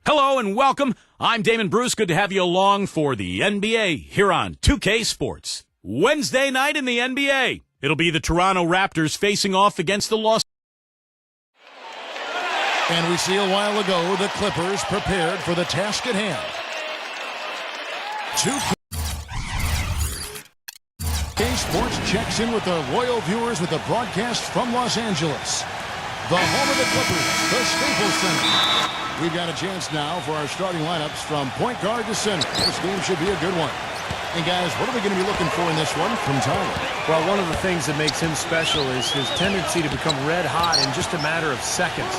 Hello and welcome. I'm Damon Bruce. Good to have you along for the NBA here on 2K Sports. Wednesday night in the NBA. It'll be the Toronto Raptors facing off against the Los. And we see a while ago the Clippers prepared for the task at hand. 2K Sports checks in with the loyal viewers with the broadcast from Los Angeles. The home of the Clippers, the Staples Center. We've got a chance now for our starting lineups from point guard to center. This game should be a good one. And guys, what are we going to be looking for in this one from Tyler? Well, one of the things that makes him special is his tendency to become red hot in just a matter of seconds.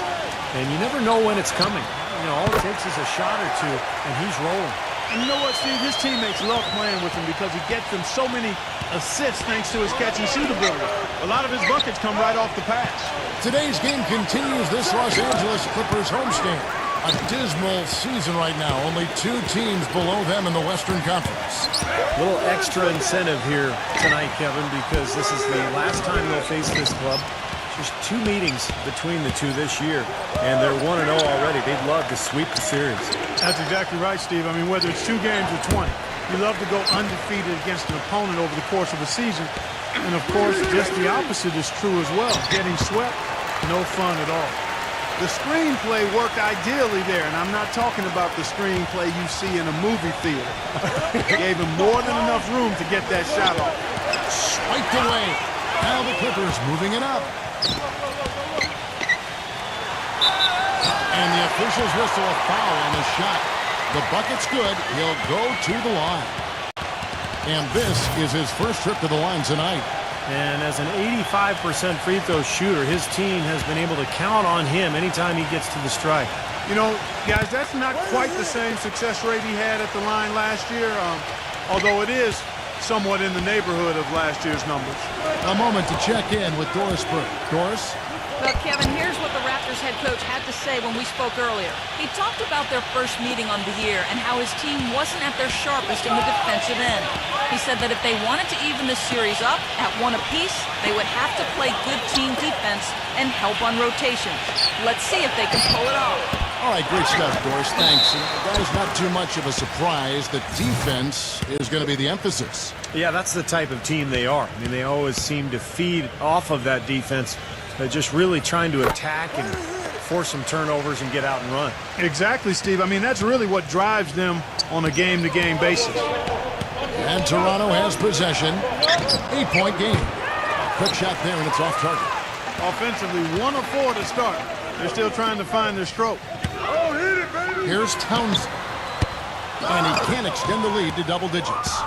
And you never know when it's coming. You know, all it takes is a shot or two, and he's rolling. And you know what, Steve? His teammates love playing with him because he gets them so many assists thanks to his catch-and-shoot ability. A lot of his buckets come right off the pass. Today's game continues this Los Angeles Clippers homestand. A dismal season right now. Only two teams below them in the Western Conference. A little extra incentive here tonight, Kevin, because this is the last time they'll face this club. There's two meetings between the two this year, and they're 1-0 already. They'd love to sweep the series. That's exactly right, Steve. I mean, whether it's 2 games or 20, you love to go undefeated against an opponent over the course of a season. And, of course, just the opposite is true as well. Getting swept, no fun at all. The screenplay worked ideally there, and I'm not talking about the screenplay you see in a movie theater. Gave him more than enough room to get that shot off. Swiped away. Now the Clippers moving it up. And the officials whistle a foul on the shot. The bucket's good. He'll go to the line. And this is his first trip to the line tonight. And as an 85% free throw shooter, his team has been able to count on him anytime he gets to the strike. You know, guys, that's not quite the same success rate he had at the line last year, although it is somewhat in the neighborhood of last year's numbers. A moment to check in with Doris Burke. Doris? Well, Kevin, here's what the Raptors head coach had to say when we spoke earlier. He talked about their first meeting on the year and how his team wasn't at their sharpest in the defensive end. He said that if they wanted to even the series up at 1 apiece, they would have to play good team defense and help on rotations. Let's see if they can pull it off. All right, great stuff, Doris. Thanks. And that is not too much of a surprise that defense is going to be the emphasis. Yeah, that's the type of team they are. I mean, they always seem to feed off of that defense. They're just really trying to attack and force some turnovers and get out and run. Exactly, Steve. I mean, that's really what drives them on a game-to-game basis. And Toronto has possession. 8-point game. Quick shot there, and it's off target. Offensively, 1 of 4 to start. They're still trying to find their stroke. Here's Townsend. And he can't extend the lead to double digits.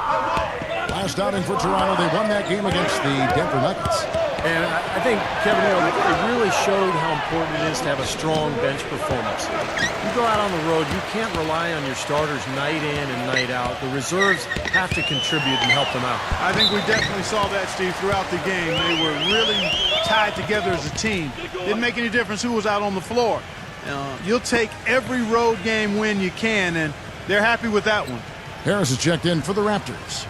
Last outing for Toronto, they won that game against the Denver Nuggets. And I think, Kevin, it really showed how important it is to have a strong bench performance. You go out on the road, you can't rely on your starters night in and night out. The reserves have to contribute and help them out. I think we definitely saw that, Steve, throughout the game. They were really tied together as a team. Didn't make any difference who was out on the floor. You'll take every road game win you can, and they're happy with that one. Harris is checked in for the Raptors.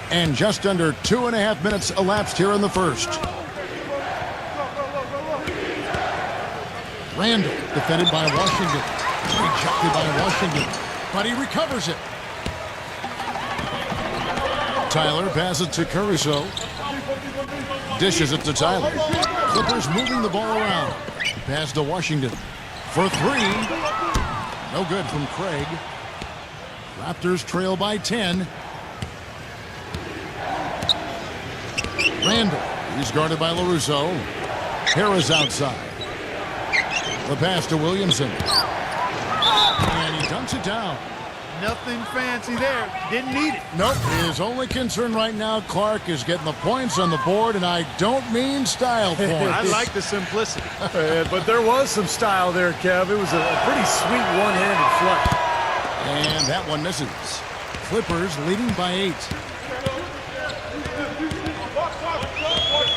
And just under 2.5 minutes elapsed here in the first. Randall defended by Washington. Rejected by Washington. But he recovers it. Tyler passes to Caruso. Dishes it to Tyler. Clippers moving the ball around. Pass to Washington. For 3. No good from Craig. Raptors trail by 10. Randall, he's guarded by LaRusso. Harris outside. The pass to Williamson. And he dunks it down. Nothing fancy there. Didn't need it. Nope. His only concern right now, Clark, is getting the points on the board, and I don't mean style points. I like the simplicity. But there was some style there, Kev. It was a pretty sweet one-handed flush. And that one misses. Clippers leading by 8.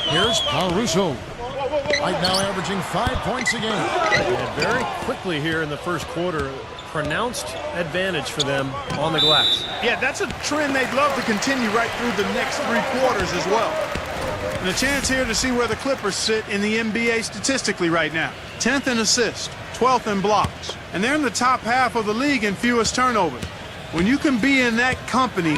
Here's Caruso. Right now averaging 5 points a game. And very quickly here in the first quarter, pronounced advantage for them on the glass. Yeah, that's a trend they'd love to continue right through the next 3 quarters as well. And a chance here to see where the Clippers sit in the NBA statistically right now. 10th in assists, 12th in blocks. And they're in the top half of the league in fewest turnovers. When you can be in that company,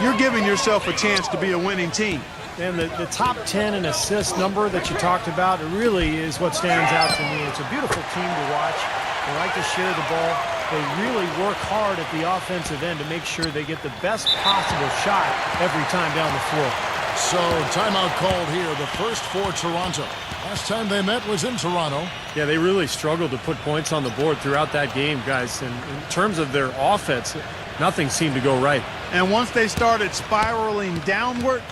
you're giving yourself a chance to be a winning team. And the top 10 in assist number that you talked about, it really is what stands out to me. It's a beautiful team to watch. They like to share the ball. They really work hard at the offensive end to make sure they get the best possible shot every time down the floor. So, timeout called here, the first for Toronto. Last time they met was in Toronto. Yeah, they really struggled to put points on the board throughout that game, guys. And in terms of their offense, nothing seemed to go right. And once they started spiraling downward,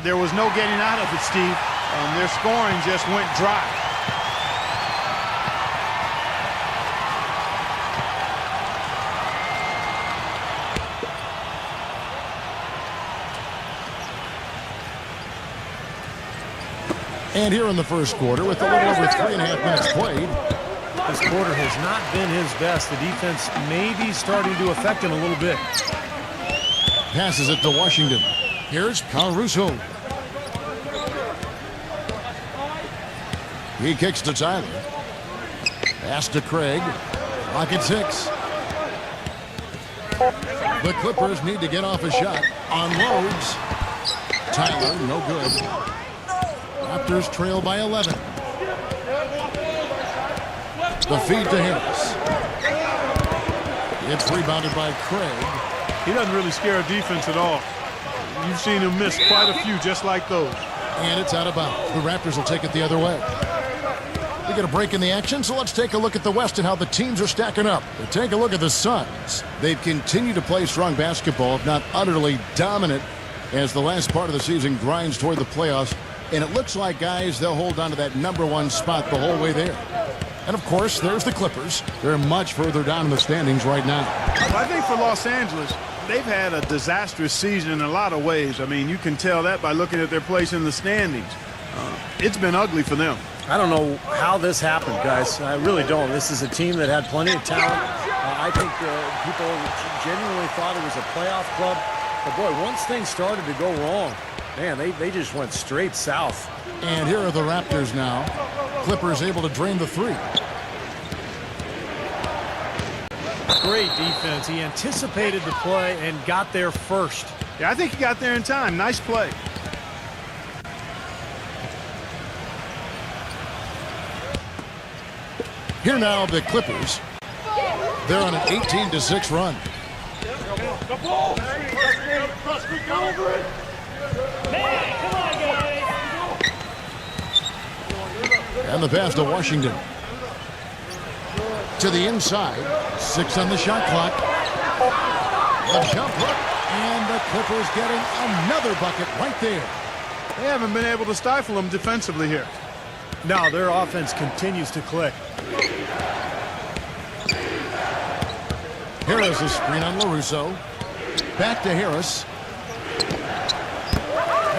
there was no getting out of it, Steve. Their scoring just went dry. And here in the first quarter, with a little over 3.5 minutes played. This quarter has not been his best. The defense may be starting to affect him a little bit. Passes it to Washington. Here's Caruso. He kicks to Tyler. Pass to Craig. Clock at 6. The Clippers need to get off a shot. Unloads. Tyler, no good. Raptors trail by 11. The feed to Harris. It's rebounded by Craig. He doesn't really scare a defense at all. You've seen him miss quite a few just like those. And it's out of bounds. The Raptors will take it the other way. We get a break in the action, so let's take a look at the West and how the teams are stacking up. But take a look at the Suns. They've continued to play strong basketball, if not utterly dominant, as the last part of the season grinds toward the playoffs. And it looks like, guys, they'll hold on to that #1 spot the whole way there. And, of course, there's the Clippers. They're much further down in the standings right now. I think for Los Angeles, they've had a disastrous season in a lot of ways. I mean, you can tell that by looking at their place in the standings. It's been ugly for them. I don't know how this happened, guys. I really don't. This is a team that had plenty of talent. I think people genuinely thought it was a playoff club. But, boy, once things started to go wrong, man, they just went straight south. And here are the Raptors now. Clippers able to drain the 3. Great defense. He anticipated the play and got there first. Yeah, I think he got there in time. Nice play. Here now, the Clippers. They're on an 18-6 run. And the pass to Washington. To the inside. 6 on the shot clock. The jump hook. And the Clippers getting another bucket right there. They haven't been able to stifle them defensively here. Now their offense continues to click. Harris is screen on LaRusso. Back to Harris.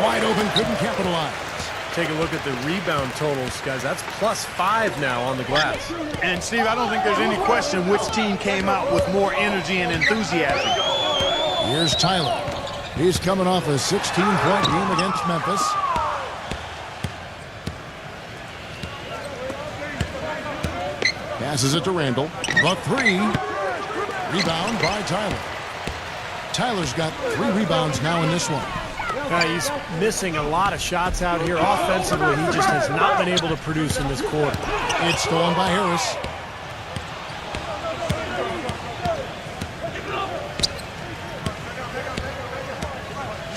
Wide open, couldn't capitalize. Take a look at the rebound totals, guys. That's +5 now on the glass. And, Steve, I don't think there's any question which team came out with more energy and enthusiasm. Here's Tyler. He's coming off a 16-point game against Memphis. Passes it to Randall. The 3. Rebound by Tyler. Tyler's got 3 rebounds now in this one. He's missing a lot of shots out here. Offensively, he just has not been able to produce in this quarter. It's stolen by Harris.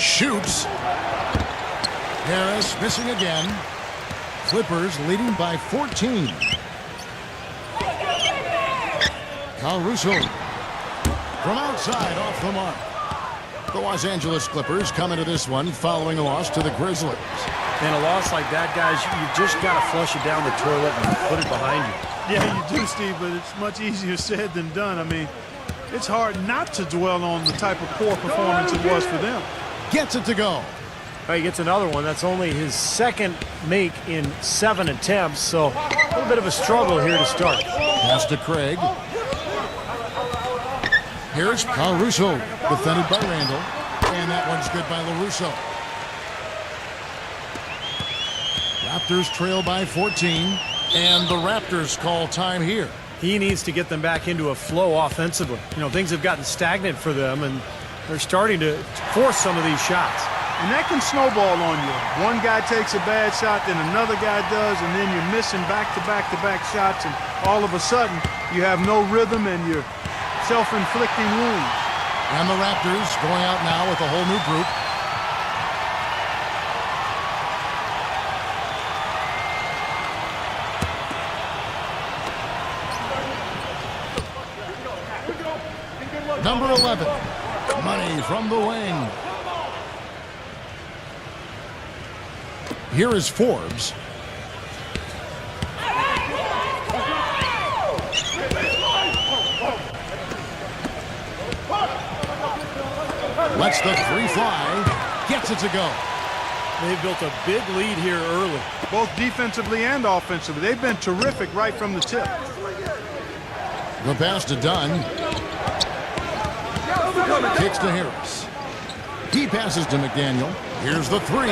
Shoots. Harris missing again. Clippers leading by 14. Caruso from outside off the mark. The Los Angeles Clippers come into this one following a loss to the Grizzlies. And a loss like that, guys, you just got to flush it down the toilet and put it behind you. Yeah, you do, Steve, but it's much easier said than done. I mean, it's hard not to dwell on the type of poor performance it was for them. Gets it to go. He gets another one. That's only his second make in 7 attempts, so a little bit of a struggle here to start. Pass to Craig. Here's Caruso, defended by Randall, and that one's good by LaRusso. Raptors trail by 14, and the Raptors call time here. He needs to get them back into a flow offensively. You know, things have gotten stagnant for them, and they're starting to force some of these shots. And that can snowball on you. One guy takes a bad shot, then another guy does, and then you're missing back-to-back-to-back shots, and all of a sudden you have no rhythm and you're self-inflicting wounds. And the Raptors going out now with a whole new group. Number 11, Money from the wing. Here is Forbes. Lets the three fly. Gets it to go. They've built a big lead here early. Both defensively and offensively. They've been terrific right from the tip. The pass to Dunn. Kicks to Harris. He passes to McDaniel. Here's the three.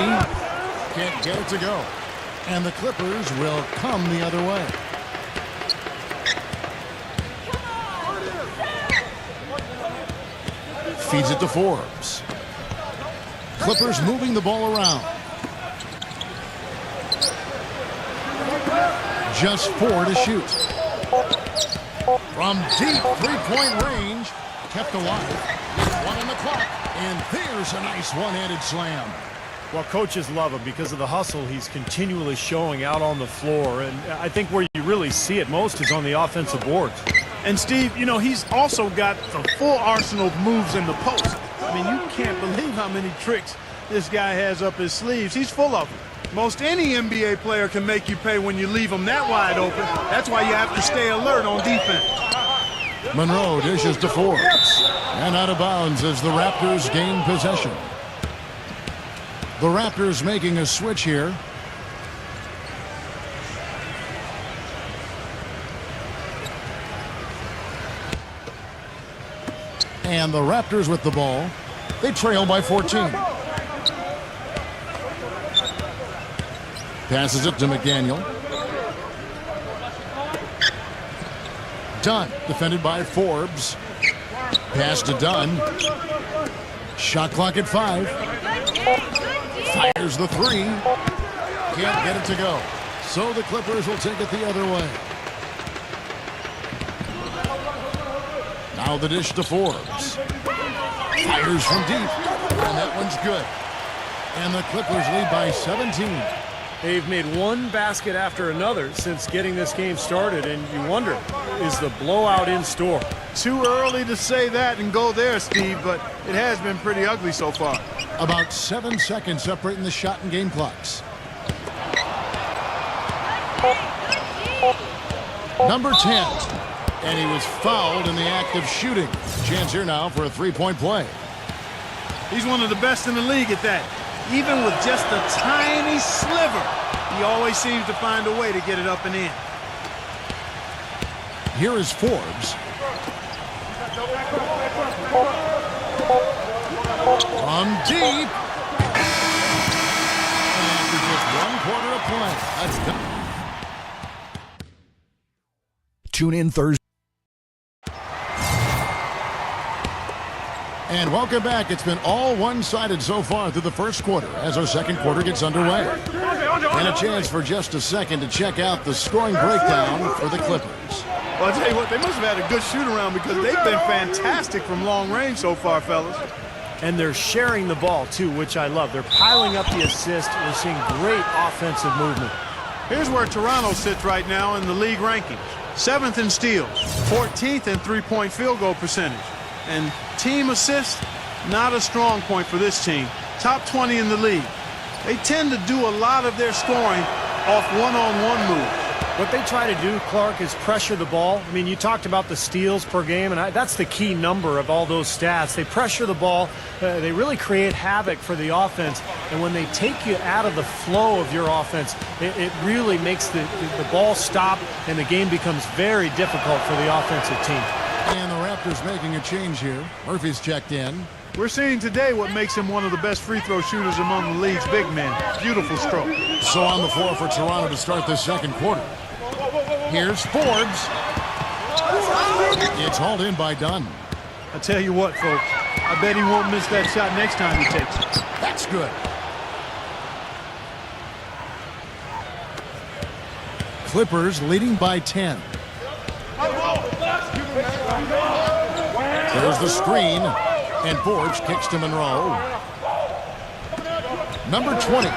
Can't get it to go. And the Clippers will come the other way. Feeds it to Forbes. Clippers moving the ball around. Just 4 to shoot. From deep three-point range. Kept alive. One on the clock. And there's a nice one-handed slam. Well, coaches love him because of the hustle he's continually showing out on the floor. And I think where you really see it most is on the offensive boards. And Steve, you know, he's also got the full arsenal of moves in the post. I mean, you can't believe how many tricks this guy has up his sleeves. He's full of them. Most any NBA player can make you pay when you leave them that wide open. That's why you have to stay alert on defense. Monroe dishes to Forbes. And out of bounds as the Raptors gain possession. The Raptors making a switch here. And the Raptors with the ball. They trail by 14. Passes it to McDaniel. Dunn, defended by Forbes. Pass to Dunn. Shot clock at 5. Fires the three. Can't get it to go. So the Clippers will take it the other way. Now the dish to Forbes. Fires from deep. And that one's good. And the Clippers lead by 17. They've made one basket after another since getting this game started, and you wonder, is the blowout in store? Too early to say that and go there, Steve, but it has been pretty ugly so far. About 7 seconds separating the shot and game clocks. Number 10. And he was fouled in the act of shooting. Chance here now for a three-point play. He's one of the best in the league at that. Even with just a tiny sliver, he always seems to find a way to get it up and in. Here is Forbes. From deep. And after just 1 quarter of play, that's done. Tune in Thursday. And welcome back. It's been all one-sided so far through the first quarter as our second quarter gets underway. And a chance for just a second to check out the scoring breakdown for the Clippers. Well, I'll tell you what, they must have had a good shoot-around because they've been fantastic from long range so far, fellas. And they're sharing the ball, too, which I love. They're piling up the assist. We're seeing great offensive movement. Here's where Toronto sits right now in the league rankings. 7th in steals, 14th in three-point field goal percentage. And team assists, not a strong point for this team. Top 20 in the league. They tend to do a lot of their scoring off one-on-one moves. What they try to do, Clark, is pressure the ball. I mean, you talked about the steals per game, and that's the key number of all those stats. They pressure the ball. They really create havoc for the offense. And when they take you out of the flow of your offense, it really makes the ball stop, and the game becomes very difficult for the offensive team. And the Raptors making a change here. Murphy's checked in. We're seeing today what makes him one of the best free throw shooters among the league's big men. Beautiful stroke. So on the floor for Toronto to start this second quarter. Here's Forbes. It's hauled in by Dunn. I tell you what, folks, I bet he won't miss that shot next time he takes it. That's good. Clippers leading by 10. There's the screen, and Forbes kicks to Monroe. Number 20,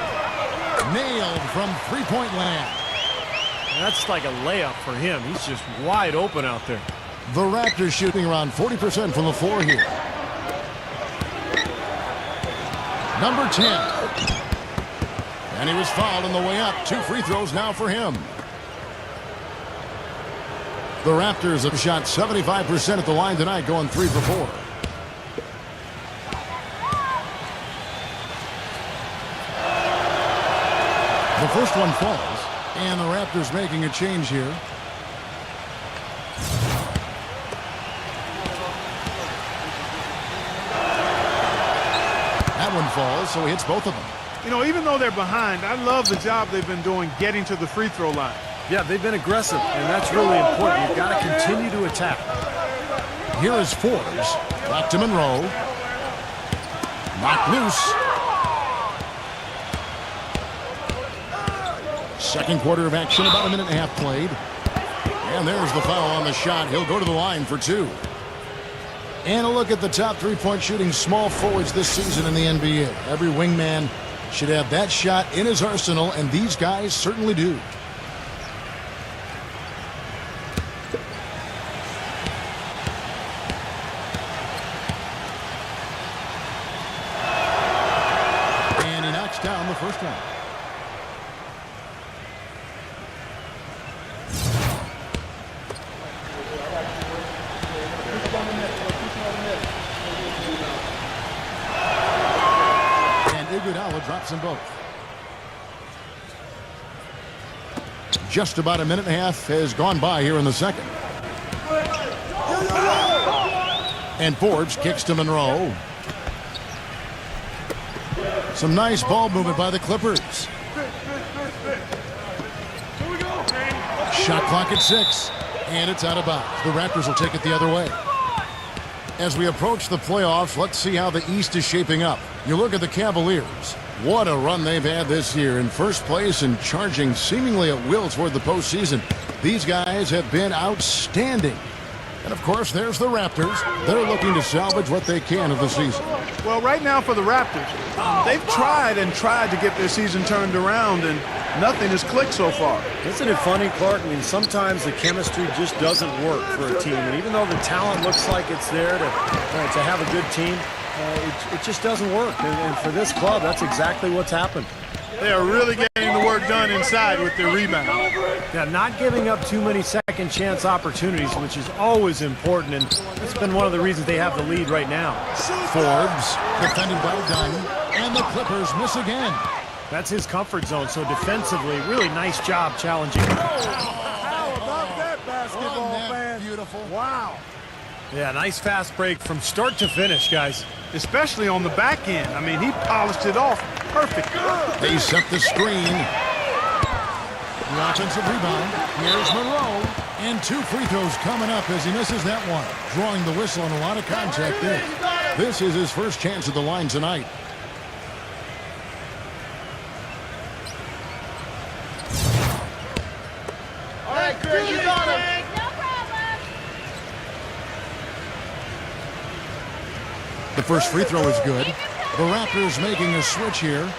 nailed from three-point land. That's like a layup for him. He's just wide open out there. The Raptors shooting around 40% from the floor here. Number 10. And he was fouled on the way up. 2 free throws now for him. The Raptors have shot 75% at the line tonight, going 3 for 4. The first one falls, and the Raptors making a change here. That one falls, so he hits both of them. You know, even though they're behind, I love the job they've been doing getting to the free throw line. Yeah, they've been aggressive, and that's really important. You've got to continue to attack. Here is Forbes. Back to Monroe. Knocked loose. Second quarter of action, about a minute and a half played. And there's the foul on the shot. He'll go to the line for 2. And a look at the top three-point shooting small forwards this season in the NBA. Every wingman should have that shot in his arsenal, and these guys certainly do. And he knocks down the first one. Iguodala drops them both. Just about a minute and a half has gone by here in the second. And Forbes kicks to Monroe. Some nice ball movement by the Clippers. Shot clock at 6. And it's out of bounds. The Raptors will take it the other way. As we approach the playoffs, let's see how the East is shaping up. You look at the Cavaliers. What a run they've had this year, in first place and charging seemingly at will toward the postseason. These guys have been outstanding. And, of course, there's the Raptors. They're looking to salvage what they can of the season. Well, right now for the Raptors, they've tried to get their season turned around, and nothing has clicked so far. Isn't it funny, Clark? I mean, sometimes the chemistry just doesn't work for a team. And even though the talent looks like it's there to have a good team, it just doesn't work. And for this club, that's exactly what's happened. They are really getting the work done inside with their rebound. Yeah, not giving up too many second chance opportunities, which is always important, and that's been one of the reasons they have the lead right now. Forbes defended by Dunn, and the Clippers miss again. That's his comfort zone, so defensively, really nice job challenging. How about that, basketball fan? Beautiful. Wow. Yeah, nice fast break from start to finish, guys. Especially on the back end. I mean, he polished it off perfectly. They set the screen. The offensive rebound. Here's Monroe. And 2 free throws coming up as he misses that one. Drawing the whistle and a lot of contact there. This is his first chance at the line tonight. All right, Chris, you got it. The first free throw is good. The Raptors making a switch here.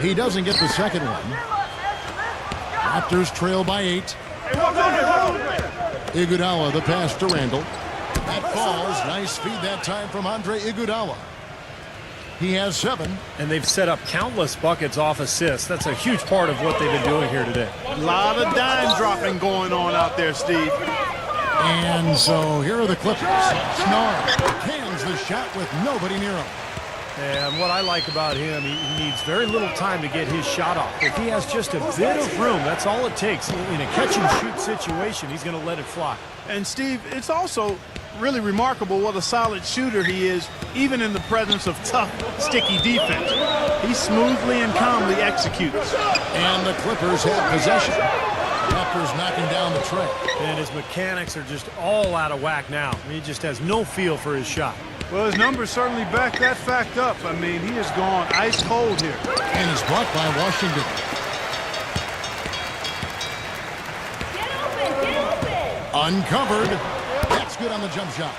He doesn't get the second one. Raptors trail by 8. Iguodala, the pass to Randall. That falls. Nice feed that time from Andre Iguodala. He has 7. And they've set up countless buckets off assists. That's a huge part of what they've been doing here today. A lot of dime dropping going on out there, Steve. And so here are the Clippers. Snarl cans the shot with nobody near him. And what I like about him, he needs very little time to get his shot off. If he has just a bit of room, that's all it takes. In a catch-and-shoot situation, he's going to let it fly. And, Steve, it's also really remarkable what a solid shooter he is, even in the presence of tough, sticky defense. He smoothly and calmly executes. And the Clippers have possession. Raptors knocking down the tray. And his mechanics are just all out of whack now. He just has no feel for his shot. Well, his numbers certainly back that fact up. I mean, he has gone ice cold here. And is blocked by Washington. Uncovered. That's good on the jump shot.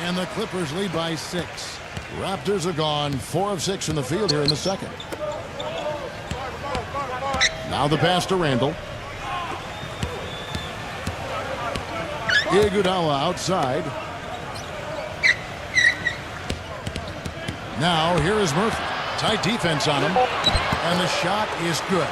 And the Clippers lead by 6. Raptors have gone 4 of 6 in the field here in the second. Now the pass to Randall. Iguodala outside. Now here is Murphy. Tight defense on him. And the shot is good.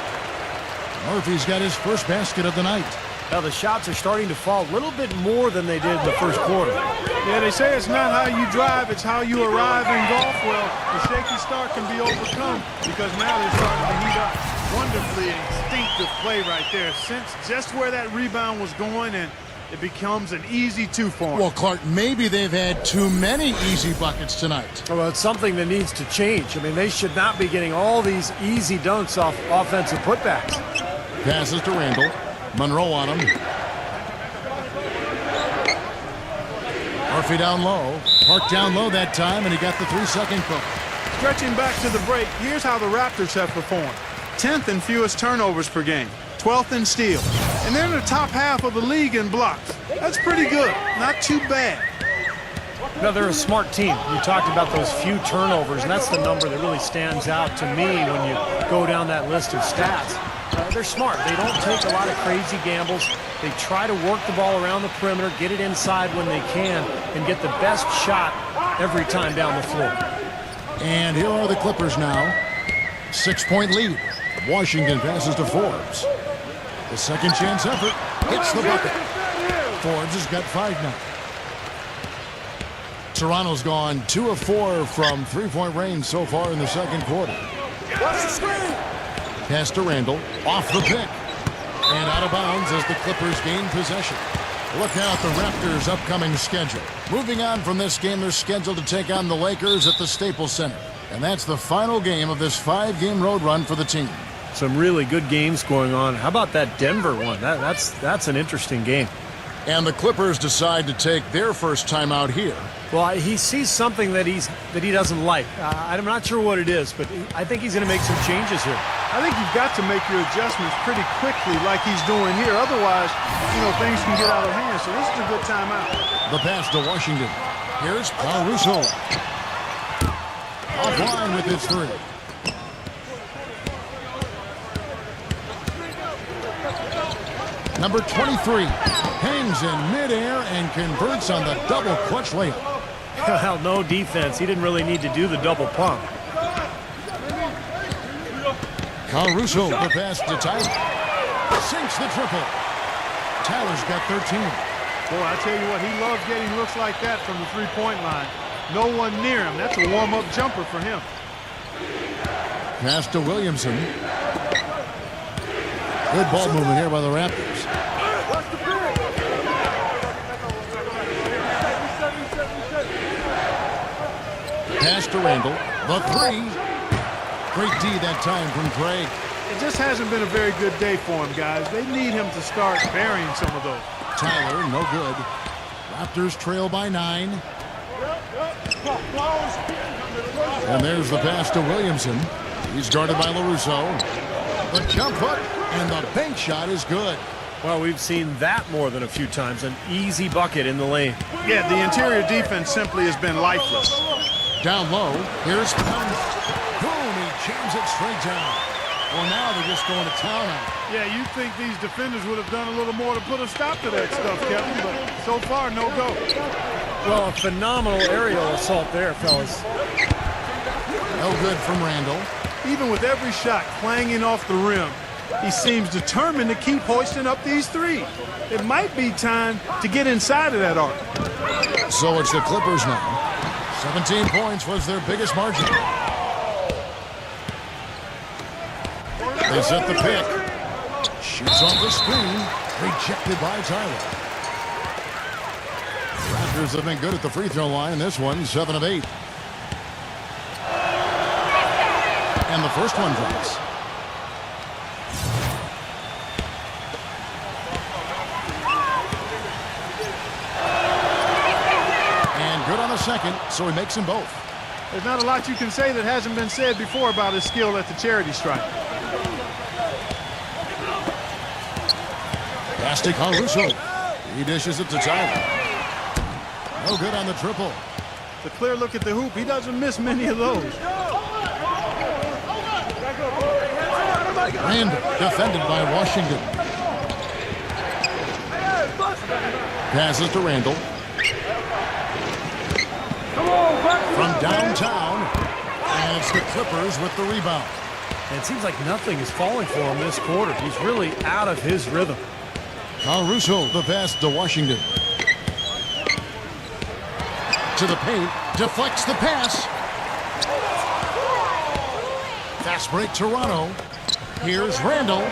Murphy's got his first basket of the night. Now the shots are starting to fall a little bit more than they did in the first quarter. Yeah, they say it's not how you drive, it's how you arrive in golf. Well, the shaky start can be overcome because now they're starting to heat up. Wonderfully instinctive play right there. Sense just where that rebound was going, and it becomes an easy 2 for him. Well, Clark, maybe they've had too many easy buckets tonight. Well, it's something that needs to change. I mean, they should not be getting all these easy dunks off offensive putbacks. Passes to Randall. Monroe on him. Murphy down low. Parked down low that time, and he got the 3-second call. Stretching back to the break, here's how the Raptors have performed. 10th in fewest turnovers per game. 12th in steals. And they're in the top half of the league in blocks. That's pretty good. Not too bad. No, they're a smart team. You talked about those few turnovers, and that's the number that really stands out to me when you go down that list of stats. They're smart. They don't take a lot of crazy gambles. They try to work the ball around the perimeter, get it inside when they can, and get the best shot every time down the floor. And here are the Clippers now. 6-point lead. Washington passes to Forbes. The second chance effort hits the bucket. Forbes has got 5 now. Toronto's gone 2 of 4 from 3-point range so far in the second quarter. Watch the screen. Pass to Randall. Off the pick. And out of bounds as the Clippers gain possession. Look out the Raptors' upcoming schedule. Moving on from this game, they're scheduled to take on the Lakers at the Staples Center. And that's the final game of this 5-game road run for the team. Some really good games going on. How about that Denver one? That's an interesting game. And the Clippers decide to take their first time out here. Well, he sees something that he doesn't like. I'm not sure what it is, but I think he's going to make some changes here. I think you've got to make your adjustments pretty quickly like he's doing here. Otherwise, things can get out of hand. So this is a good timeout. The pass to Washington. Here's Caruso. Offline with his 3. Number 23 hangs in midair and converts on the double clutch layup. Well, no defense. He didn't really need to do the double pump. Caruso, the pass to Tyler. Sinks the triple. Tyler's got 13. Boy, I tell you what, he loves getting looks like that from the 3-point line. No one near him. That's a warm-up jumper for him. Pass to Williamson. Good ball movement here by the Raptors. Pass to Randall. The 3. Great D that time from Craig. It just hasn't been a very good day for him, guys. They need him to start burying some of those. Tyler, no good. Raptors trail by 9. And there's the pass to Williamson. He's guarded by LaRusso. The jump hook and the bank shot is good. Well, we've seen that more than a few times. An easy bucket in the lane. Yeah, the interior defense simply has been lifeless. Down low, here's Pounds. Boom, he jams it straight down. Well, now they're just going to town on it. Yeah, you'd think these defenders would have done a little more to put a stop to that stuff, Kevin, but so far, no go. Well, a phenomenal aerial assault there, fellas. No good from Randall. Even with every shot clanging off the rim, He seems determined to keep hoisting up these threes. It might be time to get inside of that arc. So it's the Clippers now. 17 points was their biggest margin. They set the pick. Shoots off the screen. Rejected by Tyler. Raptors have been good at the free throw line. This one, 7 of 8. And the first one drops. And good on the second, so he makes them both. There's not a lot you can say that hasn't been said before about his skill at the charity stripe. Pass to Caruso. He dishes it to Tyler. No good on the triple. The clear look at the hoop, he doesn't miss many of those. Randall defended by Washington. Passes to Randall. From downtown, and it's the Clippers with the rebound. And it seems like nothing is falling for him this quarter. He's really out of his rhythm. Caruso, the pass to Washington. To the paint, deflects the pass. Fast break, Toronto. Here's Randall.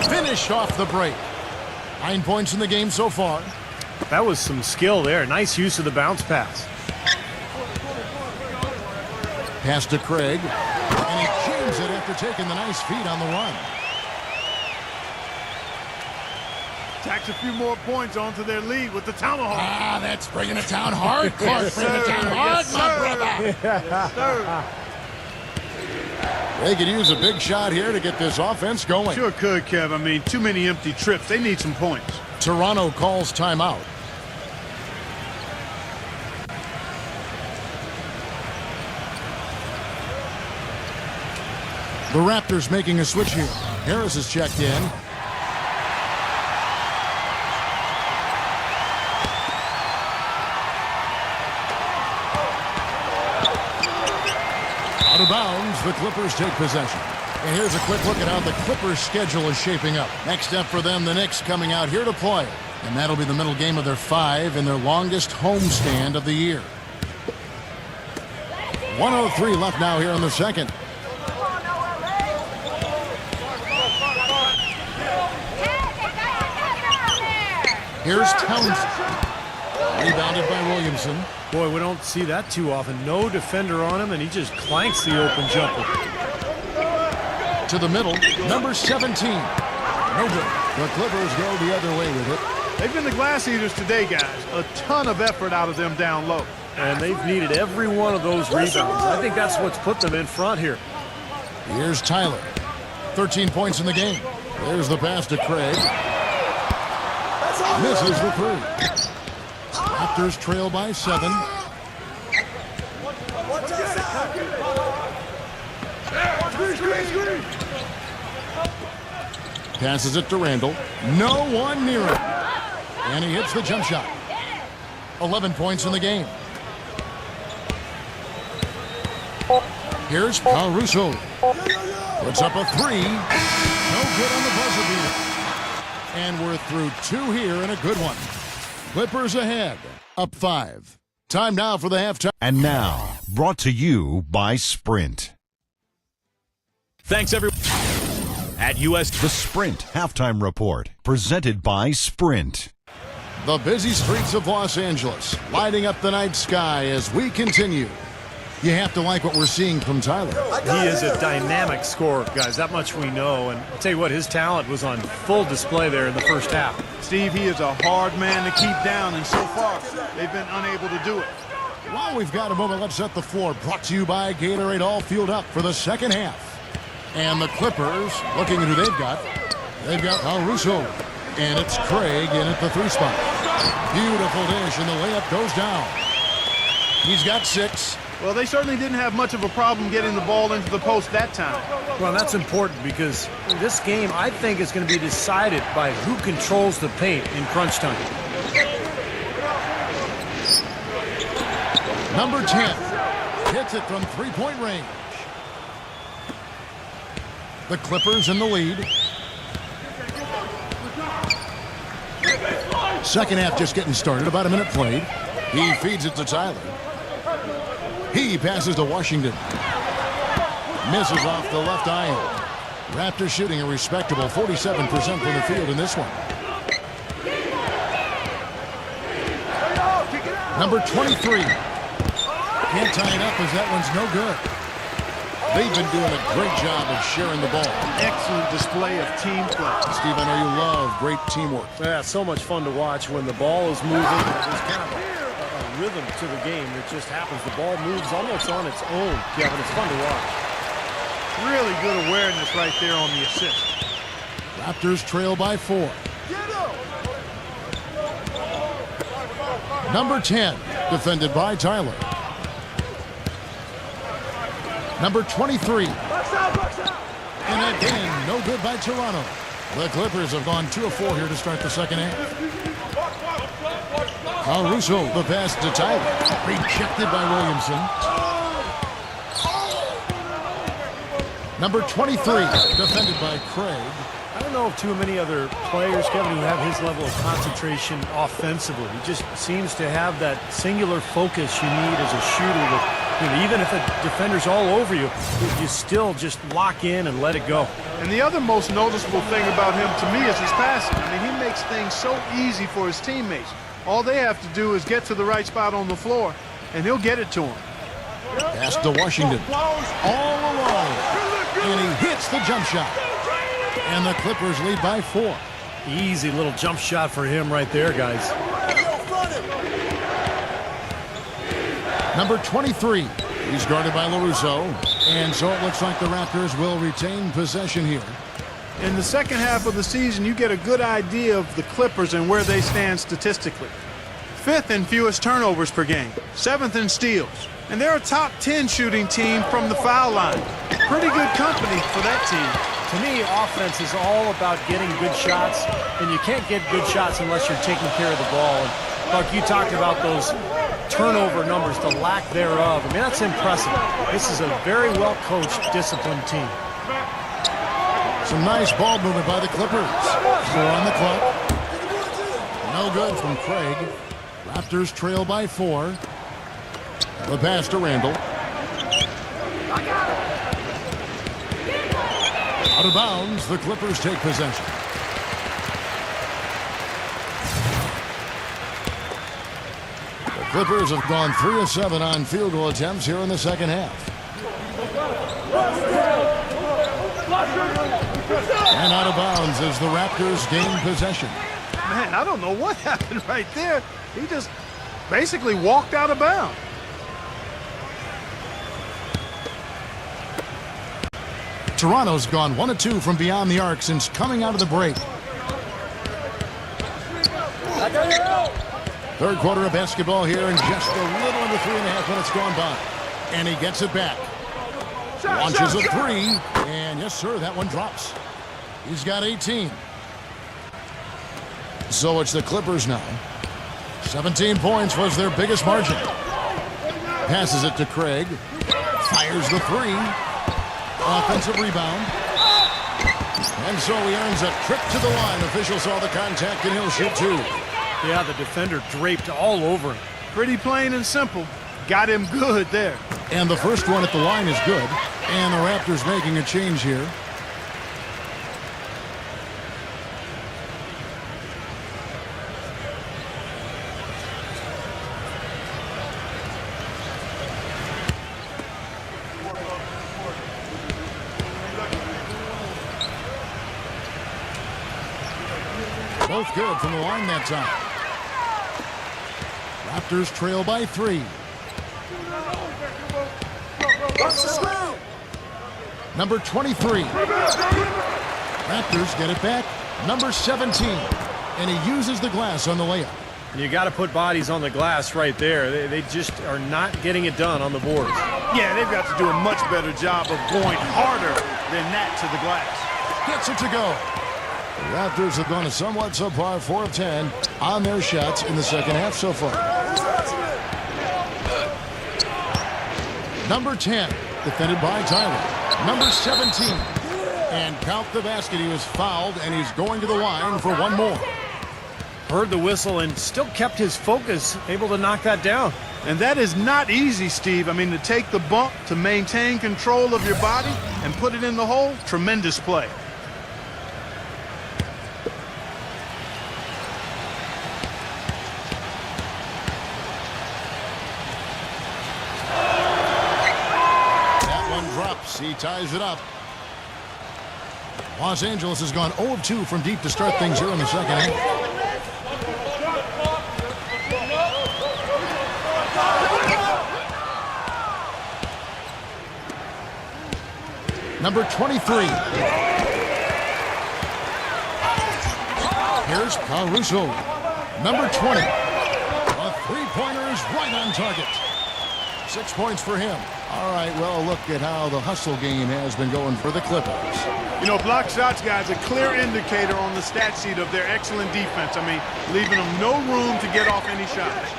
Finished off the break. 9 points in the game so far. That was some skill there. Nice use of the bounce pass. Pass to Craig. And he jams it after taking the nice feed on the run. Tacks a few more points onto their lead with the tomahawk. Ah, that's bringing it down hard, Clark. Bring it down hard, my brother. Yes, sir. They could use a big shot here to get this offense going. Sure could, Kev. I mean, too many empty trips. They need some points. Toronto calls timeout. The Raptors making a switch here. Harris is checked in. Out of bounds, the Clippers take possession. And here's a quick look at how the Clippers' schedule is shaping up. Next up for them, the Knicks coming out here to play. And that'll be the middle game of their 5 and their longest homestand of the year. 1:03 left now here in the second. Here's Townsend. Rebounded by Williamson. Boy, we don't see that too often. No defender on him, and he just clanks the open jumper. To the middle, number 17. No good. The Clippers go the other way with it. They've been the glass eaters today, guys. A ton of effort out of them down low. And they've needed every one of those rebounds. I think that's what's put them in front here. Here's Tyler. 13 points in the game. There's the pass to Craig. Misses the three. Raptors trail by 7. Passes it to Randall. No one near him. And he hits the jump shot. 11 points in the game. Here's Caruso. Puts up a 3. No good on the buzzer beater. And we're through 2 here and a good one. Clippers ahead, up 5. Time now for the halftime. And now, brought to you by Sprint. Thanks, everyone. At US, The Sprint Halftime Report, presented by Sprint. The busy streets of Los Angeles, lighting up the night sky as we continue. You have to like what we're seeing from Tyler. He is a dynamic scorer, guys. That much we know. And I'll tell you what, his talent was on full display there in the first half. Steve, he is a hard man to keep down, and so far, they've been unable to do it. While we've got a moment, let's set the floor. Brought to you by Gatorade, all fueled up for the second half. And the Clippers, looking at who they've got Caruso. And it's Craig in at the 3 spot. Beautiful dish, and the layup goes down. He's got 6. Well, they certainly didn't have much of a problem getting the ball into the post that time. Well, that's important because this game, I think, is going to be decided by who controls the paint in crunch time. Number 10 hits it from 3-point range. The Clippers in the lead. Second half just getting started. About a minute played. He feeds it to Tyler. He passes to Washington. Misses off the left iron. Raptors shooting a respectable 47% from the field in this one. Number 23. Can't tie it up as that one's no good. They've been doing a great job of sharing the ball. Excellent display of team play. Steve, I know you love great teamwork. Yeah, so much fun to watch when the ball is moving. There's kind of a rhythm to the game that just happens. The ball moves almost on its own, Kevin. It's fun to watch. Really good awareness right there on the assist. Raptors trail by 4. Number 10, defended by Tyler. Number 23. And again, no good by Toronto. The Clippers have gone 2 of 4 here to start the second half. Russo, the pass to Tyler. Rejected by Williamson. Number 23, defended by Craig. I don't know of too many other players, Kevin, who have his level of concentration offensively. He just seems to have that singular focus you need as a shooter. That, even if a defender's all over you, you still just lock in and let it go. And the other most noticeable thing about him to me is his passing. I mean, he makes things so easy for his teammates. All they have to do is get to the right spot on the floor, and he'll get it to him. Pass to Washington. All alone. And he hits the jump shot. And the Clippers lead by 4. Easy little jump shot for him right there, guys. Number 23. He's guarded by LaRusso. And so it looks like the Raptors will retain possession here. In the second half of the season, you get a good idea of the Clippers and where they stand statistically. 5th in fewest turnovers per game. 7th in steals. And they're a top 10 shooting team from the foul line. Pretty good company for that team. To me, offense is all about getting good shots, and you can't get good shots unless you're taking care of the ball. And Buck, you talked about those turnover numbers, the lack thereof. I mean, that's impressive. This is a very well-coached, disciplined team. Some nice ball movement by the Clippers. 4 on the clock. No good from Craig. Raptors trail by 4. The pass to Randall. Out of bounds, the Clippers take possession. The Clippers have gone 3 of 7 on field goal attempts here in the second half. And out of bounds as the Raptors gain possession. Man, I don't know what happened right there. He just basically walked out of bounds. Toronto's gone 1 of 2 from beyond the arc since coming out of the break. Third quarter of basketball here, and just a little under 3.5 minutes gone by. And he gets it back. Launches a 3, and yes, sir, that one drops. He's got 18. So it's the Clippers now. 17 points was their biggest margin. Passes it to Craig. Fires the 3. Offensive rebound. And so he earns a trip to the line. Official saw the contact, and he'll shoot 2. Yeah, the defender draped all over him. Pretty plain and simple. Got him good there. And the first one at the line is good. And the Raptors making a change here. Both good from the line that time. Raptors trail by 3. Number 23. Raptors get it back. Number 17. And he uses the glass on the layup. You got to put bodies on the glass right there. They just are not getting it done on the boards. Yeah, they've got to do a much better job of going harder than that to the glass. Gets it to go. The Raptors have gone a somewhat subpar 4 of 10 on their shots in the second half so far. Number 10, defended by Tyler. Number 17. And count the basket. He was fouled, and he's going to the line for one more. heard the whistle and still kept his focus, able to knock that down. And that is not easy, Steve. I mean, to take the bump, to maintain control of your body, and put it in the hole, tremendous play. That one drops. He ties it up. Los Angeles has gone 0 of 2 from deep to start things here in the second half. Number 23. Here's Caruso. Number 20. A three-pointer is right on target. 6 points for him. All right, well, look at how the hustle game has been going for the Clippers. You know, block shots, guys, a clear indicator on the stat sheet of their excellent defense. I mean, leaving them no room to get off any shots.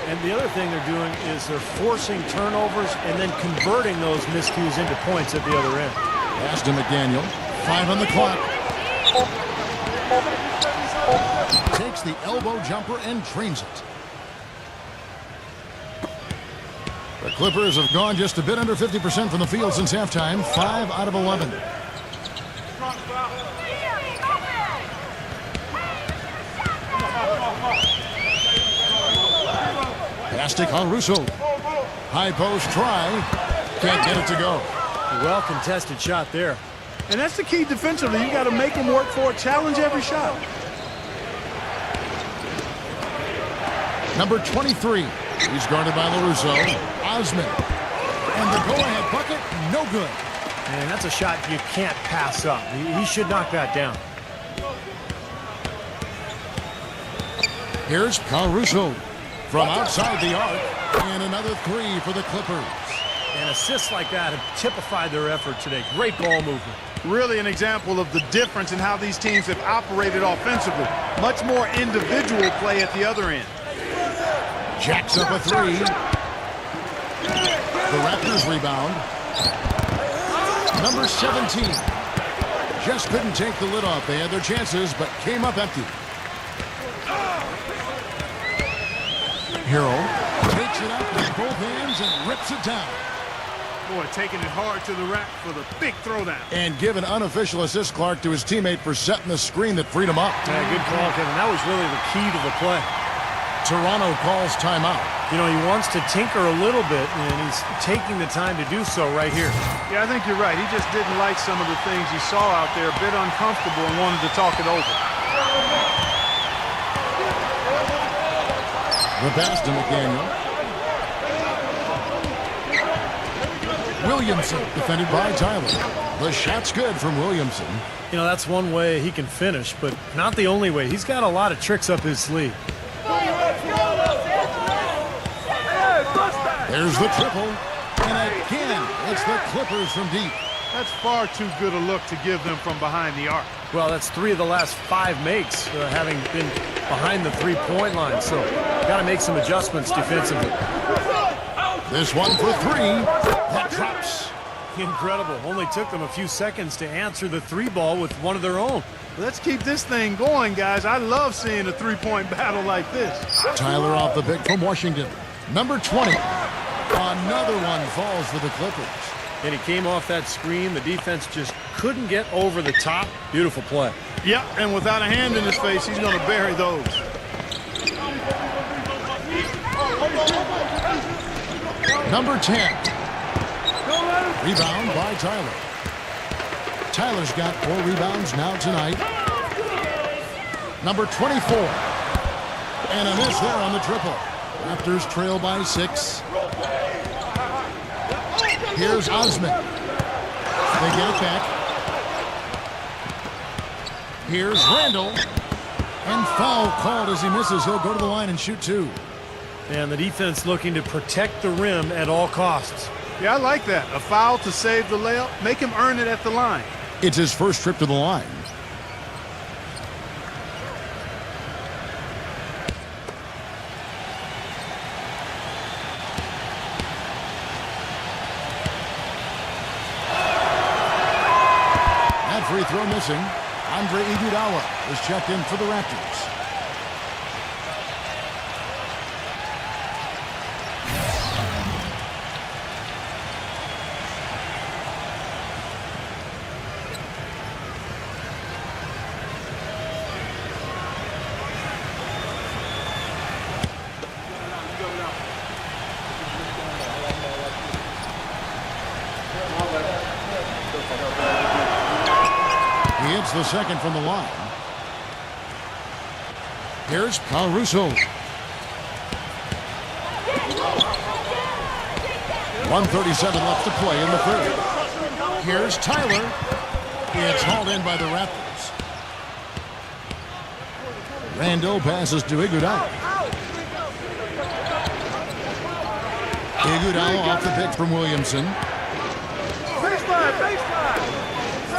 And the other thing they're doing is they're forcing turnovers and then converting those miscues into points at the other end. Pass to McDaniel. 5 on the clock. Takes the elbow jumper and drains it. The Clippers have gone just a bit under 50% from the field since halftime. 5 out of 11. Pass to Caruso. High post try. Can't get it to go. Well contested shot there. And that's the key defensively. You got to make them work for it, challenge every shot. Number 23. He's guarded by LaRusso. Osman. And the go-ahead bucket, no good. And that's a shot you can't pass up. He should knock that down. Here's Caruso from outside the arc. And another 3 for the Clippers. And assists like that have typified their effort today. Great ball movement. Really an example of the difference in how these teams have operated offensively. Much more individual play at the other end. Jacks up a 3. The Raptors rebound. Number 17. Just couldn't take the lid off. They had their chances, but came up empty. Hero takes it up with both hands and rips it down. Boy, taking it hard to the rack for the big throwdown. And give an unofficial assist, Clark, to his teammate for setting the screen that freed him up. Yeah, good call, Kevin. That was really the key to the play. Toronto calls timeout. You know, he wants to tinker a little bit, and he's taking the time to do so right here. Yeah, I think you're right. He just didn't like some of the things he saw out there, a bit uncomfortable, and wanted to talk it over. The pass to McDaniel. Williamson, defended by Tyler. The shot's good from Williamson. You know, that's one way he can finish, but not the only way. He's got a lot of tricks up his sleeve. There's the triple. And again, it's the Clippers from deep. That's far too good a look to give them from behind the arc. Well, that's 3 of the last 5 makes, having been behind the three-point line. So, got to make some adjustments defensively. This one for 3. That drops. Incredible. Only took them a few seconds to answer the 3 ball with one of their own. Let's keep this thing going, guys. I love seeing a three-point battle like this. Tyler off the pick from Washington. Number 20. Another one falls for the Clippers. And he came off that screen. The defense just couldn't get over the top. Beautiful play. Yep, and without a hand in his face, he's going to bury those. Number 10. Rebound by Tyler. Tyler's got 4 rebounds now tonight. Number 24. And a miss there on the triple. Raptors trail by 6. Here's Osman. They get it back. Here's Randall. And foul called as he misses. He'll go to the line and shoot 2. And the defense looking to protect the rim at all costs. Yeah, I like that. A foul to save the layup. Make him earn it at the line. It's his first trip to the line. That free throw missing. Andre Iguodala is checked in for the Raptors. the second from the line. Here's Caruso. 1:37 left to play in the third. Here's Tyler. It's hauled in by the Raptors. Randall passes to Iguodala. Iguodala off the pick from Williamson.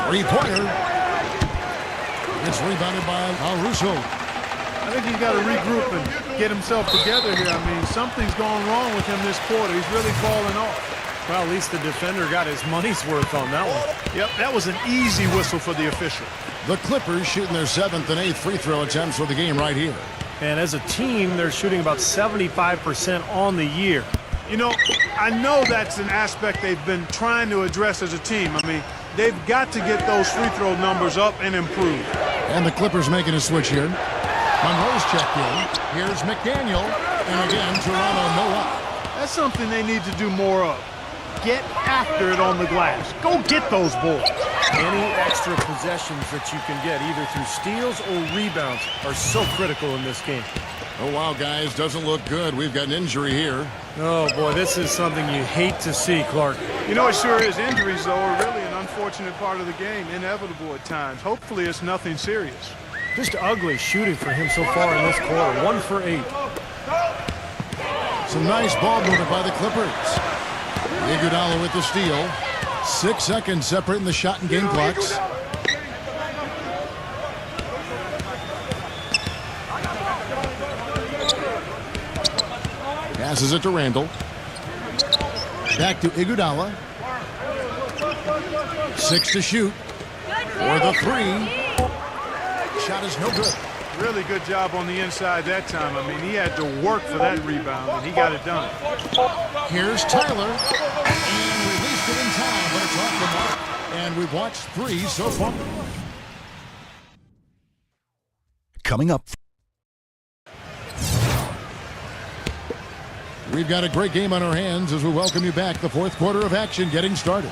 Three-pointer. It's rebounded by Caruso. I think he's got to regroup and get himself together here. I mean, something's going wrong with him this quarter. He's really falling off. Well, at least the defender got his money's worth on that one. Yep, that was an easy whistle for the official. The Clippers shooting their 7th and 8th free throw attempts for the game right here. And as a team, they're shooting about 75% on the year. You know, I know that's an aspect they've been trying to address as a team. I mean, they've got to get those free throw numbers up and improve. And the Clippers making a switch here. Monroe's checked in. Here's McDaniel. And again, Toronto no up. That's something they need to do more of. Get after it on the glass. Go get those balls. Any extra possessions that you can get, either through steals or rebounds, are so critical in this game. Oh, wow, guys. Doesn't look good. We've got an injury here. Oh, boy, this is something you hate to see, Clark. You know, it sure is. Injuries, though, are really an unfortunate part of the game. Inevitable at times. Hopefully, it's nothing serious. Just ugly shooting for him so far in this quarter. 1 for 8. Some nice ball movement by the Clippers. Iguodala with the steal. 6 seconds separating the shot and game clocks. Passes it to Randall. Back to Iguodala. 6 to shoot. For the 3. Shot is no good. Really good job on the inside that time. I mean, he had to work for that rebound, and he got it done. Here's Tyler. And released it in time, but it's off the mark. And we've watched 3 so far. Coming up. We've got a great game on our hands as we welcome you back. The fourth quarter of action getting started.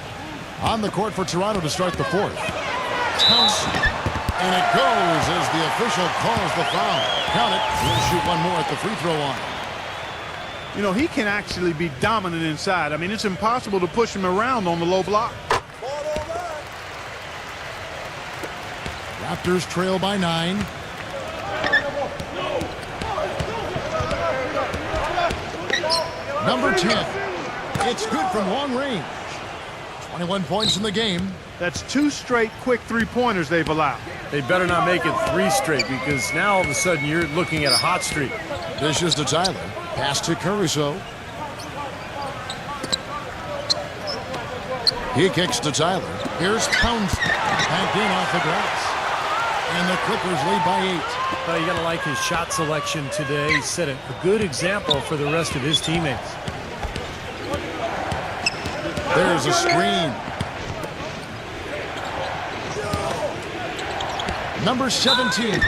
On the court for Toronto to start the fourth. Counts. And it goes as the official calls the foul. Count it. He'll shoot one more at the free throw line. You know, he can actually be dominant inside. I mean, it's impossible to push him around on the low block. Raptors trail by 9. Number 10. It's good from long range. 21 points in the game. That's 2 straight quick three-pointers they've allowed. They better not make it 3 straight, because now all of a sudden you're looking at a hot streak. Dishes to Tyler. Pass to Caruso. He kicks to Tyler. Here's Pounds. Backed in off the glass. And the Clippers lead by 8. Well, you got to like his shot selection today. He set a good example for the rest of his teammates. There's a screen. Number 17.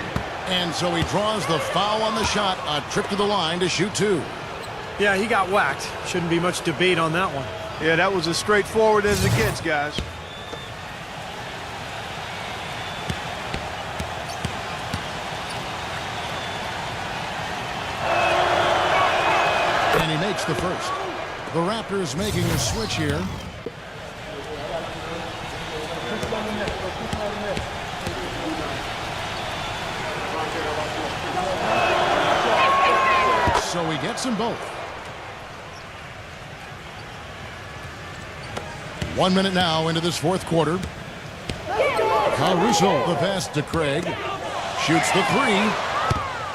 And so he draws the foul on the shot. A trip to the line to shoot 2. Yeah, he got whacked. Shouldn't be much debate on that one. Yeah, that was as straightforward as it gets, guys. And he makes the first. The Raptors making a switch here. So he gets them both. 1 minute now into this fourth quarter. Caruso, the pass to Craig. Shoots the 3.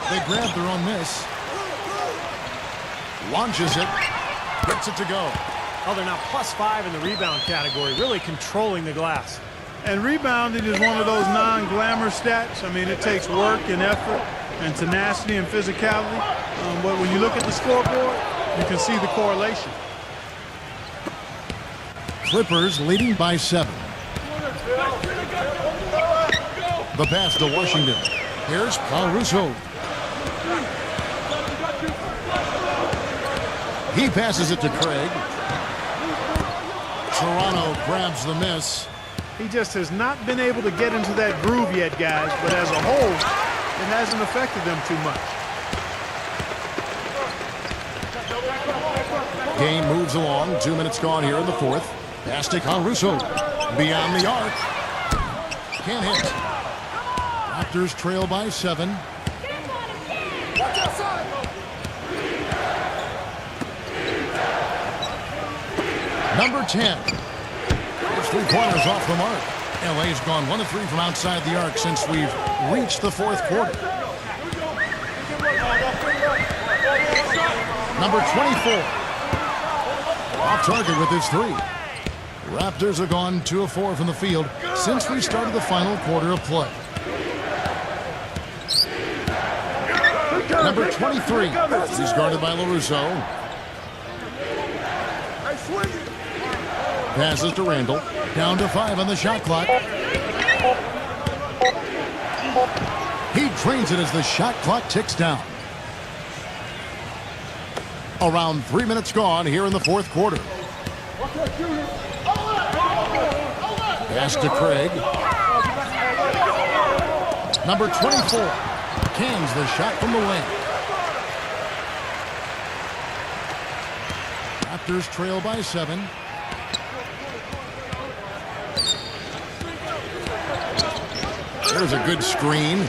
They grab their own miss. Launches it. Gets it to go. Oh, they're now +5 in the rebound category, really controlling the glass. And rebounding is one of those non-glamour stats. I mean, it takes work and effort and tenacity and physicality. But when you look at the scoreboard, you can see the correlation. Clippers leading by 7. The pass to Washington. Here's Caruso. He passes it to Craig. Toronto grabs the miss. He just has not been able to get into that groove yet, guys. But as a whole, it hasn't affected them too much. Game moves along. 2 minutes gone here in the fourth. Pass to Caruso. Beyond the arc. Can't hit. Raptors trail by 7. Number 10. There's 3 pointers off the mark. LA's gone 1 of 3 from outside the arc since we've reached the fourth quarter. Number 24. Off target with his 3. Raptors have gone 2 of 4 from the field since we started the final quarter of play. Number 23. He's guarded by LaRusso. Passes to Randall. Down to 5 on the shot clock. He drains it as the shot clock ticks down. Around 3 minutes gone here in the fourth quarter. Pass to Craig. Number 24 cans the shot from the wing. Raptors trail by 7. There's a good screen.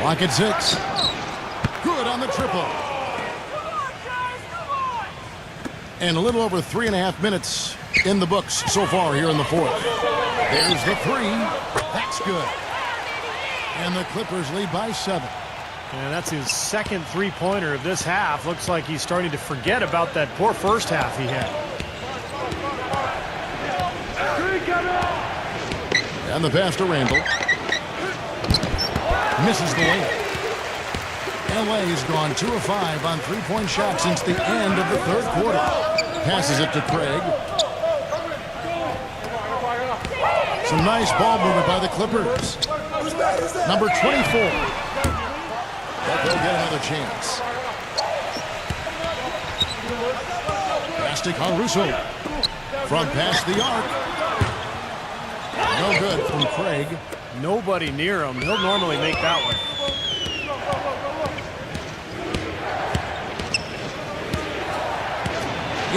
Clock at 6. Good on the triple. And a little over 3.5 minutes in the books so far here in the fourth. There's the 3. That's good. And the Clippers lead by 7. And that's his second three-pointer of this half. Looks like he's starting to forget about that poor first half he had. And the pass to Randall. Misses the layup. LA's gone 2 of 5 on 3-point shots since the end of the third quarter. Passes it to Craig. Some nice ball movement by the Clippers. Number 24. But they'll get another chance. Pass to Caruso. From past the arc. No good from Craig. Nobody near him. He'll normally make that one.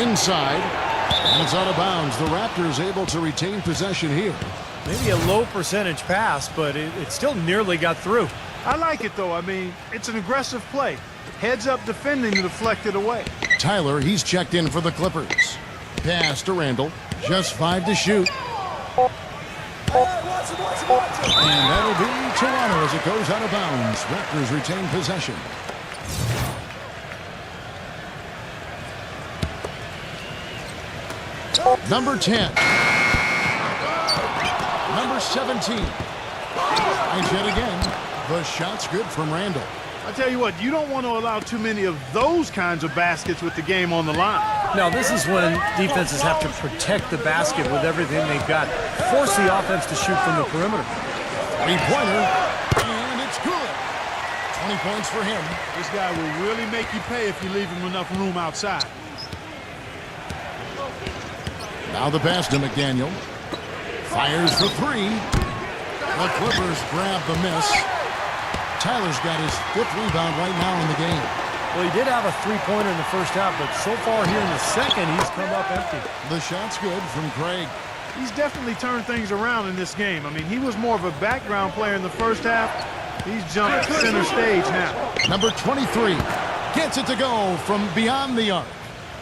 Inside. And it's out of bounds. The Raptors able to retain possession here. Maybe a low percentage pass, but it still nearly got through. I like it, though. I mean, it's an aggressive play. Heads up defending to deflect it away. Tyler, he's checked in for the Clippers. Pass to Randall. Just 5 to shoot. And that'll be Toronto as it goes out of bounds. Raptors retain possession. Number 10. Number 17. And yet again, the shot's good from Randall. I tell you what, you don't want to allow too many of those kinds of baskets with the game on the line. Now, this is when defenses have to protect the basket with everything they've got. Force the offense to shoot from the perimeter. Three-pointer, and it's good. 20 points for him. This guy will really make you pay if you leave him enough room outside. Now the pass to McDaniel. Fires for 3. The Clippers grab the miss. Tyler's got his 5th rebound right now in the game. Well, he did have a three-pointer in the first half, but so far here in the second, he's come up empty. The shot's good from Craig. He's definitely turned things around in this game. I mean, he was more of a background player in the first half. He's jumped center stage now. Number 23 gets it to go from beyond the arc.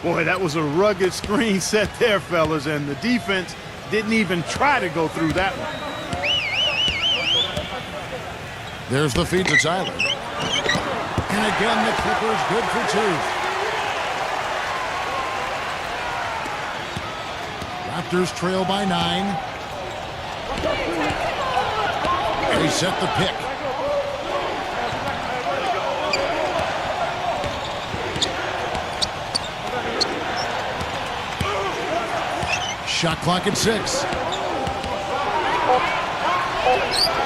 Boy, that was a rugged screen set there, fellas, and the defense didn't even try to go through that one. There's the feed to Tyler. And again, the Clippers good for 2. Raptors trail by 9. They set the pick. Shot clock at 6.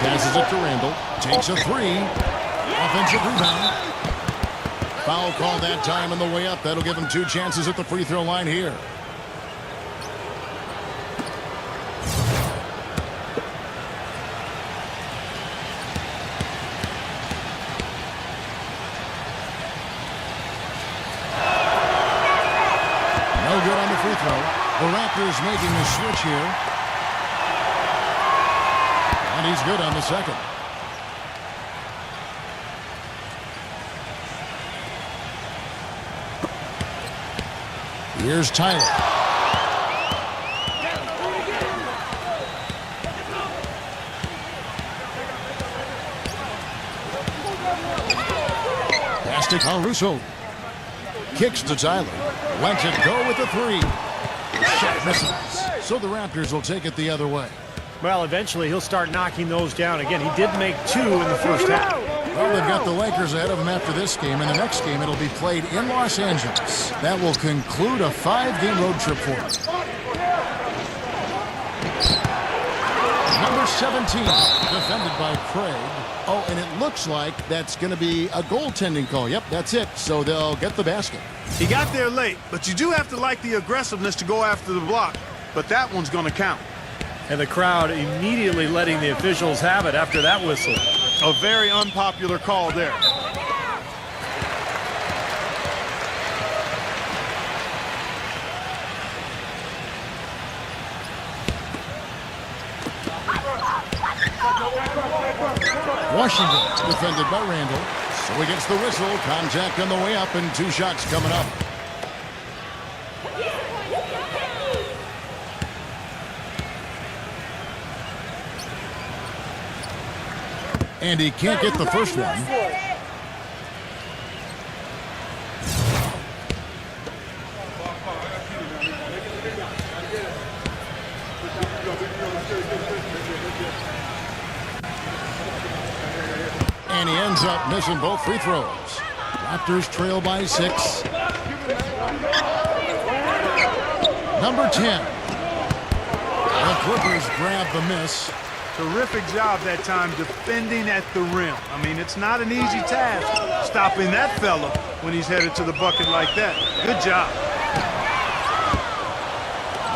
Passes it to Randall. Takes a 3. Offensive rebound. Foul called that time on the way up. That'll give him 2 chances at the free throw line here. No good on the free throw. The Raptors making a switch here. And he's good on the second. Here's Tyler. Pass to Caruso. Kicks to Tyler. Lets it go with the 3. Shot misses. So the Raptors will take it the other way. Well, eventually he'll start knocking those down. Again, he did make 2 in the first half. Well, they've got the Lakers ahead of them after this game, and the next game it'll be played in Los Angeles. That will conclude a 5-game road trip for them. Number 17, defended by Craig. Oh, and it looks like that's going to be a goaltending call. Yep, that's it. So they'll get the basket. He got there late, but you do have to like the aggressiveness to go after the block. But that one's going to count. And the crowd immediately letting the officials have it after that whistle. A very unpopular call there. Washington defended by Randall. So he gets the whistle. Contact on the way up and 2 shots coming up. And he can't get the first one. And he ends up missing both free throws. Raptors trail by 6. Number 10. The Clippers grab the miss. Terrific job that time defending at the rim. I mean, it's not an easy task stopping that fella when he's headed to the bucket like that. Good job.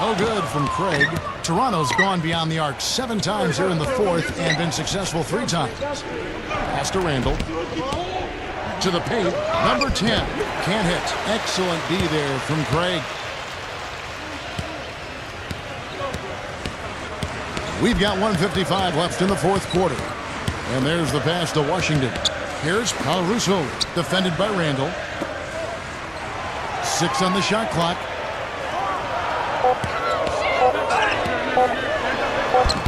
No good from Craig. Toronto's gone beyond the arc 7 times here in the 4th and been successful 3 times. Pass to Randall. To the paint. Number 10. Can't hit. Excellent D there from Craig. We've got 1:55 left in the 4th quarter. And there's the pass to Washington. Here's Caruso, defended by Randall. 6 on the shot clock.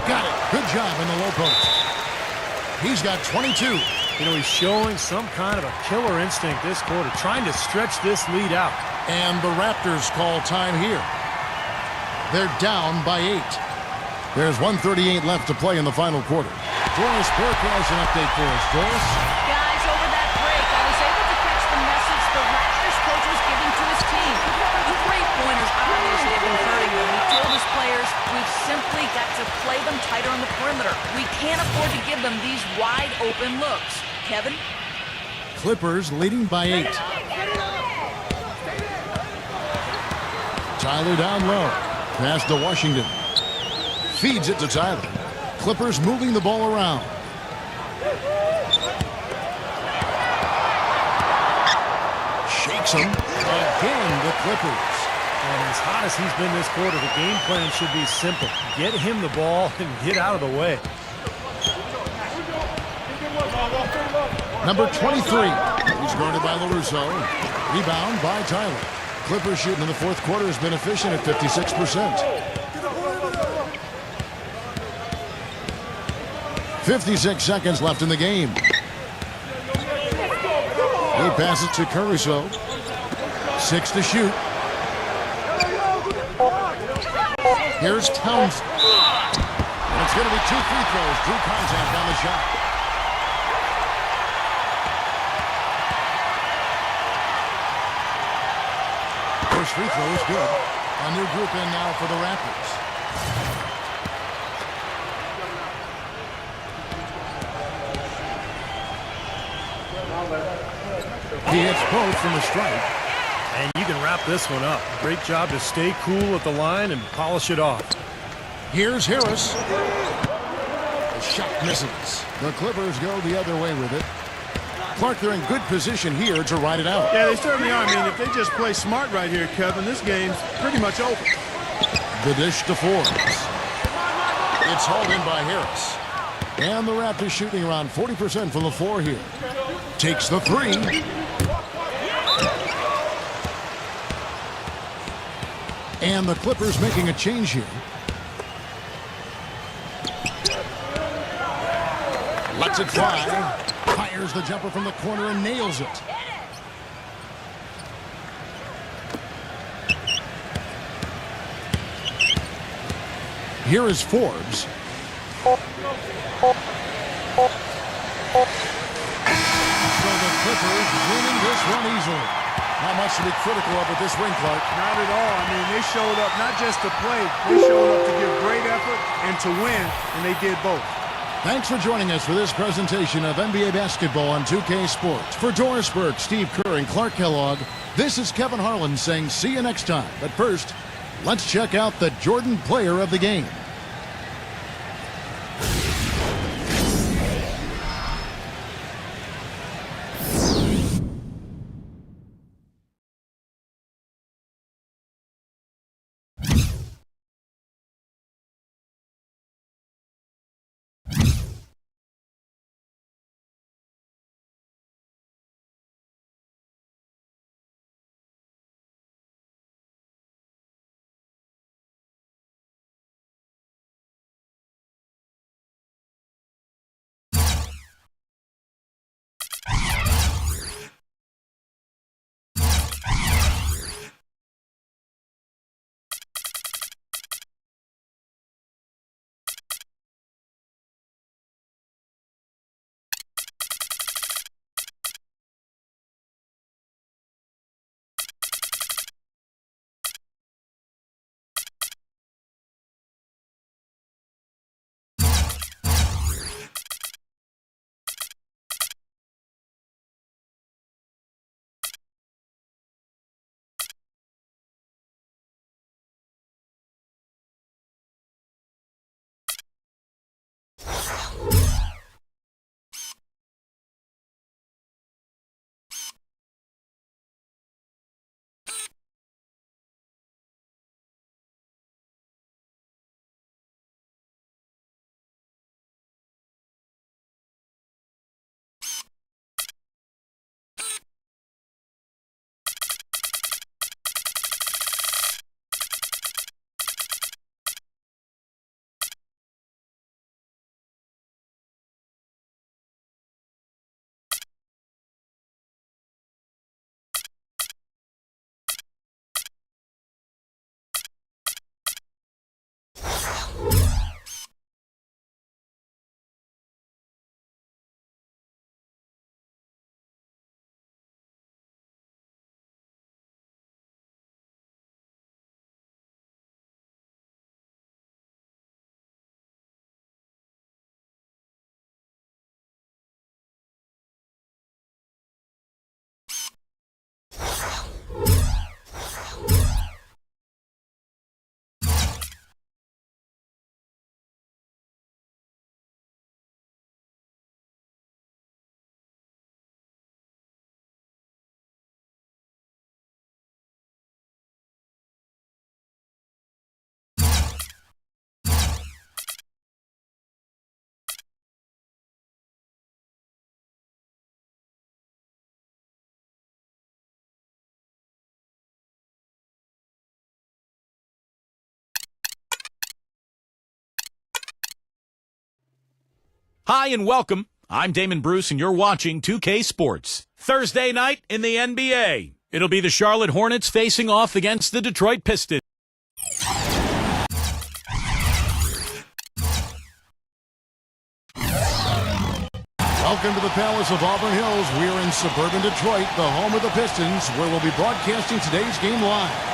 Got it. Good job in the low post. He's got 22. You know, he's showing some kind of a killer instinct this quarter, trying to stretch this lead out. And the Raptors call time here. They're down by 8. There's 1:38 left to play in the final quarter. Doris Burke has an update for us. Doris? Guys, over that break, I was able to catch the message the Raptors coach was giving to his team. The three-pointers obviously have been hurting them. He told his players, we've simply got to play them tighter on the perimeter. We can't afford to give them these wide-open looks. Kevin? Clippers leading by 8. Tyler down low. Pass to Washington. Feeds it to Tyler. Clippers moving the ball around. Shakes him. Again, the Clippers. And as hot as he's been this quarter, the game plan should be simple. Get him the ball and get out of the way. Number 23. He's guarded by LaRusso. Rebound by Tyler. Clippers shooting in the 4th quarter has been efficient at 56%. 56 seconds left in the game. He passes to Caruso. 6 to shoot. Here's Towns. And it's going to be 2 free throws. Drew contact on the shot. First free throw is good. A new group in now for the Raptors. He hits both from the strike. And you can wrap this one up. Great job to stay cool at the line and polish it off. Here's Harris. The shot misses. The Clippers go the other way with it. Clark, they're in good position here to ride it out. Yeah, they certainly are. I mean, if they just play smart right here, Kevin, this game's pretty much over. The dish to Forbes. It's hauled in by Harris. And the Raptors shooting around 40% from the floor here. Takes the three. And the Clippers making a change here. Lets it fly. Fires the jumper from the corner and nails it. Here is Forbes. So the Clippers winning this one easily. Not much to be critical of at this ring, Clark. Not at all. I mean, they showed up not just to play. They showed up to give great effort and to win, and they did both. Thanks for joining us for this presentation of NBA basketball on 2K Sports. For Doris Burke, Steve Kerr, and Clark Kellogg, this is Kevin Harlan saying see you next time. But first, let's check out the Jordan player of the game. Hi and welcome. I'm Damon Bruce and you're watching 2K Sports. Thursday night in the NBA. It'll be the Charlotte Hornets facing off against the Detroit Pistons. Welcome to the Palace of Auburn Hills. We're in suburban Detroit, the home of the Pistons, where we'll be broadcasting today's game live.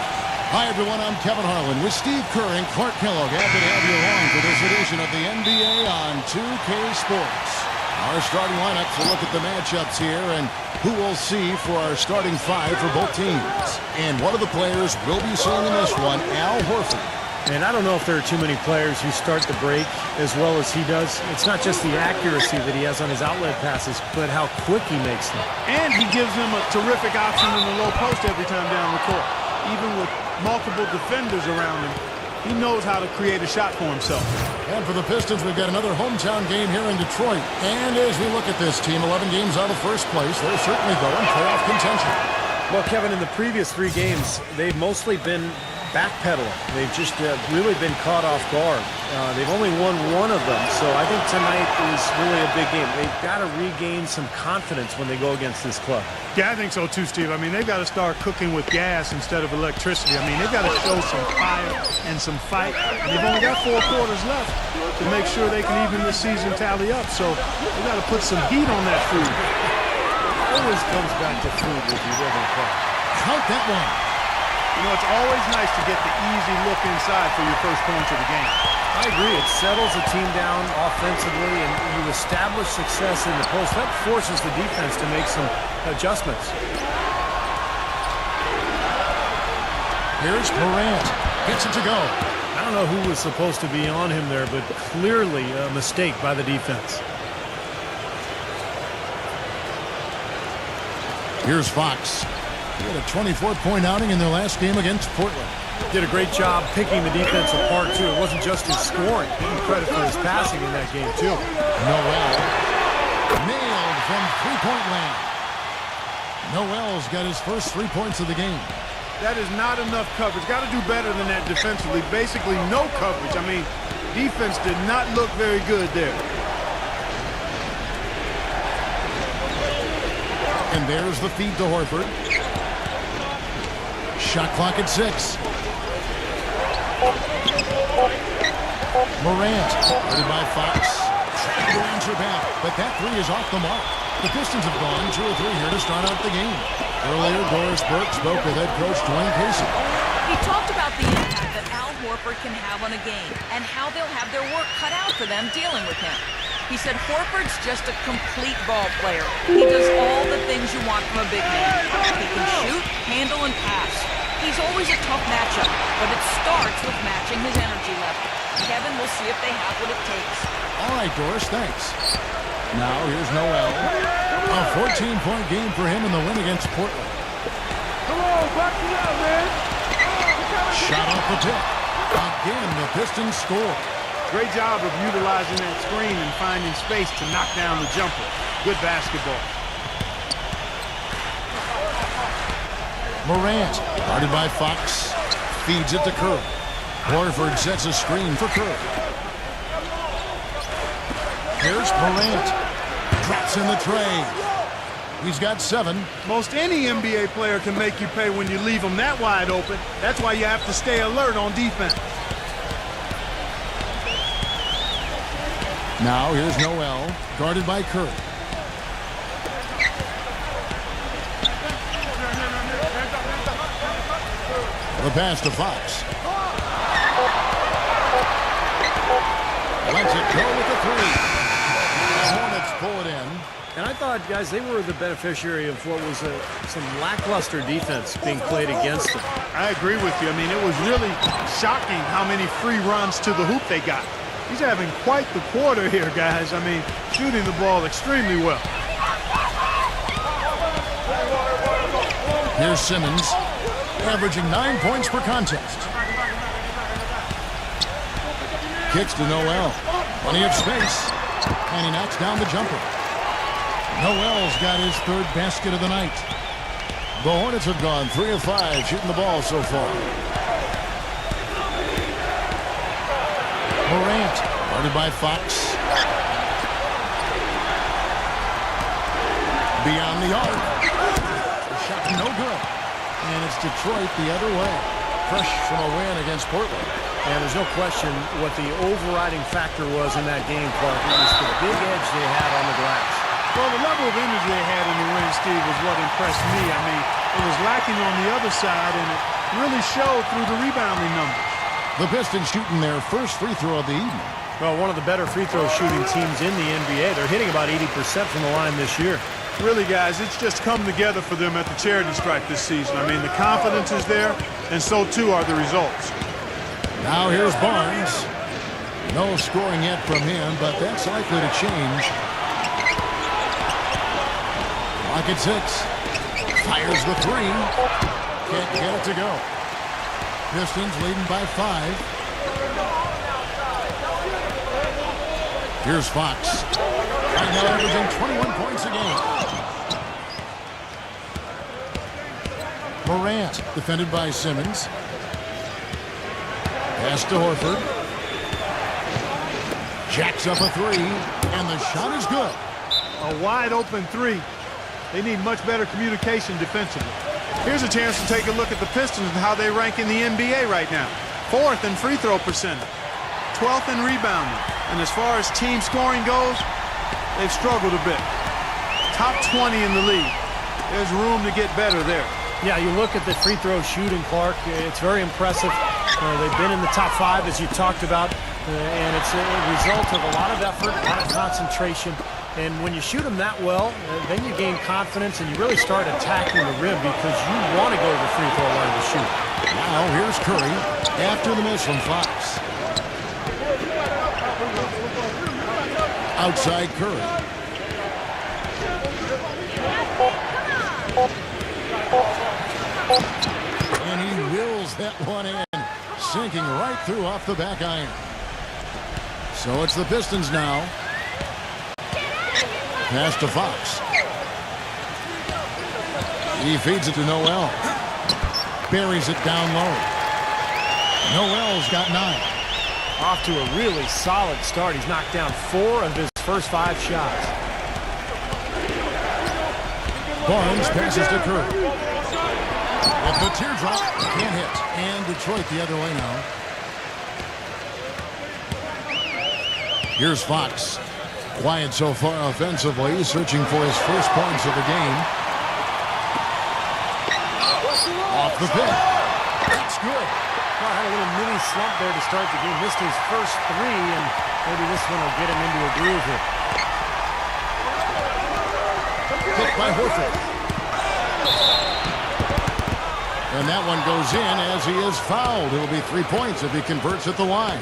Hi, everyone. I'm Kevin Harlan with Steve Kerr and Clark Kellogg. Happy to have you along for this edition of the NBA on 2K Sports. Our starting lineups, we'll look at the matchups here and who we'll see for our starting five for both teams. And one of the players we'll be seeing in this one, Al Horford. And I don't know if there are too many players who start the break as well as he does. It's not just the accuracy that he has on his outlet passes, but how quick he makes them. And he gives them a terrific option in the low post every time down the court. Even with multiple defenders around him, he knows how to create a shot for himself. And for the Pistons, we've got another hometown game here in Detroit. And as we look at this team, 11 games out of first place, they're certainly going playoff contention. Well, Kevin, in the previous 3 games, they've mostly been backpedaling. They've just really been caught off guard. They've only won 1 of them, so I think tonight is really a big game. They've got to regain some confidence when they go against this club. Yeah, I think so too, Steve. I mean, they've got to start cooking with gas instead of electricity. I mean, they've got to show some fire and some fight. And they've only got 4 quarters left to make sure they can even this season tally up. So they've got to put some heat on that food. It always comes back to food with you, doesn't it, Clark? Count that one. You know, it's always nice to get the easy look inside for your first points of the game. I agree. It settles the team down offensively, and you establish success in the post. That forces the defense to make some adjustments. Here's Morant. Gets it to go. I don't know who was supposed to be on him there, but clearly a mistake by the defense. Here's Fox. He had a 24-point outing in their last game against Portland. Did a great job picking the defense apart, too. It wasn't just his scoring. Give him credit for his passing in that game, too. Noel. Nailed from three-point land. Noel's got his first 3 points of the game. That is not enough coverage. Got to do better than that defensively. Basically no coverage. I mean, defense did not look very good there. And there's the feed to Horford. Shot clock at 6. Morant, headed by Fox. Trying to answer back, but that 3 is off the mark. The Pistons have gone 2 or 3 here to start out the game. Earlier, Doris Burke spoke with head coach Dwayne Casey. He talked about the impact that Al Horford can have on a game and how they'll have their work cut out for them dealing with him. He said Horford's just a complete ball player. He does all the things you want from a big man. He can shoot, handle, and pass. He's always a tough matchup, but it starts with matching his energy level. Kevin, we'll see if they have what it takes. All right, Doris, thanks. Now here's Noel. A 14-point game for him in the win against Portland. Come on, back it up, man. Shot off the tip. Again, the Pistons score. Great job of utilizing that screen and finding space to knock down the jumper. Good basketball. Morant, guarded by Fox, feeds it to Kerr. Horford sets a screen for Kerr. Here's Morant. Drops in the tray. He's got 7. Most any NBA player can make you pay when you leave them that wide open. That's why you have to stay alert on defense. Now here's Noel, guarded by Kerr. The pass to Fox. Lets it go with the 3. The Hornets pull it in. And I thought, guys, they were the beneficiary of what was some lackluster defense being played against them. I agree with you. I mean, it was really shocking how many free runs to the hoop they got. He's having quite the quarter here, guys. I mean, shooting the ball extremely well. Here's Simmons, averaging 9 points per contest. Kicks to Noel. Plenty of space. And he knocks down the jumper. Noel's got his 3rd basket of the night. The Hornets have gone 3 of 5 shooting the ball so far. Morant, guarded by Fox. Beyond the arc. Shot no good. And it's Detroit the other way. Fresh from a win against Portland. And there's no question what the overriding factor was in that game, Clark. It was the big edge they had on the glass. Well, the level of energy they had in the win, Steve, was what impressed me. I mean, it was lacking on the other side, and it really showed through the rebounding numbers. The Pistons shooting their first free throw of the evening. Well, one of the better free throw shooting teams in the NBA. They're hitting about 80% from the line this year. Really, guys, it's just come together for them at the charity stripe this season. I mean, the confidence is there, and so too are the results. Now here's Barnes. No scoring yet from him, but that's likely to change. Clock at 6. Fires the 3. Can't get it to go. Pistons leading by 5. Here's Fox. Right now averaging 21 points a game. Morant defended by Simmons. Pass to Horford. Jacks up a 3, and the shot is good. A wide open 3. They need much better communication defensively. Here's a chance to take a look at the Pistons and how they rank in the NBA right now. 4th in free throw percentage, 12th in rebounding, and as far as team scoring goes, they've struggled a bit. Top 20 in the league. There's room to get better there. Yeah, you look at the free throw shooting, Clark. It's very impressive. They've been in the top 5, as you talked about, and it's a result of a lot of effort, a lot of concentration. And when you shoot them that well, then you gain confidence and you really start attacking the rim because you want to go to the free throw line to shoot. Now here's Curry after the miss from Fox. Outside Curry. And he wills that one in, sinking right through off the back iron. So it's the Pistons now. Pass to Fox. He feeds it to Noel. Buries it down low. Noel's got 9. Off to a really solid start. He's knocked down 4 of his first 5 shots. Barnes passes to Curry. With the teardrop, can't hit. And Detroit the other way now. Here's Fox. Quiet so far offensively, searching for his first points of the game. Off the pick. That's good. Well, had a little mini slump there to start the game. Missed his first 3, and maybe this one will get him into a groove here. Pick by Horford. And that one goes in as he is fouled. It'll be 3 points if he converts at the line.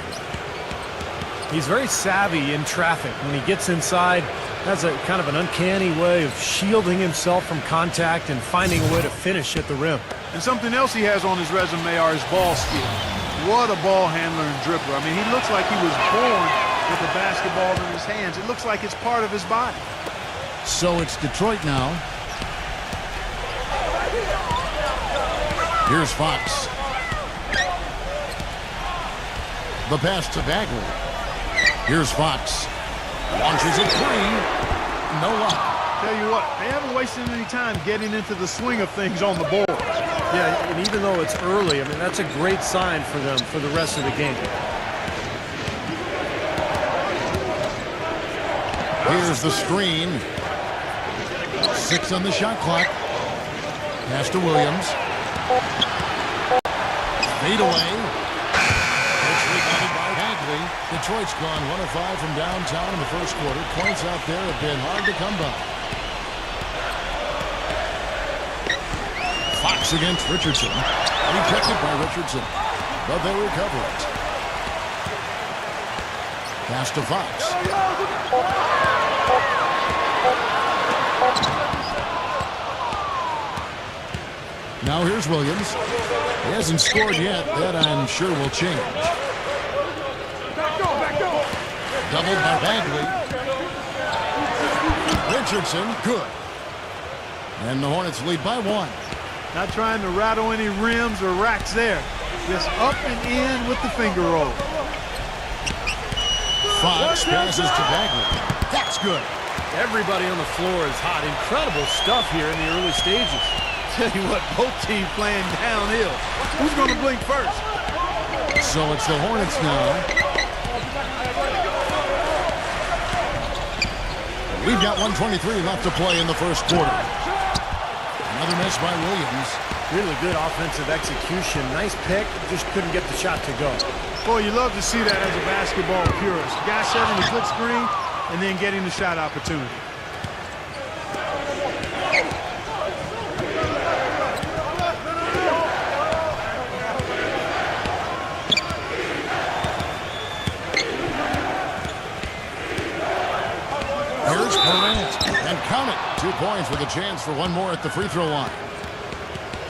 He's very savvy in traffic. When he gets inside, has a kind of an uncanny way of shielding himself from contact and finding a way to finish at the rim. And something else he has on his resume are his ball skills. What a ball handler and dribbler. I mean, he looks like he was born with a basketball in his hands. It looks like it's part of his body. So it's Detroit now. Here's Fox. The pass to Bagley. Here's Fox. Launches a 3. No luck. Tell you what, they haven't wasted any time getting into the swing of things on the board. Yeah, and even though it's early, I mean, that's a great sign for them for the rest of the game. Here's the screen. 6 on the shot clock. Pass to Williams. Fade away. It's rebounded by Bagley. Detroit's gone 1 of 5 from downtown in the first quarter. Points out there have been hard to come by. Fox against Richardson. He kept it by Richardson, but they recover it. Pass to Fox. Now here's Williams. He hasn't scored yet. That I'm sure will change. Doubled by Bagley. Richardson, good. And the Hornets lead by 1. Not trying to rattle any rims or racks there. Just up and in with the finger roll. Fox passes to Bagley. That's good. Everybody on the floor is hot. Incredible stuff here in the early stages. Tell you what, both teams playing downhill. Who's going to blink first? So it's the Hornets now. We've got 1:23 left to play in the first quarter. Another miss by Williams. Really good offensive execution. Nice pick, just couldn't get the shot to go. Boy, you love to see that as a basketball purist. Guy setting a good screen and then getting the shot opportunity. Here's Morant, and count it. 2 points with a chance for one more at the free throw line.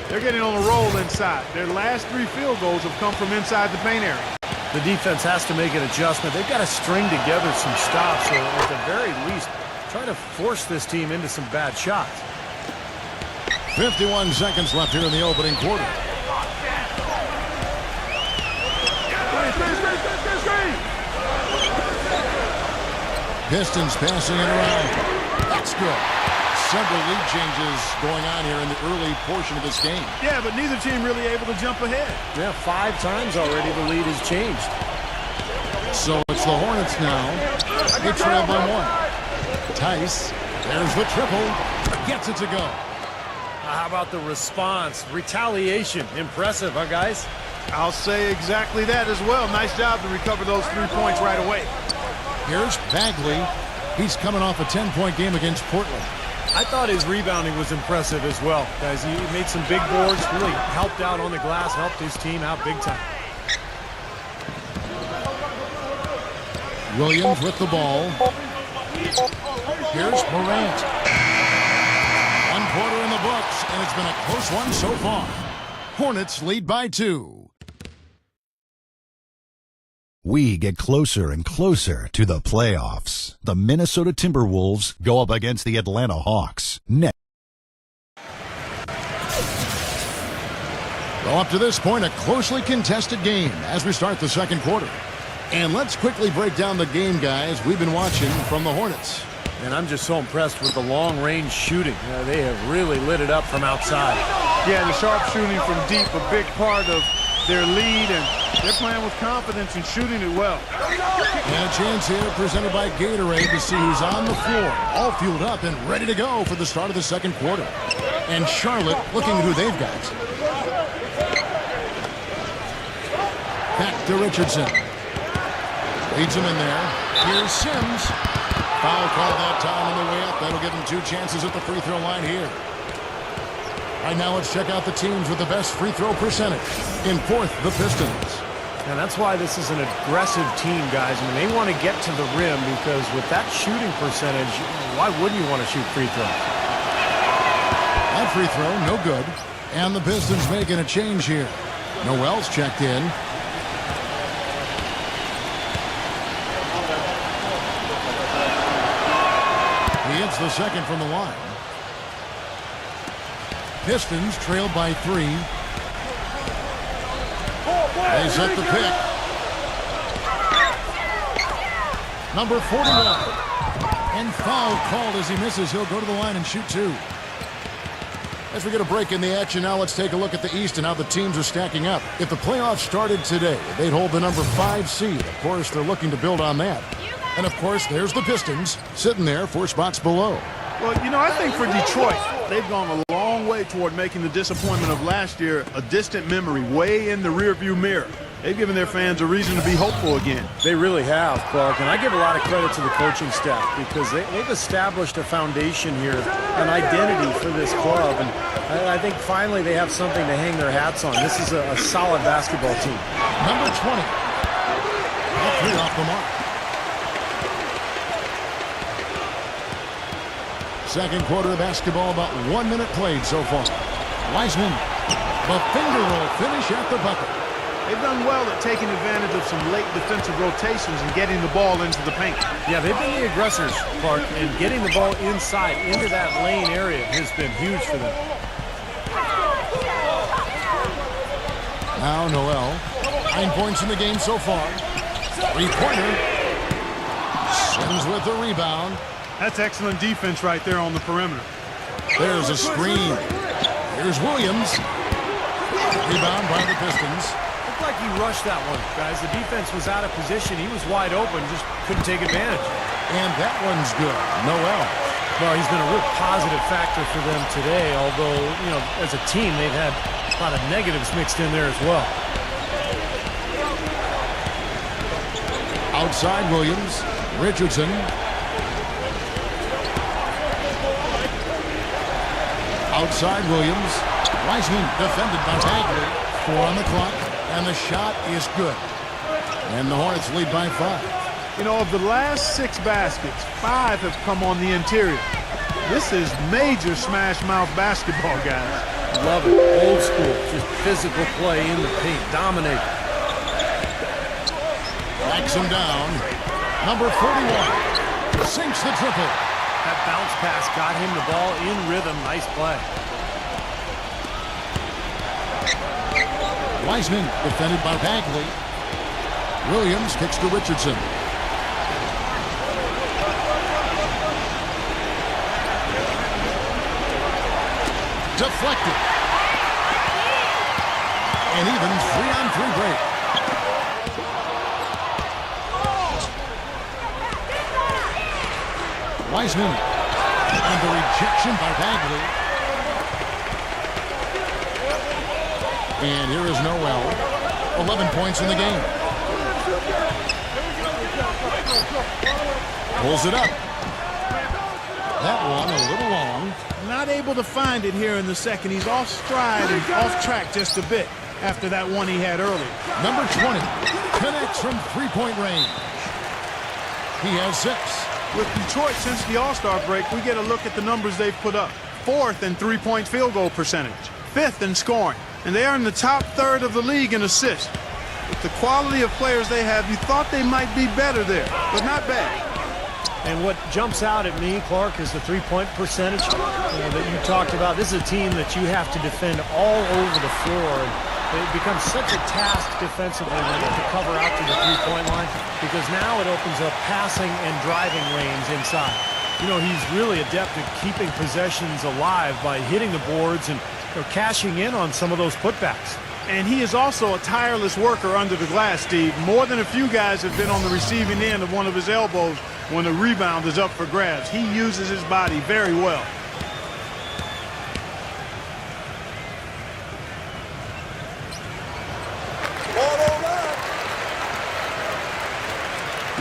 They're getting on a roll inside. Their last 3 field goals have come from inside the paint area. The defense has to make an adjustment. They've got to string together some stops, or at the very least, try to force this team into some bad shots. 51 seconds left here in the opening quarter. Pistons passing it around. That's good. Several lead changes going on here in the early portion of this game. Yeah, but neither team really able to jump ahead. Yeah, 5 times already the lead has changed. So it's the Hornets now. They trail by 1. Tice, there's the triple. Gets it to go. How about the response? Retaliation. Impressive, huh, guys? I'll say exactly that as well. Nice job to recover those 3 points right away. Here's Bagley. He's coming off a 10-point game against Portland. I thought his rebounding was impressive as well, guys. He made some big boards, really helped out on the glass, helped his team out big time. Williams with the ball. Here's Morant. 1 quarter in the books, and it's been a close one so far. Hornets lead by 2. We get closer and closer to the playoffs. The Minnesota Timberwolves go up against the Atlanta Hawks. Well, up to this point, a closely contested game as we start the second quarter. And let's quickly break down the game, guys, we've been watching from the Hornets. And I'm just so impressed with the long-range shooting. They have really lit it up from outside. Yeah, the sharp shooting from deep, a big part of their lead, and they're playing with confidence and shooting it well. And a chance here presented by Gatorade to see who's on the floor, all fueled up and ready to go for the start of the second quarter. And Charlotte looking at who they've got. Back to Richardson. Leads him in there. Here's Sims. Foul call that time on the way up. That'll give him 2 chances at the free throw line here. Right now, let's check out the teams with the best free throw percentage. In 4th, the Pistons. And that's why this is an aggressive team, guys. I mean, they want to get to the rim because with that shooting percentage, why wouldn't you want to shoot free throws? That free throw, no good. And the Pistons making a change here. Noel's checked in. He hits the second from the line. Pistons trailed by 3. They set the pick. Number 41. And foul called as he misses. He'll go to the line and shoot 2. As we get a break in the action now, let's take a look at the East and how the teams are stacking up. If the playoffs started today, they'd hold the number 5 seed. Of course, they're looking to build on that. And, of course, there's the Pistons sitting there 4 spots below. Well, you know, I think for Detroit, they've gone a long way toward making the disappointment of last year a distant memory, way in the rearview mirror. They've given their fans a reason to be hopeful again. They really have, Clark, and I give a lot of credit to the coaching staff because they've established a foundation here, an identity for this club, and I think finally they have something to hang their hats on. This is a solid basketball team. Number 20. All 3 off the mark. Second quarter of basketball, about 1 minute played so far. Wiseman, the finger roll finish at the bucket. They've done well at taking advantage of some late defensive rotations and getting the ball into the paint. Yeah, they've been the aggressors, Clark, and getting the ball inside into that lane area has been huge for them. Now Noel, 9 points in the game so far. 3-pointer. Sims with the rebound. That's excellent defense right there on the perimeter. There's a screen. Here's Williams. Rebound by the Pistons. Looked like he rushed that one, guys. The defense was out of position. He was wide open, just couldn't take advantage. And that one's good. Noel. Well, he's been a real positive factor for them today, although, you know, as a team, they've had a lot of negatives mixed in there as well. Outside Williams. Richardson. Outside Williams. Wiseman defended by Bagley. 4 on the clock, and the shot is good. And the Hornets lead by 5. You know, of the last 6 baskets, 5 have come on the interior. This is major smash mouth basketball, guys. Love it. Old school. Just physical play in the paint. Dominate. Backs him down. Number 41. Sinks the triple. That bounce pass got him the ball in rhythm. Nice play. Wiseman defended by Bagley. Williams kicks to Richardson. Deflected. An even 3-on-3 break. Wiseman. And the rejection by Bagley. And here is Noel. 11 points in the game. Pulls it up. That one a little long. Not able to find it here in the second. He's off stride and off track just a bit after that one he had earlier. Number 20 connects from three-point range. He has 6. With Detroit since the All-Star break, we get a look at the numbers they've put up. 4th in three-point field goal percentage, 5th in scoring, and they are in the top third of the league in assists. With the quality of players they have, you thought they might be better there, but not bad. And what jumps out at me, Clark, is the three-point percentage that you talked about. This is a team that you have to defend all over the floor. And it becomes such a task defensively when you have to cover out to the three-point line, because now it opens up passing and driving lanes inside. You know, he's really adept at keeping possessions alive by hitting the boards and cashing in on some of those putbacks. And he is also a tireless worker under the glass, Steve. More than a few guys have been on the receiving end of one of his elbows when a rebound is up for grabs. He uses his body very well.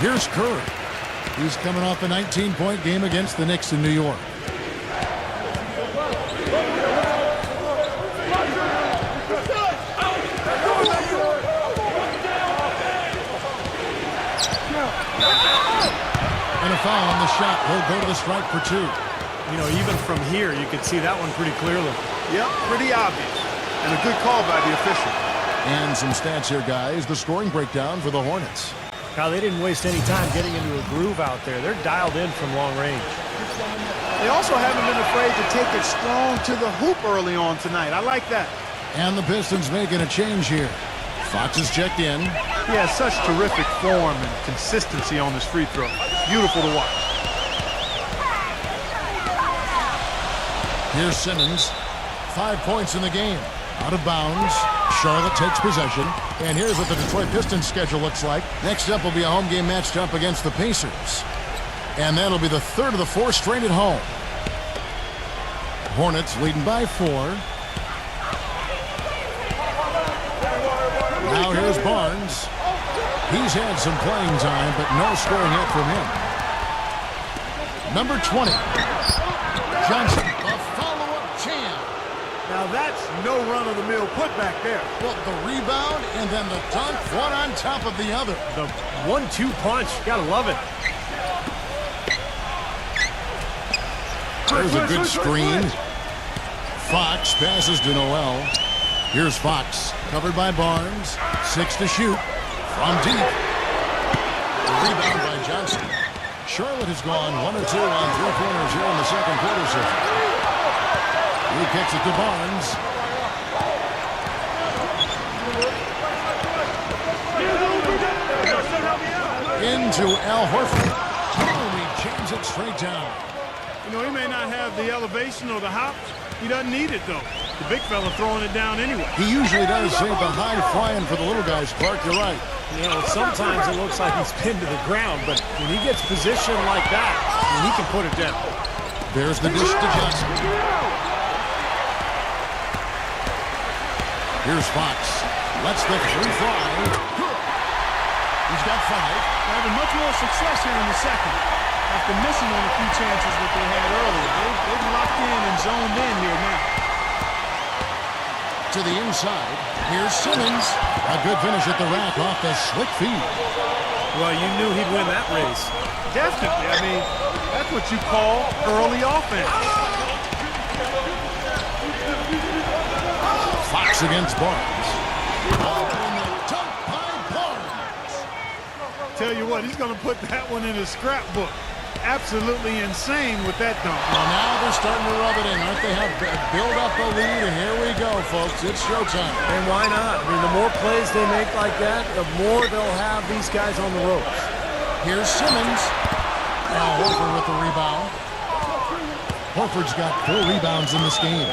Here's Curry. He's coming off a 19-point game against the Knicks in New York. And a foul on the shot. He'll go to the strike for 2. You know, even from here, you could see that one pretty clearly. Yep, pretty obvious. And a good call by the official. And some stats here, guys. The scoring breakdown for the Hornets. Now, they didn't waste any time getting into a groove out there. They're dialed in from long range. They also haven't been afraid to take it strong to the hoop early on tonight. I like that. And the Pistons making a change here. Fox is checked in. He has such terrific form and consistency on his free throw. Beautiful to watch. Here's Simmons. 5 points in the game. Out of bounds. Charlotte takes possession. And here's what the Detroit Pistons schedule looks like. Next up will be a home game matched up against the Pacers. And that'll be the third of the 4 straight at home. Hornets leading by 4. Now here's Barnes. He's had some playing time, but no scoring yet from him. Number 20. Johnson. A follow-up jam. Now that's no run-of-the-mill putback there. Well, the rebound and then the dunk, one on top of the other. The 1-2 punch. Gotta love it. There's a good screen. Fox passes to Noel. Here's Fox, covered by Barnes. 6 to shoot. From deep. The rebound by Johnson. Charlotte has gone 1 of 2 on 3-pointers here in the second quarter session. He kicks it to Barnes. Into Al Horford. Oh, he jams it straight down. You know, he may not have the elevation or the hops. He doesn't need it, though. The big fella throwing it down anyway. He usually does save the high flying for the little guys, Clark. You're right. You know, sometimes it looks like he's pinned to the ground, but when he gets positioned like that, he can put it down. There's the dish to Johnson. Here's Fox. Lets the three fly. He's got 5. They're having much more success here in the second. After missing on a few chances that they had earlier. They've locked in and zoned in here now. To the inside. Here's Simmons. A good finish at the rack off the slick feed. Well, you knew he'd win that race. Definitely. I mean, that's what you call early offense. Fox against Barnes. And the dunk by Barnes. Tell you what, he's going to put that one in his scrapbook. Absolutely insane with that dunk. Well, now they're starting to rub it in, aren't they? Have build up the lead, and here we go, folks. It's showtime. And why not? I mean, the more plays they make like that, the more they'll have these guys on the ropes. Here's Simmons. Now Horford with the rebound. Horford's got 4 rebounds in this game.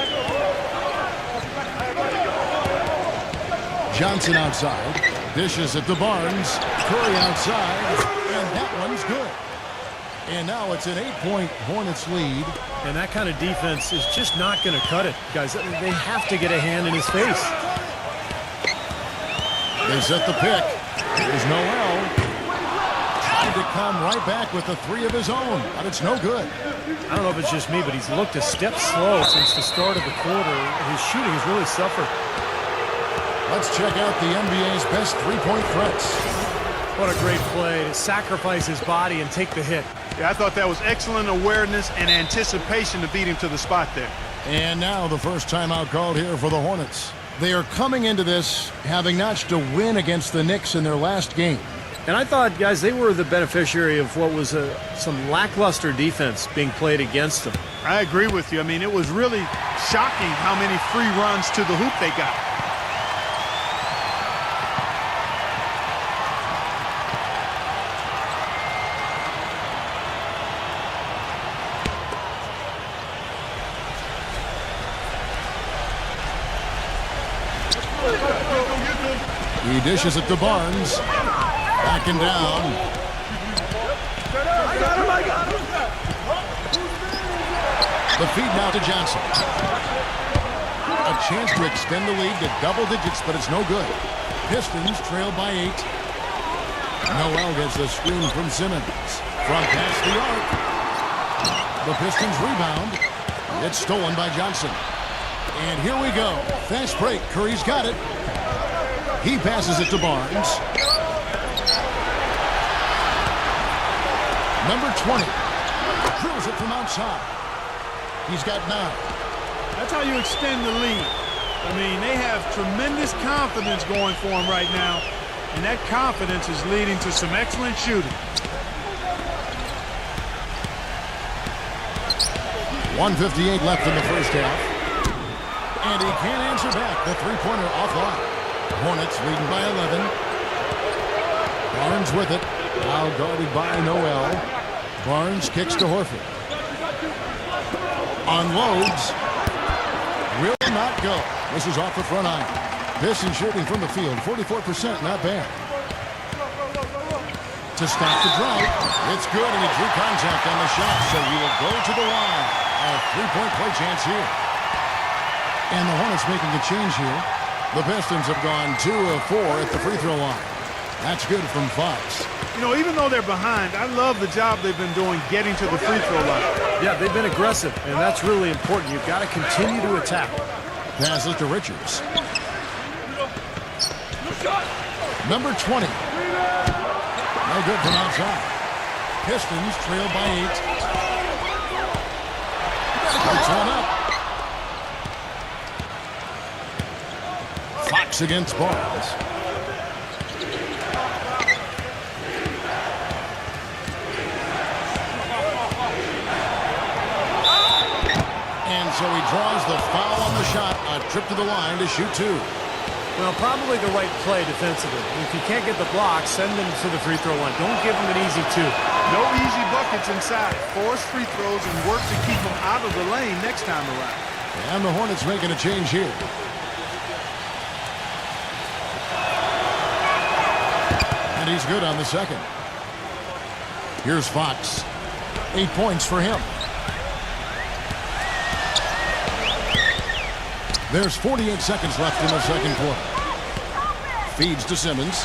Johnson outside. Dishes it to Barnes. Curry outside. And that one's good. And now it's an 8-point Hornets lead. And that kind of defense is just not going to cut it, guys. They have to get a hand in his face. They set the pick. Here's Noel. Tried to come right back with the 3 of his own, but it's no good. I don't know if it's just me, but he's looked a step slow since the start of the quarter. His shooting has really suffered. Let's check out the NBA's best 3-point threats. What a great play to sacrifice his body and take the hit. Yeah, I thought that was excellent awareness and anticipation to beat him to the spot there. And now the first timeout called here for the Hornets. They are coming into this having notched a win against the Knicks in their last game. And I thought, guys, they were the beneficiary of what was some lackluster defense being played against them. I agree with you. I mean, it was really shocking how many free runs to the hoop they got. He dishes it to Barnes. Backing down. I got him. The feed now to Johnson. A chance to extend the lead to double digits, but it's no good. Pistons trail by 8. Noel gets the screen from Simmons. From past the arc. The Pistons rebound. It's stolen by Johnson. And here we go. Fast break. Curry's got it. He passes it to Barnes. Number 20. Drills it from outside. He's got 9. That's how you extend the lead. I mean, they have tremendous confidence going for them right now. And that confidence is leading to some excellent shooting. 1:58 left in the first half. And he can't answer back. The three-pointer offline. Hornets leading by 11. Barnes with it. Now guarded by Noel. Barnes kicks to Horford. Unloads. Will not go. This is off the front iron. Pistons shooting from the field. 44%. Not bad. To stop the drive. It's good, and he drew contact on the shot, so he will go to the line. A three-point play chance here. And the Hornets making a change here. The Pistons have gone 2 of 4 at the free throw line. That's good from Fox. You know, even though they're behind, I love the job they've been doing getting to the free throw line. Yeah, they've been aggressive, and that's really important. You've got to continue to attack. Pass it to Richards. Number 20. No good from outside. Pistons trail by 8. It's on up. Fox against Barnes. And so he draws the foul on the shot. A trip to the line to shoot 2. Well, probably the right play defensively. If you can't get the block, send them to the free throw line. Don't give them an easy 2. No easy buckets inside. Force free throws and work to keep them out of the lane next time around. And the Hornets making a change here. And he's good on the second. Here's Fox. 8 points for him. There's 48 seconds left in the second quarter. Feeds to Simmons.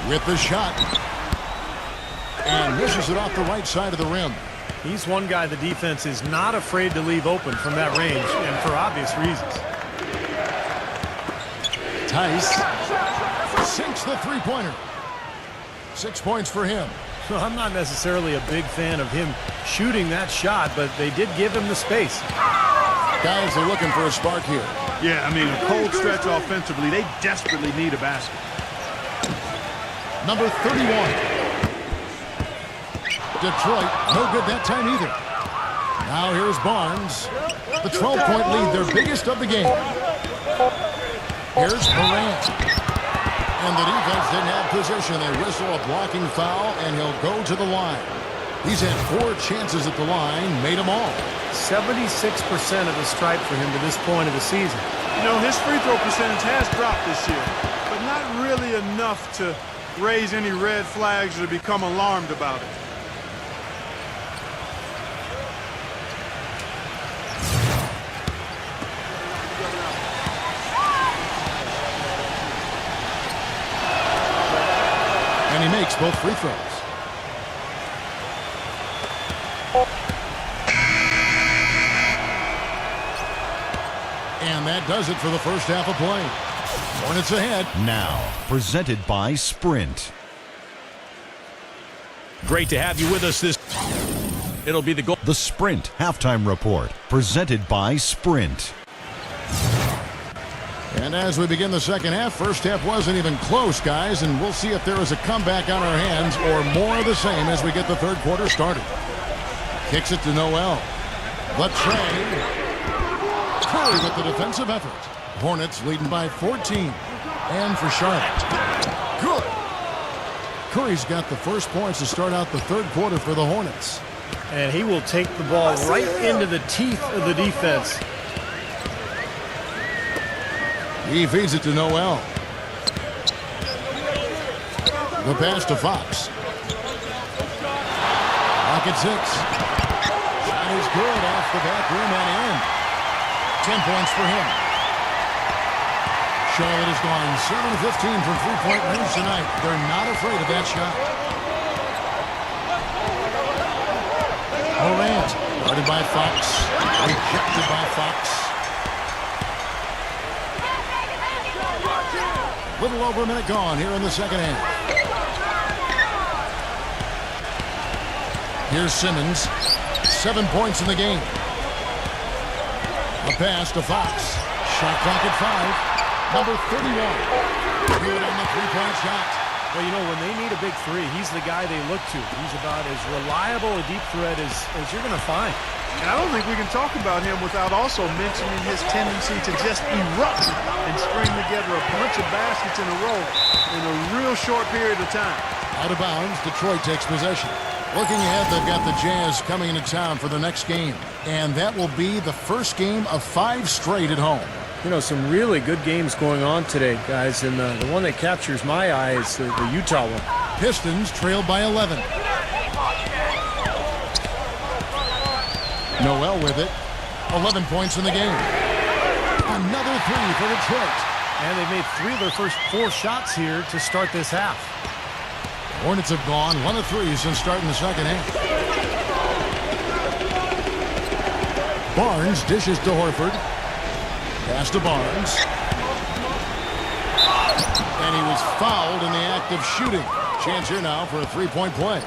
With the shot. And misses it off the right side of the rim. He's one guy the defense is not afraid to leave open from that range, and for obvious reasons. Tice sinks the three-pointer. 6 points for him. Well, I'm not necessarily a big fan of him shooting that shot, but they did give him the space. Guys are looking for a spark here. Yeah, I mean, a cold stretch offensively. They desperately need a basket. Number 31. Detroit, no good that time either. Now here's Barnes. The 12-point lead, their biggest of the game. Here's Morant. And the defense didn't have position. They whistle a blocking foul, and he'll go to the line. He's had 4 chances at the line, made them all. 76% of the stripe for him to this point of the season. You know, his free throw percentage has dropped this year, but not really enough to raise any red flags or to become alarmed about it. And he makes both free throws. And that does it for the first half of play. Hornets ahead. Now, presented by Sprint. Great to have you with us this. It'll be the goal. The Sprint Halftime Report, presented by Sprint. And as we begin the second half, first half wasn't even close, guys, and we'll see if there is a comeback on our hands or more of the same as we get the third quarter started. Kicks it to Noel. The trade. Curry with the defensive effort. Hornets leading by 14. And for Charlotte. Good. Curry's got the first points to start out the third quarter for the Hornets. And he will take the ball right into the teeth of the defense. He feeds it to Noel. The pass to Fox. Rocket 6. Shot is good off the back rim and in. 10 points for him. Charlotte has gone 7 of 15 from three-point range tonight. They're not afraid of that shot. Morant, guarded by Fox. Rejected by Fox. Little over a minute gone here in the second half. Here's Simmons. 7 points in the game. A pass to Fox. Shot clock at 5. Number 31. Good on the three-point shot. Well, you know, when they need a big three, he's the guy they look to. He's about as reliable a deep threat as you're going to find. And I don't think we can talk about him without also mentioning his tendency to just erupt and string together a bunch of baskets in a row in a real short period of time. Out of bounds, Detroit takes possession. Looking ahead, they've got the Jazz coming into town for the next game. And that will be the first game of 5 straight at home. You know, some really good games going on today, guys. And the one that captures my eye is the Utah one. Pistons trailed by 11. Noel with it. 11 points in the game. Another 3 for Detroit. And they've made 3 of their first 4 shots here to start this half. Hornets have gone 1 of 3 since starting the second half. Barnes dishes to Horford. Pass to Barnes. And he was fouled in the act of shooting. Chance here now for a 3-point play.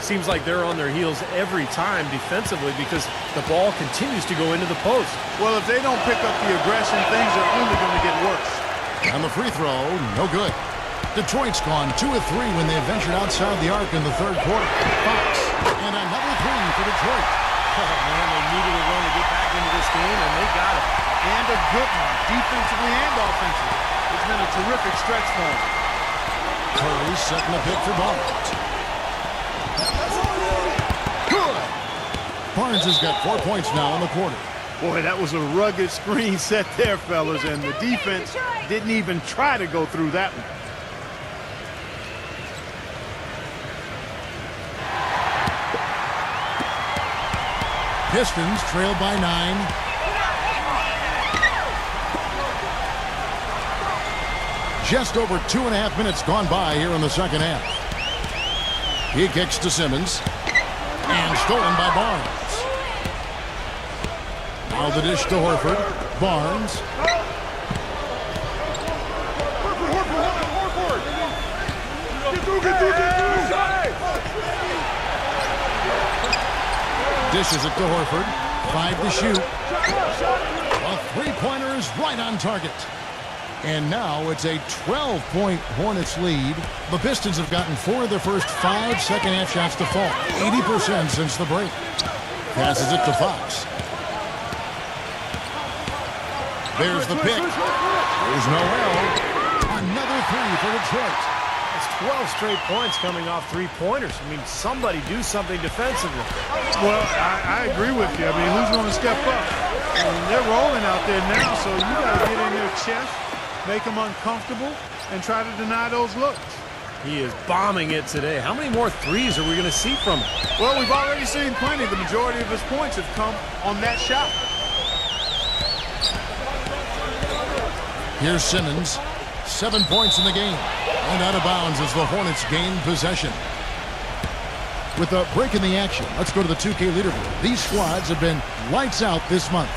Seems like they're on their heels every time defensively because the ball continues to go into the post. Well, if they don't pick up the aggression, things are only going to get worse. And the free throw, no good. Detroit's gone 2 of 3 when they ventured outside the arc in the third quarter. Fox. And another 3 for Detroit. Oh, man, they needed a run to get back into this game, and they got it. And a good one, defensively and offensively. It's been a terrific stretch for them. Curry setting a pick for Barnes. Good. Barnes has got 4 points now in the quarter. Boy, that was a rugged screen set there, fellas, and the defense didn't even try to go through that one. Pistons trailed by 9. Just over 2.5 minutes gone by here in the second half. He kicks to Simmons. And stolen by Barnes. Now the dish to Horford. Barnes. Dishes it to Horford. 5 to shoot. A three-pointer is right on target. And now it's a 12-point Hornets lead. The Pistons have gotten 4 of their first 5 second-half shots to fall. 80% since the break. Passes it to Fox. There's the pick. There's Noel. Another 3 for Detroit. That's 12 straight points coming off three-pointers. I mean, somebody do something defensively. Well, I agree with you. I mean, who's going to step up? I mean, they're rolling out there now, so you got to get in their chest, make them uncomfortable, and try to deny those looks. He is bombing it today. How many more threes are we going to see from him? Well, we've already seen plenty. The majority of his points have come on that shot. Here's Simmons. 7 points in the game. And out of bounds as the Hornets gain possession. With a break in the action, let's go to the 2K leaderboard. These squads have been lights out this month.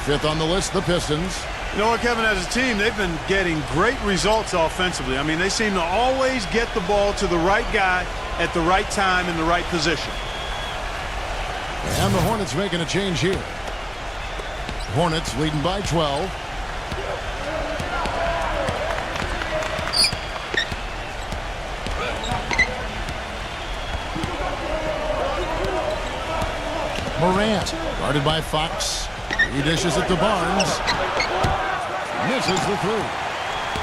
5th on the list, the Pistons. You know what, Kevin, as a team, they've been getting great results offensively. I mean, they seem to always get the ball to the right guy at the right time in the right position. And the Hornets making a change here. Hornets leading by 12. Morant, guarded by Fox. He dishes it to Barnes. Misses the three.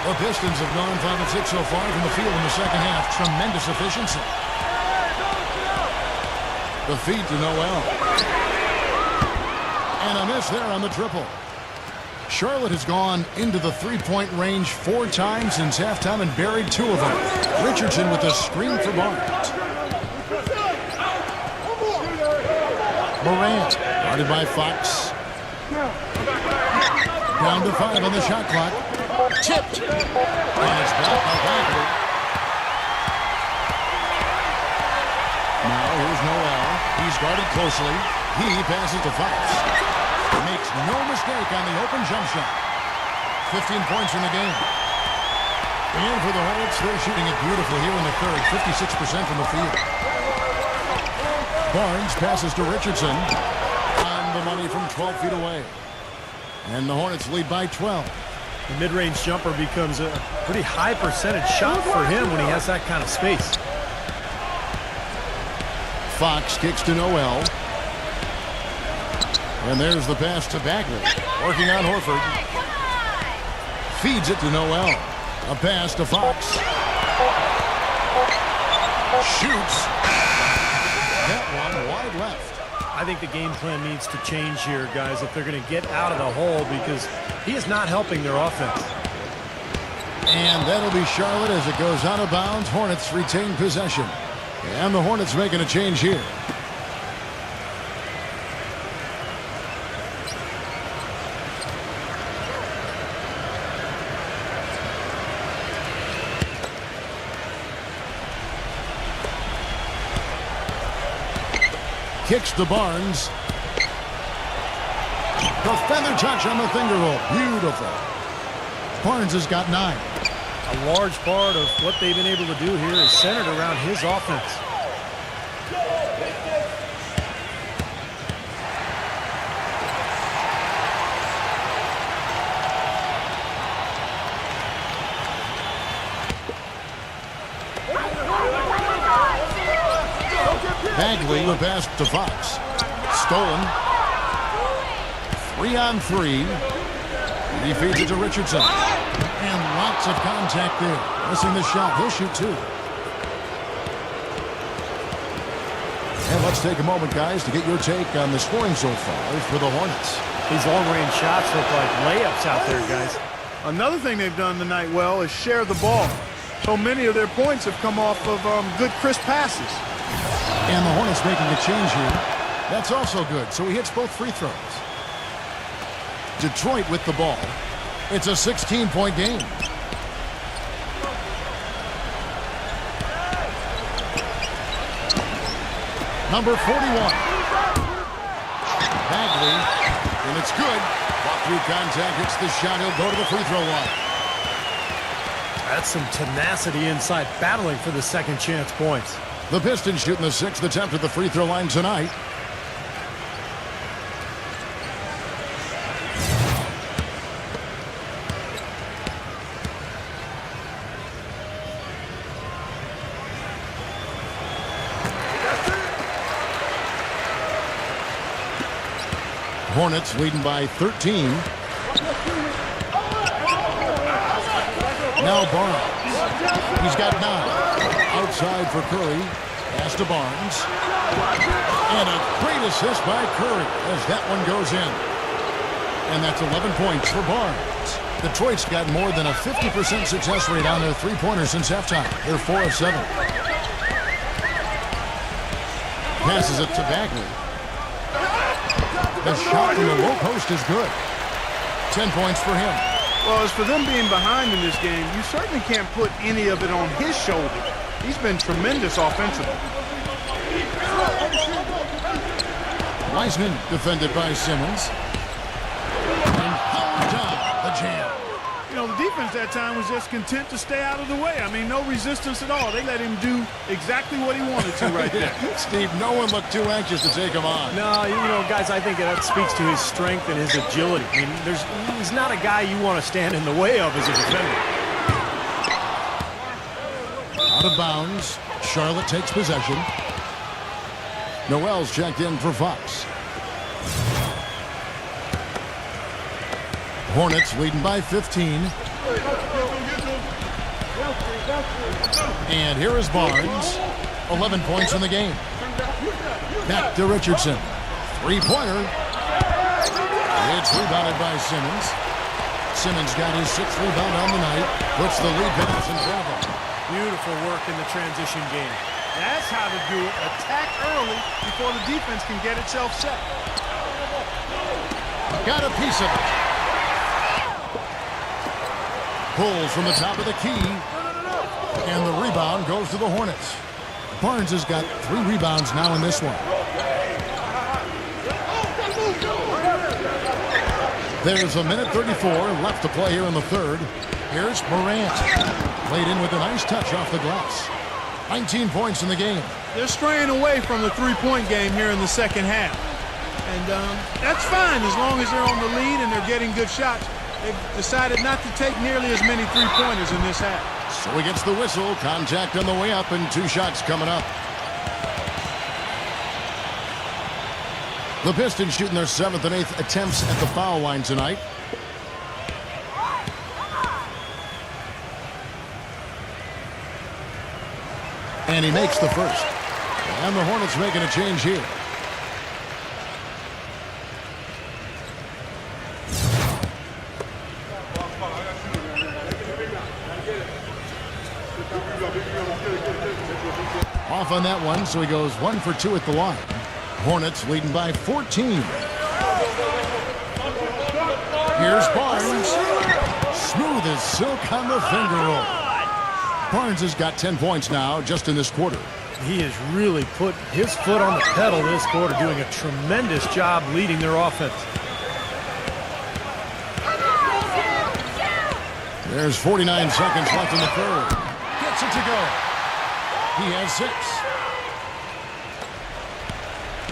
The Pistons have gone 5 of 6 so far from the field in the second half. Tremendous efficiency. The feed to Noel. And a miss there on the triple. Charlotte has gone into the three-point range 4 times since halftime and buried 2 of them. Richardson with a screen for Barnes. Morant, guarded by Fox. Down to 5 on the shot clock. Tipped. And it's blocked by Bagley. Now here's Noel. He's guarded closely. He passes to Fox. Makes no mistake on the open jump shot. 15 points in the game. And for the Hornets, they're shooting it beautifully here in the third. 56% from the field. Barnes passes to Richardson. On the money from 12 feet away. And the Hornets lead by 12. The mid-range jumper becomes a pretty high percentage shot for him when he has that kind of space. Fox kicks to Noel. And there's the pass to Bagley. Working on Horford. Feeds it to Noel. A pass to Fox. Shoots. That one wide left. I think the game plan needs to change here, guys, if they're going to get out of the hole, because he is not helping their offense. And that'll be Charlotte as it goes out of bounds. Hornets retain possession. And the Hornets making a change here. Kicks to Barnes. The feather touch on the finger roll. Beautiful. Barnes has got 9. A large part of what they've been able to do here is centered around his offense. Bagley with pass to Fox. Stolen. 3-on-3. He feeds it to Richardson. And lots of contact there. Missing the shot. He'll shoot 2. And let's take a moment, guys, to get your take on the scoring so far for the Hornets. These long-range shots look like layups out there, guys. Another thing they've done tonight well is share the ball. So many of their points have come off of good, crisp passes. And the Hornets making a change here. That's also good, so he hits both free throws. Detroit with the ball. It's a 16-point game. Number 41. Bagley, and it's good. Walk through contact, hits the shot. He'll go to the free throw line. That's some tenacity inside, battling for the second chance points. The Pistons shooting the 6th attempt at the free throw line tonight. Hornets leading by 13. Now Barnes. He's got 9. Outside for Curry. Pass to Barnes. And a great assist by Curry as that one goes in. And that's 11 points for Barnes. Detroit's got more than a 50% success rate on their three-pointers since halftime. They're 4 of 7. Passes it to Bagley. The shot from the low post is good. 10 points for him. Well, as for them being behind in this game, you certainly can't put any of it on his shoulder. He's been tremendous offensively. Wiseman defended by Simmons. And powered down the jam. You know, the defense that time was just content to stay out of the way. I mean, no resistance at all. They let him do exactly what he wanted to right there. Steve, no one looked too anxious to take him on. No, you know, guys, I think that speaks to his strength and his agility. I mean, he's not a guy you want to stand in the way of as a defender. Out of bounds. Charlotte takes possession. Noel's checked in for Fox. Hornets leading by 15. And here is Barnes. 11 points in the game. Back to Richardson. Three-pointer. It's rebounded by Simmons. Simmons got his 6th rebound on the night. Puts the lead pass in front of him. Beautiful work in the transition game. That's how to do it. Attack early before the defense can get itself set. Got a piece of it. Pulls from the top of the key. And the rebound goes to the Hornets. Barnes has got 3 rebounds now in this one. There's a minute 34 left to play here in the third. Here's Morant. Played in with a nice touch off the glass. 19 points in the game. They're straying away from the three-point game here in the second half. And that's fine as long as they're on the lead and they're getting good shots. They've decided not to take nearly as many three-pointers in this half. So he gets the whistle. Contact on the way up and 2 shots coming up. The Pistons shooting their 7th and 8th attempts at the foul line tonight. And he makes the first. And the Hornets making a change here. Off on that one, so he goes 1 for 2 at the line. Hornets leading by 14. Here's Barnes. Smooth as silk on the finger roll. Barnes has got 10 points now just in this quarter. He has really put his foot on the pedal this quarter, doing a tremendous job leading their offense. There's 49 seconds left in the third. Gets it to go. He has 6.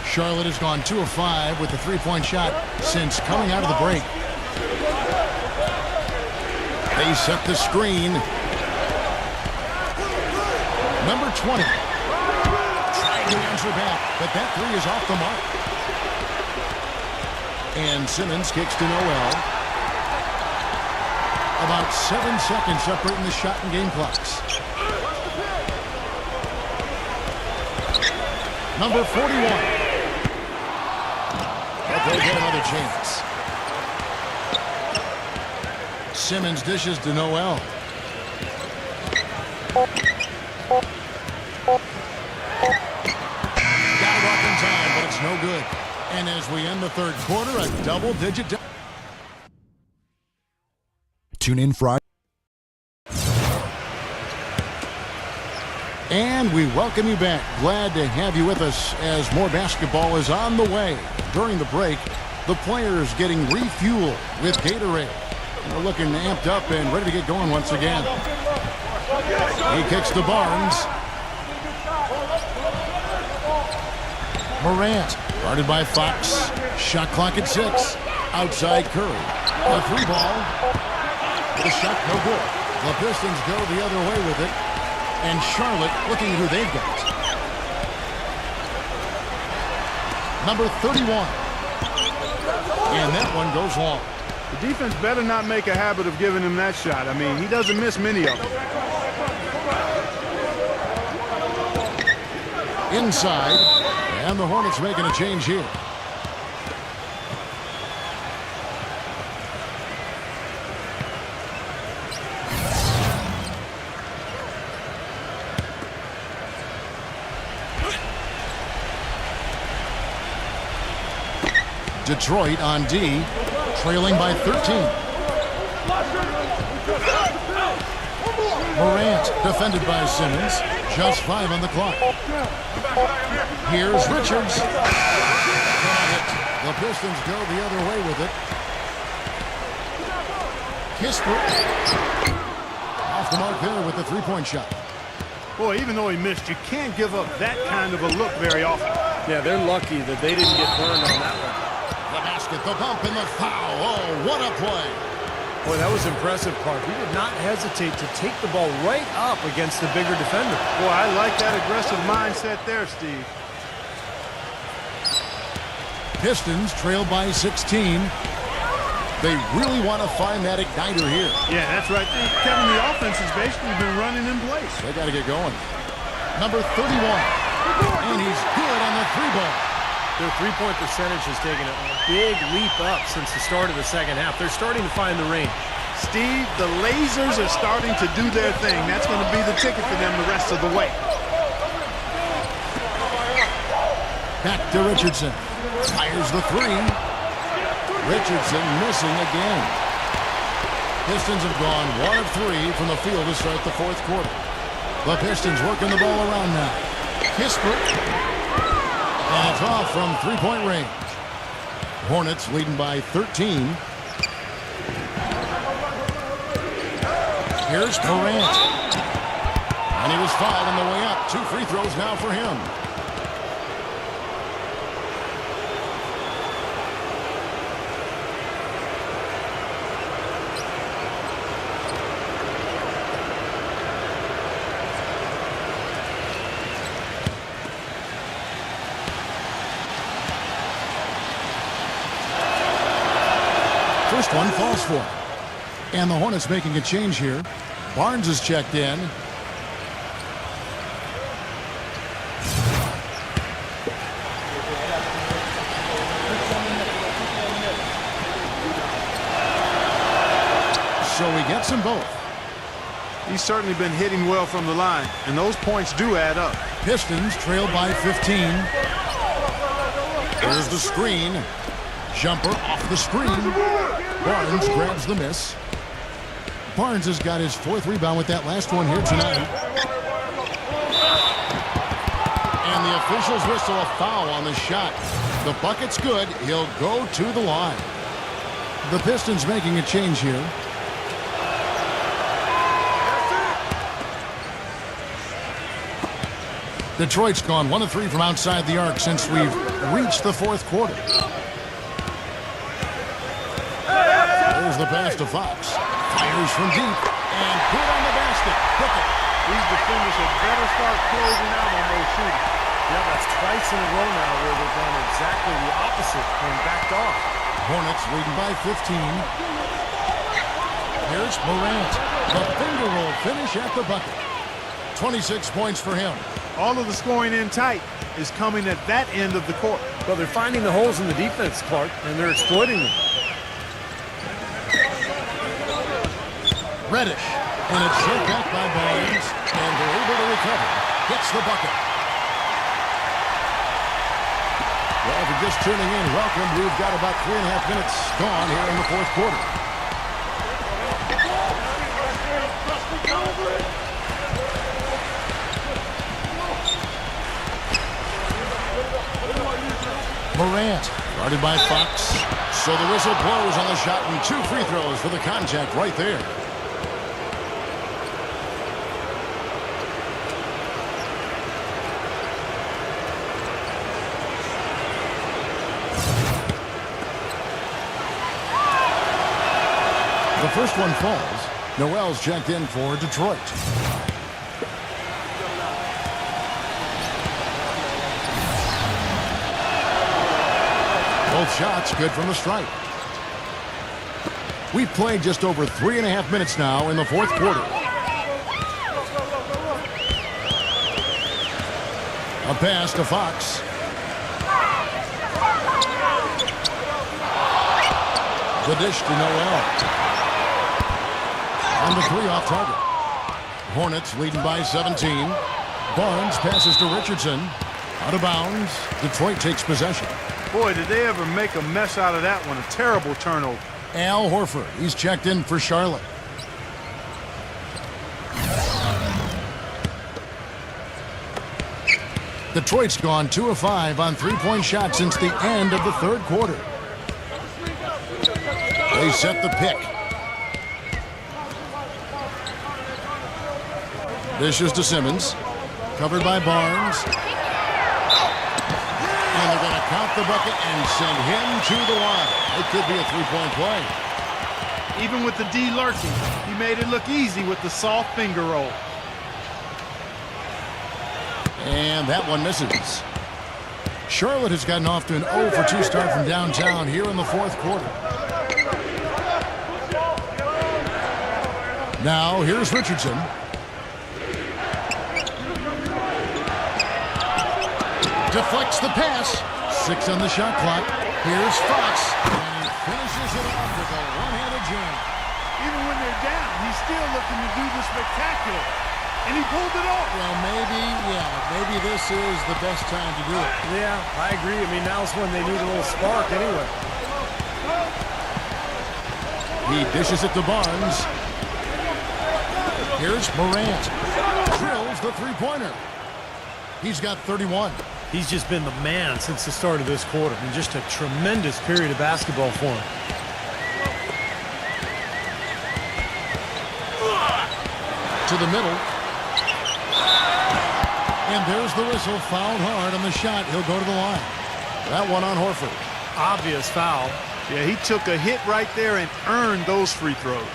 Charlotte has gone 2 of 5 with the three-point shot since coming out of the break. They set the screen. Number 20. Trying to answer back, but that 3 is off the mark. And Simmons kicks to Noel. About 7 seconds separating the shot and game clocks. Number 41. But they'll get another chance. Simmons dishes to Noel. Got it off in time, but it's no good. And as we end the third quarter, a double-digit... Tune in Friday. And we welcome you back. Glad to have you with us as more basketball is on the way. During the break, the players getting refueled with Gatorade. We're looking amped up and ready to get going once again. He kicks to Barnes. Morant, guarded by Fox. Shot clock at 6. Outside Curry. A free ball. The shot no good. The Pistons go the other way with it. And Charlotte looking at who they've got. Number 31. And that one goes long. The defense better not make a habit of giving him that shot. I mean, he doesn't miss many of them. Inside. And the Hornets making a change here. Detroit on D, trailing by 13. Morant defended by Simmons. Just 5 on the clock. Here's Richards. Got it. The Pistons go the other way with it. Kispert. Off the mark there with the three-point shot. Boy, even though he missed, you can't give up that kind of a look very often. Yeah, they're lucky that they didn't get burned on that one. The basket, the bump, and the foul. Oh, what a play. Boy, that was impressive, Clark. He did not hesitate to take the ball right up against the bigger defender. Boy, I like that aggressive mindset there, Steve. Pistons trail by 16. They really want to find that igniter here. Yeah, that's right. Kevin, the offense has basically been running in place. They got to get going. Number 31. And he's good on the three ball. Their three-point percentage has taken a big leap up since the start of the second half. They're starting to find the range. Steve, the lasers are starting to do their thing. That's going to be the ticket for them the rest of the way. Back to Richardson. Fires the three. Richardson missing again. Pistons have gone 1 of 3 from the field to start the fourth quarter. The Pistons working the ball around now. Kispert. And it's off from three-point range. Hornets leading by 13. Here's Morant. And he was fouled on the way up. 2 free throws now for him. First one falls for him. And the Hornets making a change here. Barnes is checked in. So he gets them both. He's certainly been hitting well from the line, and those points do add up. Pistons trail by 15. Here's the screen. Jumper off the screen. Barnes grabs the miss. Barnes has got his 4th rebound with that last one here tonight. And the officials whistle a foul on the shot. The bucket's good. He'll go to the line. The Pistons making a change here. Detroit's gone 1 of 3 from outside the arc since we've reached the fourth quarter. There's the pass to Fox. Fires from deep. And put on the basket. Pickett. These defenders had better start closing out on those shooters. Yeah, that's twice in a row now where they've done exactly the opposite and backed off. Hornets leading by 15. Here's Morant. The finger roll finish at the bucket. 26 points for him. All of the scoring in tight is coming at that end of the court. Well, they're finding the holes in the defense, Clark, and they're exploiting them. Reddish. And it's sent back by Barnes. And they're able to recover. Gets the bucket. Well, if you're just tuning in, welcome. We've got about 3.5 minutes gone here in the fourth quarter. Morant, guarded by Fox. So the whistle blows on the shot and 2 free throws for the contact right there. The first one falls. Noel's checked in for Detroit. Both shots good from the stripe. We've played just over 3.5 minutes now in the fourth quarter. A pass to Fox. The dish to Noel. On the 3 off target. Hornets leading by 17. Barnes passes to Richardson. Out of bounds. Detroit takes possession. Boy, did they ever make a mess out of that one. A terrible turnover. Al Horford. He's checked in for Charlotte. Detroit's gone 2 of 5 on 3-point shots since the end of the third quarter. They set the pick. Dishes to Simmons. Covered by Barnes. And they're going to count the bucket and send him to the line. It could be a 3-point play. Even with the D lurking, he made it look easy with the soft finger roll. And that one misses. Charlotte has gotten off to an 0 for 2 start from downtown here in the fourth quarter. Now, here's Richardson. Deflects the pass. 6 on the shot clock. Here's Fox. And he finishes it off with a one-handed jam. Even when they're down, he's still looking to do the spectacular. And he pulled it off. Well, maybe this is the best time to do it. Yeah, I agree. I mean, now's when they need a little spark anyway. He dishes it to Barnes. Here's Morant. Drills the three-pointer. He's got 31. He's just been the man since the start of this quarter. And just a tremendous period of basketball for him. To the middle. And there's the whistle. Fouled hard on the shot. He'll go to the line. That one on Horford. Obvious foul. Yeah, he took a hit right there and earned those free throws.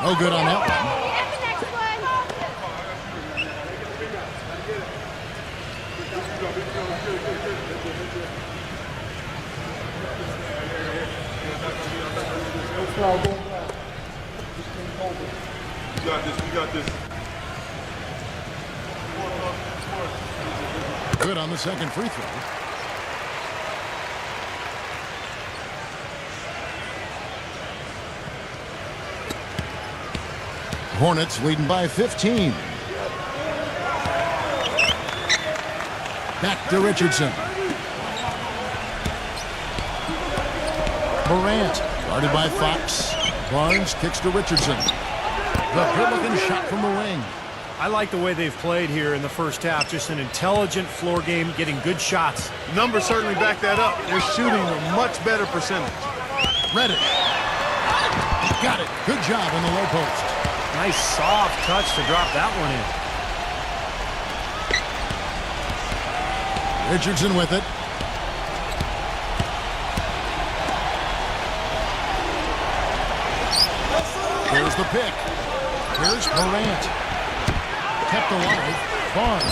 No good on that one. We got this. Good on the second free throw. Hornets leading by 15. Back to Richardson. Morant, guarded by Fox. Barnes kicks to Richardson. The good-looking shot from the wing. I like the way they've played here in the first half. Just an intelligent floor game, getting good shots. Numbers certainly back that up. They're shooting a much better percentage. Reddish. Got it. Good job in the low post. Nice soft touch to drop that one in. Richardson with it. Here's the pick. Here's Morant. Kept alive. Barnes.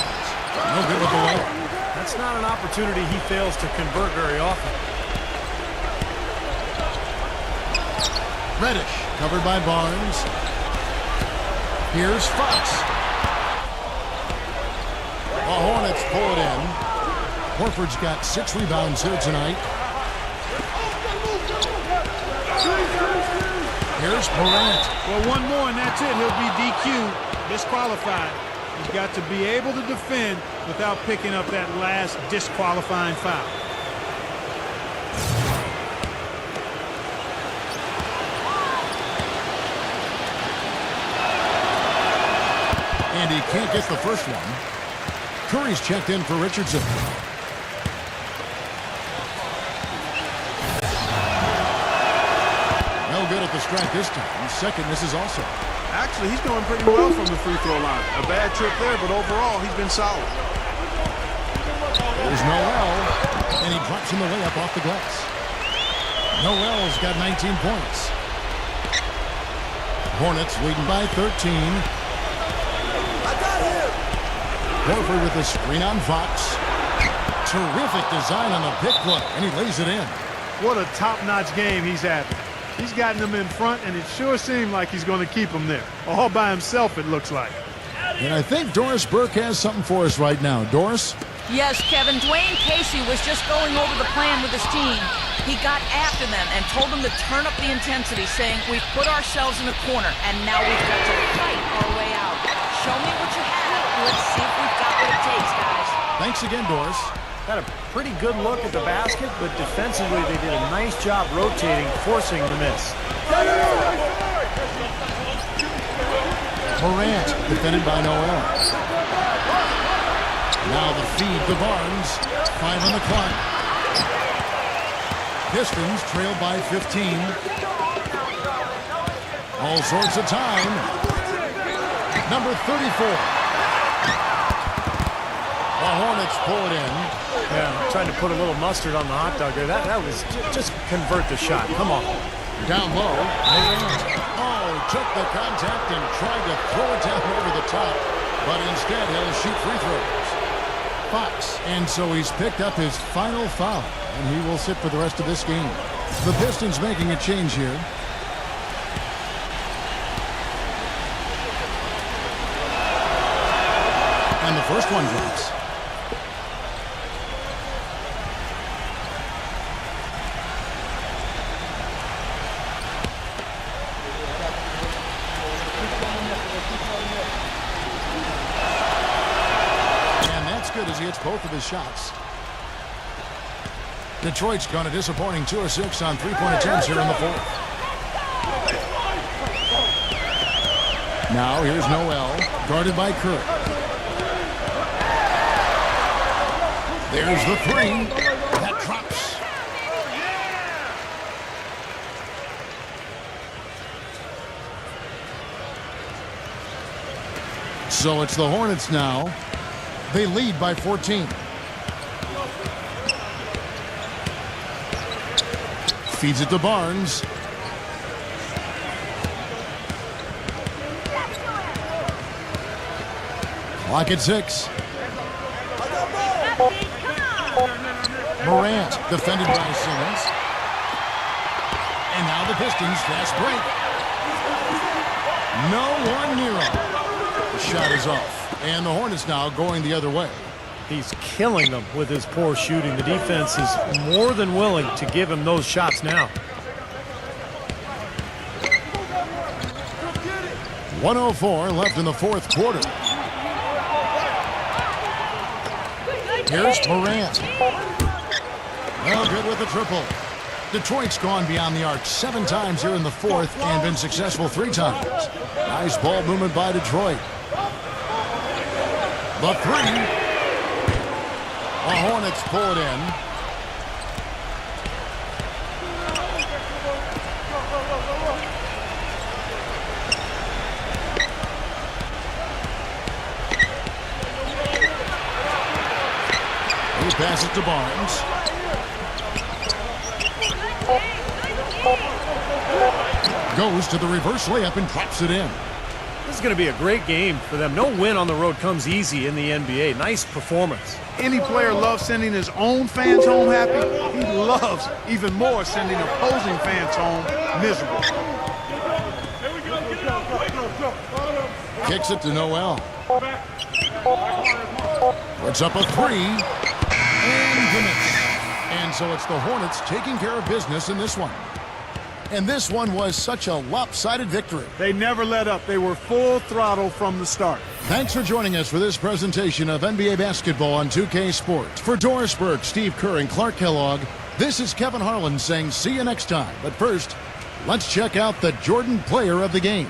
No good with the layup. That's not an opportunity he fails to convert very often. Reddish covered by Barnes. Here's Fox. The Hornets pull it in. Horford's got 6 rebounds here tonight. Here's Morant. Well, one more and that's it. He'll be DQ'd, disqualified. He's got to be able to defend without picking up that last disqualifying foul. And he can't get the first one. Curry's checked in for Richardson. No good at the strike this time. Second misses also. Actually, he's doing pretty well from the free throw line. A bad trip there, but overall, he's been solid. There's Noel, and he drops in the layup off the glass. Noel's got 19 points. Hornets leading by 13. Horford with the screen on Fox. Terrific design on the pick play, and he lays it in. What a top-notch game he's having. He's gotten them in front, and it sure seemed like he's going to keep them there. All by himself, it looks like. And I think Doris Burke has something for us right now. Doris? Yes, Kevin. Dwayne Casey was just going over the plan with his team. He got after them and told them to turn up the intensity, saying, we've put ourselves in a corner, and now we've got to fight our way out. Show me what you have. Let's see if we've got what it takes, guys. Thanks again, Doris. Had a pretty good look at the basket, but defensively they did a nice job rotating, forcing the miss. Morant, defended by Noel. Now the feed to Barnes. 5 on the clock. Pistons trail by 15. All sorts of time. Number 34. The Hornets pull it in. Yeah, trying to put a little mustard on the hot dog there. That was just convert the shot. Come on. Down low. Oh, took the contact and tried to throw it down over the top. But instead, he'll shoot free throws. Fox. And so he's picked up his final foul. And he will sit for the rest of this game. The Pistons making a change here. And the first one drops. Good as he hits both of his shots. Detroit's gone a disappointing 2 of 6 on three-point attempts here in the fourth. Now here's Noel, guarded by Kirk. There's the three. That drops. So it's the Hornets now. They lead by 14. Feeds it to Barnes. Clock at 6. Morant defended by Simmons. And now the Pistons fast break. No one near him. The shot is off. And the Hornets now going the other way. He's killing them with his poor shooting. The defense is more than willing to give him those shots now. 1:04 left in the fourth quarter. Here's Morant. Well, good with the triple. Detroit's gone beyond the arc 7 times here in the fourth and been successful 3 times. Nice ball movement by Detroit. The three. The Hornets pull it in. He passes to Barnes. Goes to the reverse layup and drops it in. This is going to be a great game for them. No win on the road comes easy in the NBA. Nice performance. Any player loves sending his own fans home happy. He loves even more sending opposing fans home miserable. Kicks it to Noel. Puts up a 3. And commits. And so it's the Hornets taking care of business in this one. And this one was such a lopsided victory. They never let up. They were full throttle from the start. Thanks for joining us for this presentation of NBA basketball on 2K Sports. For Doris Burke, Steve Kerr, and Clark Kellogg, this is Kevin Harlan saying see you next time. But first, let's check out the Jordan player of the game.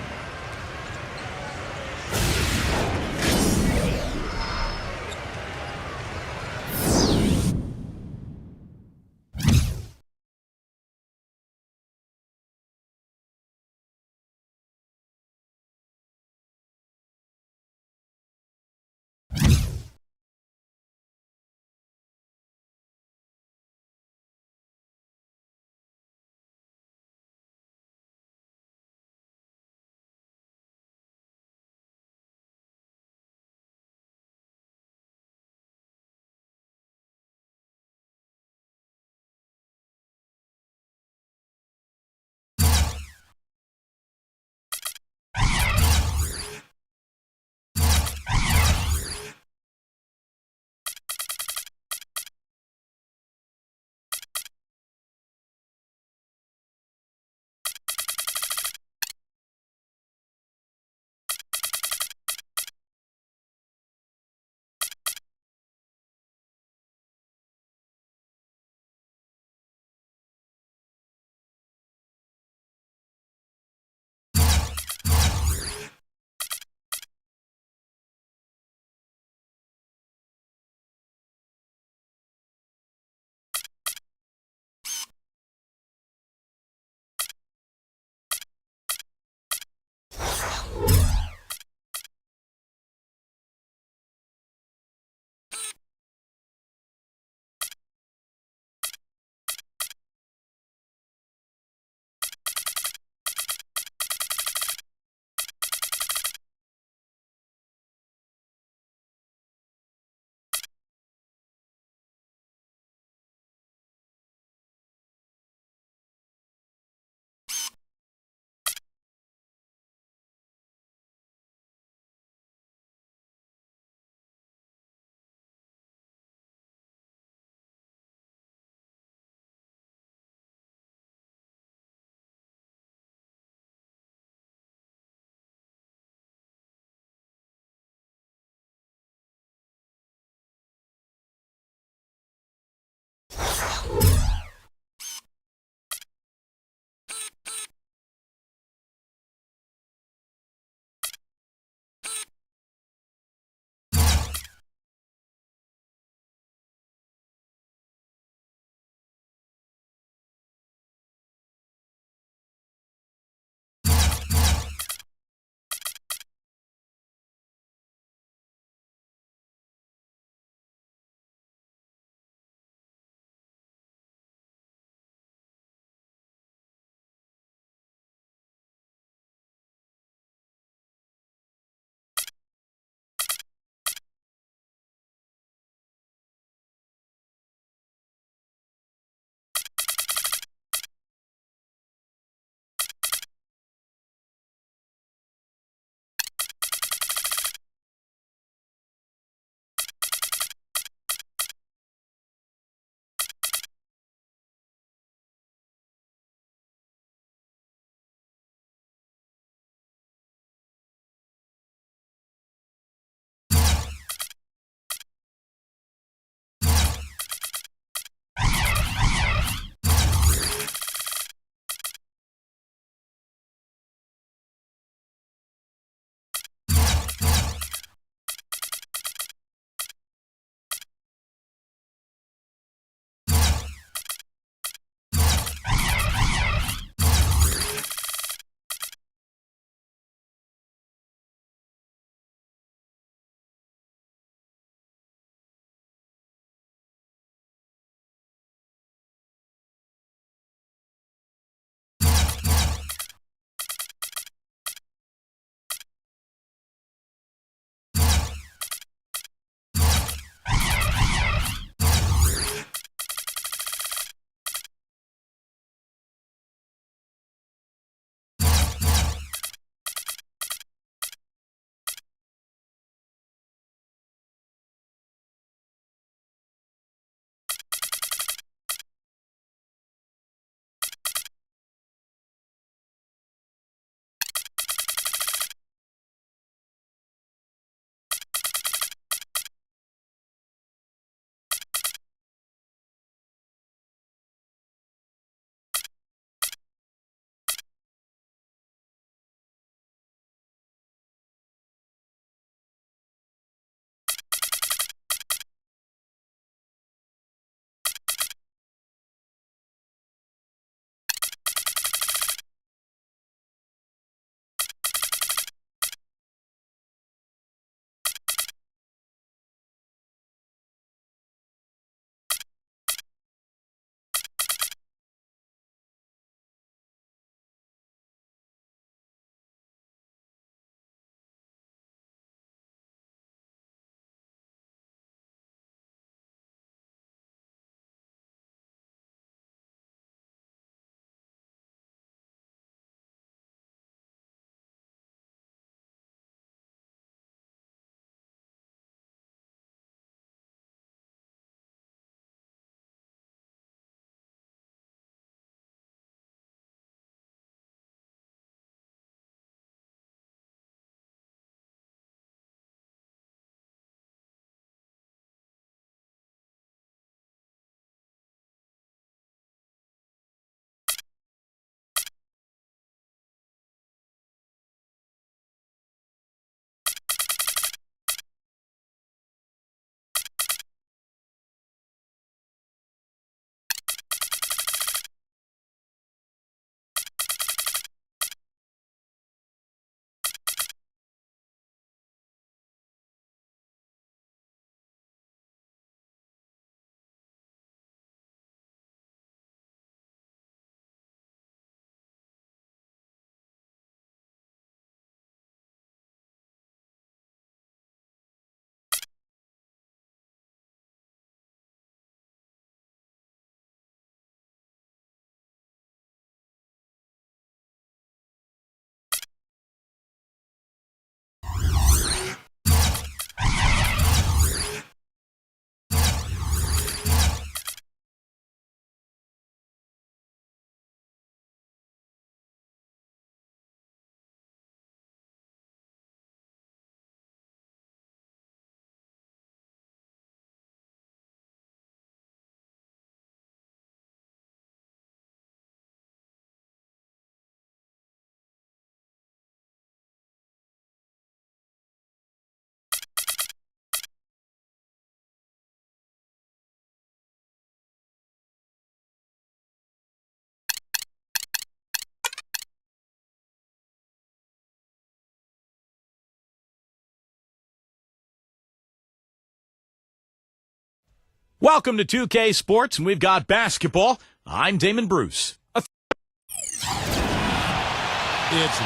Welcome to 2K Sports, and we've got basketball. I'm Damon Bruce. It's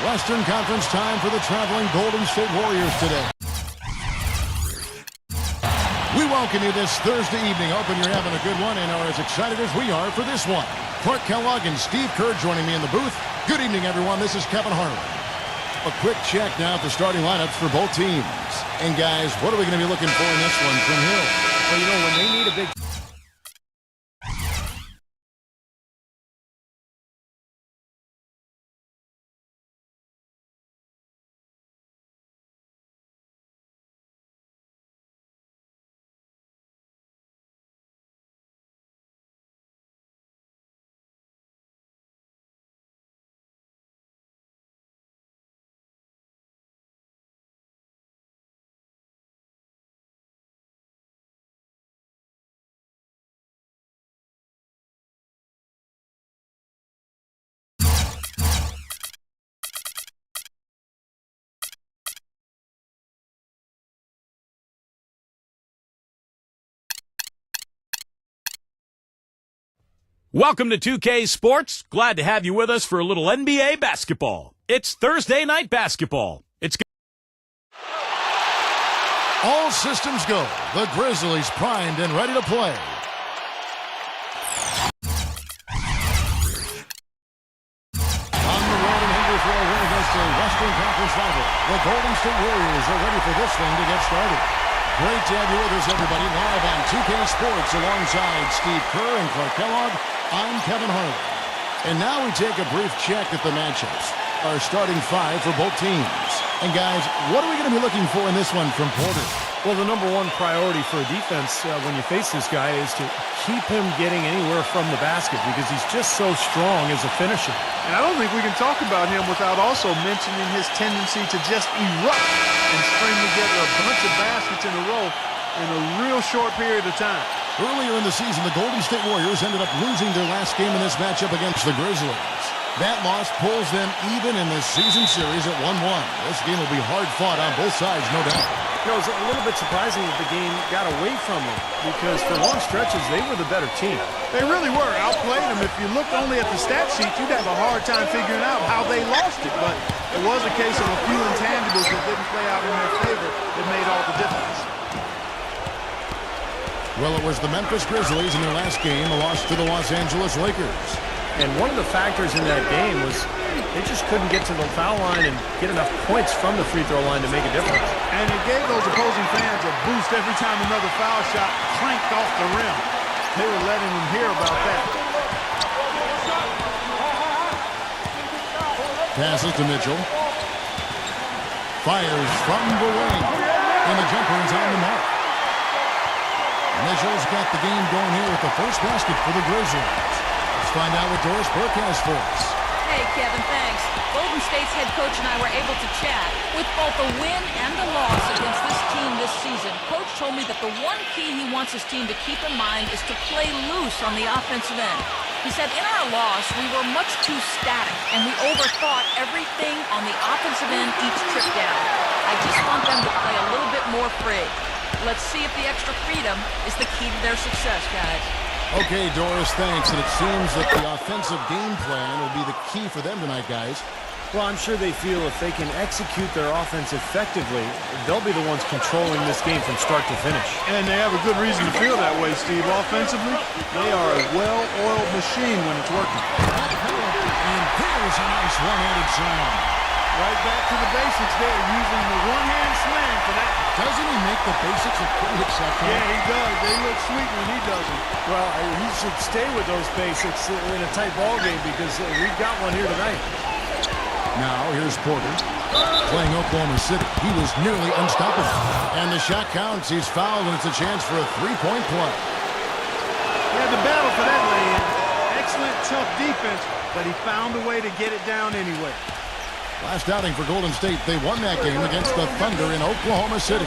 Western Conference time for the traveling Golden State Warriors today. We welcome you this Thursday evening. Hoping you're having a good one and are as excited as we are for this one. Clark Kellogg and Steve Kerr joining me in the booth. Good evening, everyone. This is Kevin Harlan. A quick check now at the starting lineups for both teams. And guys, what are we going to be looking for in this one from Hill? Well, you know, when they need a big... Welcome to 2K Sports. Glad to have you with us for a little NBA basketball. It's Thursday night basketball. It's All systems go. The Grizzlies primed and ready to play. On the road and hungry for a win against a Western Conference rival, the Golden State Warriors are ready for this thing to get started. Great to have you with us, everybody, live on 2K Sports alongside Steve Kerr and Clark Kellogg. I'm Kevin Harlan. And now we take a brief check at the matchups. Our starting five for both teams. And guys, what are we going to be looking for in this one from Porter? Well, the number one priority for a defense when you face this guy is to keep him getting anywhere from the basket because he's just so strong as a finisher. And I don't think we can talk about him without also mentioning his tendency to just erupt and string together a bunch of baskets in a row in a real short period of time. Earlier in the season, the Golden State Warriors ended up losing their last game in this matchup against the Grizzlies. That loss pulls them even in the season series at 1-1. This game will be hard fought on both sides, no doubt. You know, it was a little bit surprising that the game got away from them because for long stretches, they were the better team. They really were. Outplayed them. If you looked only at the stat sheet, you'd have a hard time figuring out how they lost it. But it was a case of a few intangibles that didn't play out in their favor that made all the difference. Well, it was the Memphis Grizzlies in their last game, a loss to the Los Angeles Lakers. And one of the factors in that game was they just couldn't get to the foul line and get enough points from the free throw line to make a difference. And it gave those opposing fans a boost every time another foul shot clanked off the rim. They were letting them hear about that. Passes to Mitchell. Fires from the wing. And the jumper is on the mark. Mitchell's got the game going here with the first basket for the Grizzlies. Let's find out what Doris Burke has for us. Hey, Kevin, thanks. Golden State's head coach and I were able to chat. With both a win and a loss against this team this season, Coach told me that the one key he wants his team to keep in mind is to play loose on the offensive end. He said, in our loss, we were much too static, and we overthought everything on the offensive end each trip down. I just want them to play a little bit more free. Let's see if the extra freedom is the key to their success, guys. Okay, Doris, thanks. And it seems that the offensive game plan will be the key for them tonight, guys. Well, I'm sure they feel if they can execute their offense effectively, they'll be the ones controlling this game from start to finish. And they have a good reason to feel that way, Steve. Offensively, they are a well-oiled machine when it's working. And here's a nice one-handed slam. Right back to the basics there, using the one-hand slam for that. Doesn't he make the basics look pretty exceptional? Yeah, he does. They look sweet when he does it. Well, he should stay with those basics in a tight ball game because we've got one here tonight. Now, here's Porter playing Oklahoma City. He was nearly unstoppable. And the shot counts. He's fouled, and it's a chance for a three-point play. He had to battle for that lay-in. Excellent, tough defense, but he found a way to get it down anyway. Last outing for Golden State, they won that game against the Thunder in Oklahoma City.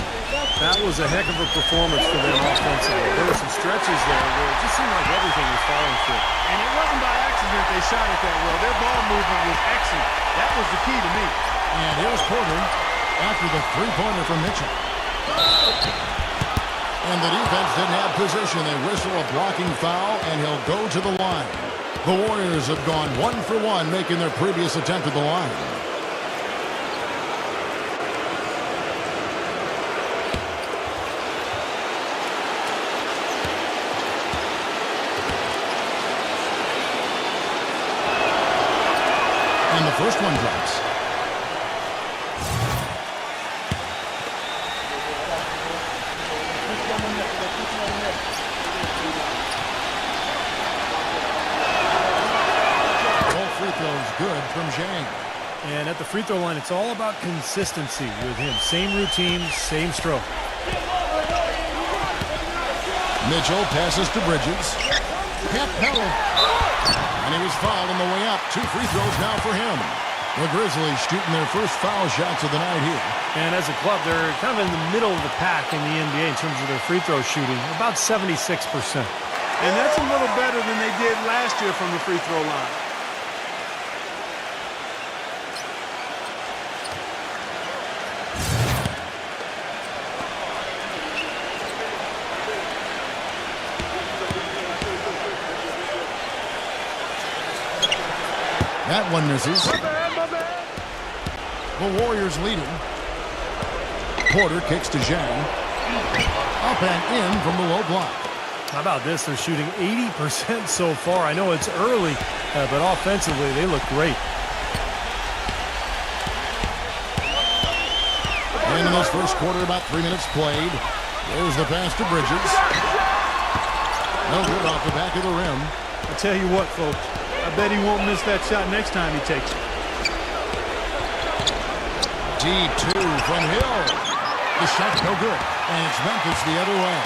That was a heck of a performance for them offensively. There were some stretches there where it just seemed like everything was falling through. And it wasn't by accident they shot it that well. Their ball movement was excellent. That was the key to me. And here's Porter after the three-pointer from Mitchell. And the defense didn't have position. They whistle a blocking foul, and he'll go to the line. The Warriors have gone 1 for 1, making their previous attempt at the line. And the first one drops. Good from Zhang. And at the free throw line, it's all about consistency with him. Same routine, same stroke. Mitchell passes to Bridges. Pat Pelley. And he was fouled on the way up. 2 free throws now for him. The Grizzlies shooting their first foul shots of the night here. And as a club, they're kind of in the middle of the pack in the NBA in terms of their free throw shooting, about 76%. And that's a little better than they did last year from the free throw line. That one misses. The Warriors leading. Porter kicks to Zhang. Up and in from the low block. How about this? They're shooting 80% so far. I know it's early, but offensively, they look great. And in this first quarter, about 3 minutes played. There's the pass to Bridges. No good off the back of the rim. I tell you what, folks. I bet he won't miss that shot next time he takes it. D2 from Hill. The shot's no good. And it's Memphis the other way.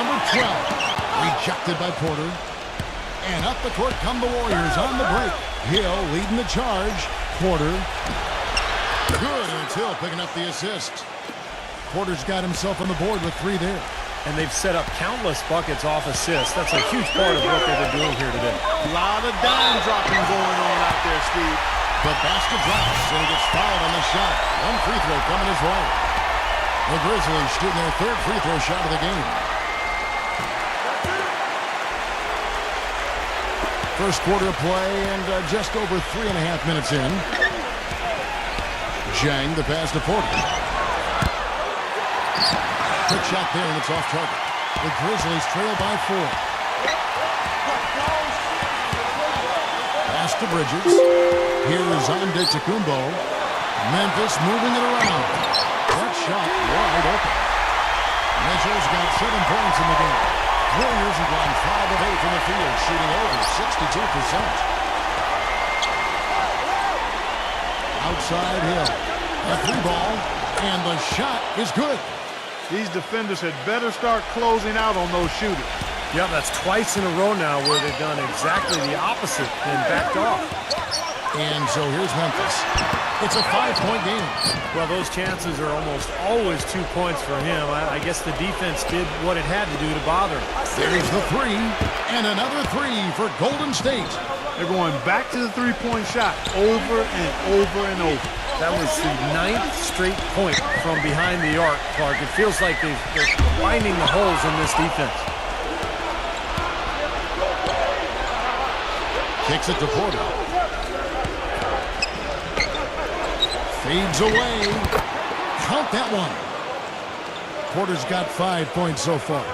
Number 12. Rejected by Porter. And up the court come the Warriors on the break. Hill leading the charge. Porter. Good. And it's Hill picking up the assist. Porter's got himself on the board with 3 there. And they've set up countless buckets off assists. That's a huge part of what they've been doing here today. A lot of dime dropping going on out there, Steve. But basket drops, and he gets fouled on the shot. 1 free throw coming his way. The Grizzlies shooting their 3rd free throw shot of the game. First quarter of play, and just over 3.5 minutes in. Zhang, the pass to Porter. Quick shot there, and it's off target. The Grizzlies trail by 4. Pass to Bridges. Here's Antetokounmpo. Memphis moving it around. That shot wide open. Mitchell's got 7 points in the game. Warriors have gone 5 of 8 from the field, shooting over 62%. Outside Hill. A 3-ball, and the shot is good. These defenders had better start closing out on those shooters. Yeah, that's twice in a row now where they've done exactly the opposite and backed off. And so here's Memphis. It's a 5-point game. Well, those chances are almost always 2 points for him. I guess the defense did what it had to do to bother him. There's the 3, and another 3 for Golden State. They're going back to the 3-point shot over and over and over. That was the 9th straight point from behind the arc, Clark. It feels like they're finding the holes in this defense. Kicks it to Porter. Fades away. Count that one. Porter's got 5 points so far.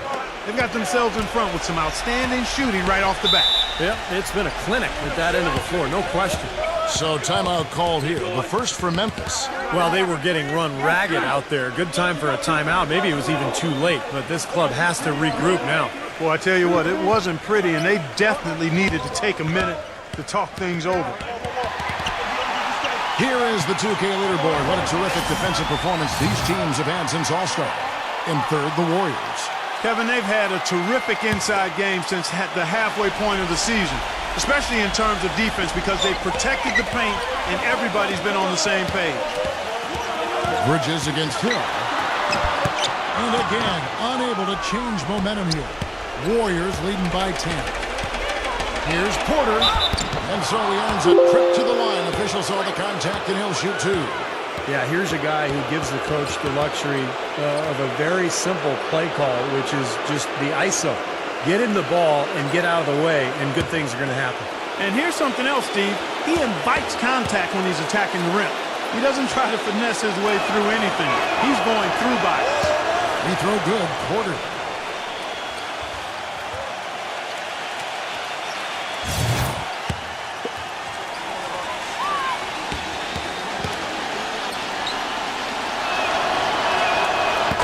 They've got themselves in front with some outstanding shooting right off the bat. Yep, it's been a clinic at that end of the floor, no question. So timeout called here. The first for Memphis. Well, they were getting run ragged out there. Good time for a timeout. Maybe it was even too late, but this club has to regroup now. Well, I tell you what, it wasn't pretty, and they definitely needed to take a minute to talk things over. Here is the 2K leaderboard. What a terrific defensive performance these teams have had since All-Star. In third, the Warriors. Kevin, they've had a terrific inside game since the halfway point of the season, especially in terms of defense, because they've protected the paint and everybody's been on the same page. Bridges against Hill. And again, unable to change momentum here. Warriors leading by 10. Here's Porter. And so he earns a trip to the line. Officials saw the contact, and he'll shoot 2. Yeah, here's a guy who gives the coach the luxury of a very simple play call, which is just the ISO. Get him the ball and get out of the way, and good things are going to happen. And here's something else, Steve. He invites contact when he's attacking the rim. He doesn't try to finesse his way through anything. He's going through bodies. Free throw good. Porter.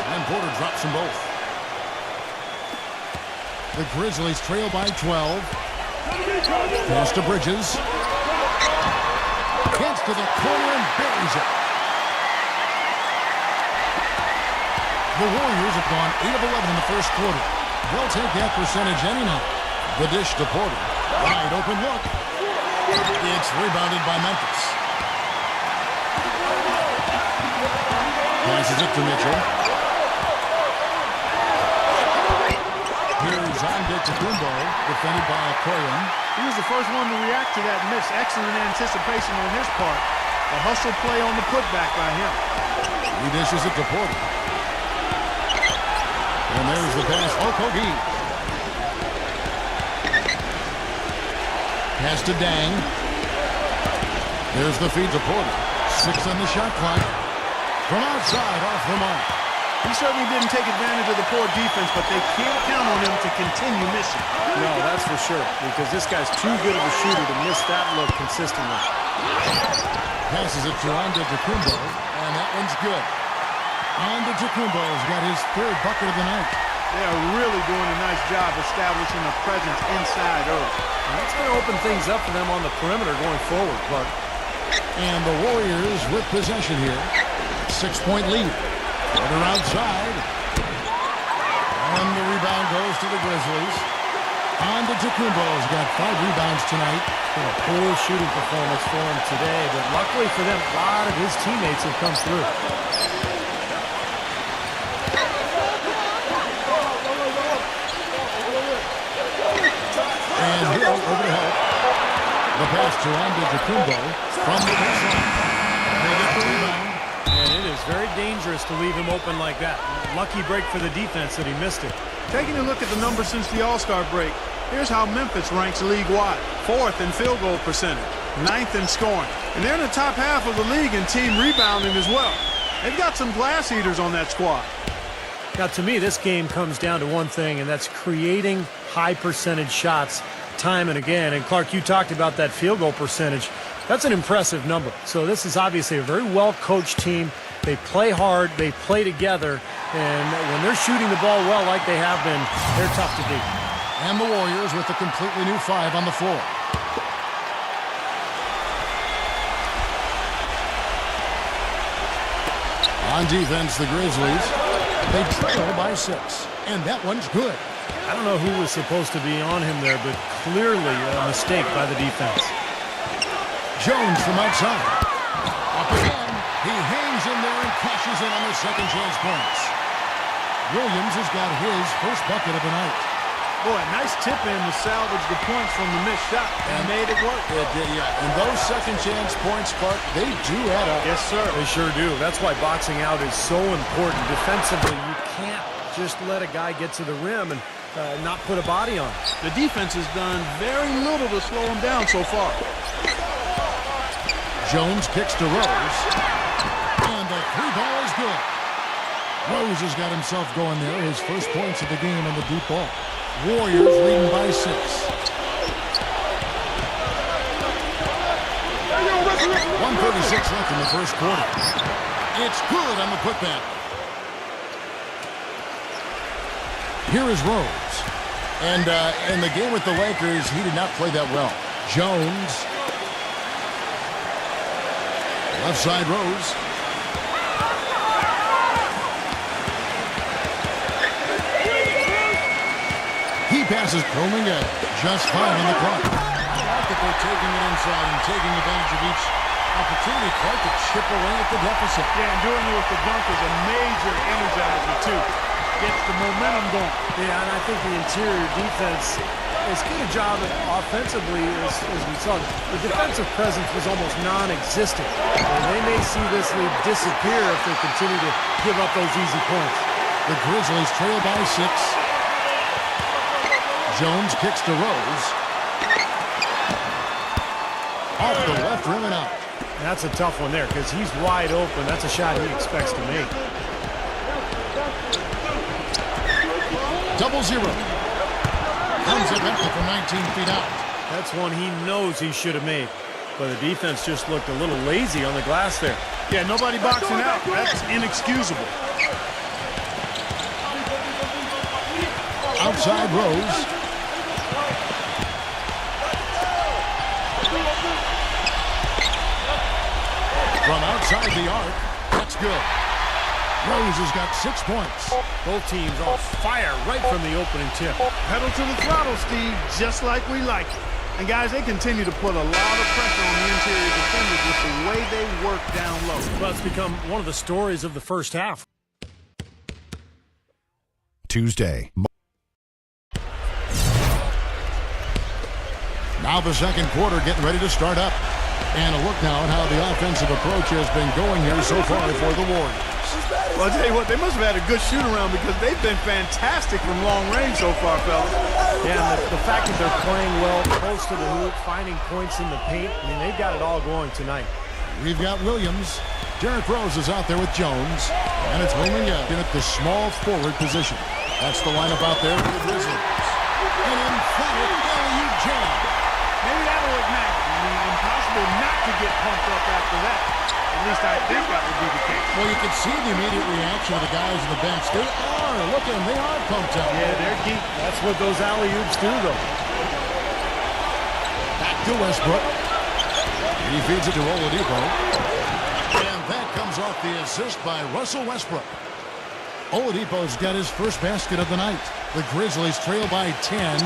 And Porter drops them both. The Grizzlies trail by 12. Pass to Bridges. Gets to the corner and buries it. The Warriors have gone 8 of 11 in the first quarter. They'll take that percentage any night. The dish to Porter. Wide open look. It's rebounded by Memphis. Passes it to Mitchell. Here's Antetokounmpo, defended by Koyen. He was the first one to react to that miss. Excellent anticipation on his part. A hustle play on the putback by him. He dishes it to Porter. And there's the pass. Okogie. Pass to Dang. There's the feed to Porter. 6 on the shot clock. From outside, off the mark. He certainly didn't take advantage of the poor defense, but they can't count on him to continue missing. No, that's for sure, because this guy's too good of a shooter to miss that look consistently. Passes it to Antetokounmpo, and that one's good. Antetokounmpo's got his 3rd bucket of the night. They are really doing a nice job establishing a presence inside early. And that's going to open things up for them on the perimeter going forward, Clark. And the Warriors with possession here. 6-point lead. Porter outside. And the rebound goes to the Grizzlies. Antetokounmpo's got 5 rebounds tonight. Been a poor shooting performance for him today, but luckily for them, a lot of his teammates have come through. And Hill over to help. The pass to Antetokounmpo from the baseline. They get the rebound. And it is very dangerous to leave him open like that. Lucky break for the defense that he missed it. Taking a look at the numbers since the All-Star break, here's how Memphis ranks league-wide. 4th in field goal percentage, 9th in scoring. And they're in the top half of the league in team rebounding as well. They've got some glass eaters on that squad. Now, to me, this game comes down to one thing, and that's creating high percentage shots time and again. And, Clark, you talked about that field goal percentage. That's an impressive number. So this is obviously a very well-coached team. They play hard. They play together. And when they're shooting the ball well like they have been, they're tough to beat. And the Warriors with a completely new 5 on the floor. On defense, the Grizzlies. They trail by 6. And that one's good. I don't know who was supposed to be on him there, but clearly a mistake by the defense. Jones from outside. Up again. He hangs in there and cashes in on the second chance points. Williams has got his first bucket of the night. Boy, nice tip in to salvage the points from the missed shot. And made it work. It did, yeah. And those second chance points, Clark, they do add up. Yes, sir. They sure do. That's why boxing out is so important. Defensively, you can't just let a guy get to the rim and not put a body on. The defense has done very little to slow him down so far. Jones kicks to Rose. And the 3 ball is good. Rose has got himself going there. His first points of the game on the deep ball. Warriors leading by 6. 1:36 left in the first quarter. It's good on the putback. Here is Rose. And in the game with the Lakers, he did not play that well. Jones. Left side Rose. He passes Kuminga. Just fine on the clock. I like that they're taking it inside and taking advantage of each opportunity, Clark, to chip away at the deficit. Yeah, and doing it with the dunk is a major energizer, too. Gets the momentum going. Yeah, and I think the interior defense as good a job offensively as we saw. The defensive presence was almost non-existent. And they may see this lead disappear if they continue to give up those easy points. The Grizzlies trail by 6. Jones kicks to Rose. Off the left rim and out. That's a tough one there because he's wide open. That's a shot he expects to make. 0-0. Comes it empty from 19 feet out. That's one he knows he should have made. But the defense just looked a little lazy on the glass there. Yeah, nobody boxing out. That's inexcusable. Outside Rose. From outside the arc. That's good. Rose has got 6 points. Both teams on fire right from the opening tip. Pedal to the throttle, Steve, just like we like it. And, guys, they continue to put a lot of pressure on the interior defenders with the way they work down low. Well, it's become one of the stories of the first half. Tuesday. Now the second quarter getting ready to start up. And a look now at how the offensive approach has been going here so far for the Warriors. Well, I'll tell you what, they must have had a good shoot-around because they've been fantastic from long range so far, fellas. Yeah, and the fact that they're playing well close to the hoop, finding points in the paint, I mean, they've got it all going tonight. We've got Williams. Derrick Rose is out there with Jones. And it's Williams in at the small forward position. That's the lineup out there for the Grizzlies. An emphatic alley-oop jam. Maybe that'll ignite. I mean, impossible not to get pumped up after that. At least I think that would be the case. Well, you can see the immediate reaction of the guys on the bench. They are. Look at them. They are pumped up. Yeah, they're deep. That's what those alley-oops do, though. Back to Westbrook. He feeds it to Oladipo. And that comes off the assist by Russell Westbrook. Oladipo's got his first basket of the night. The Grizzlies trail by 10.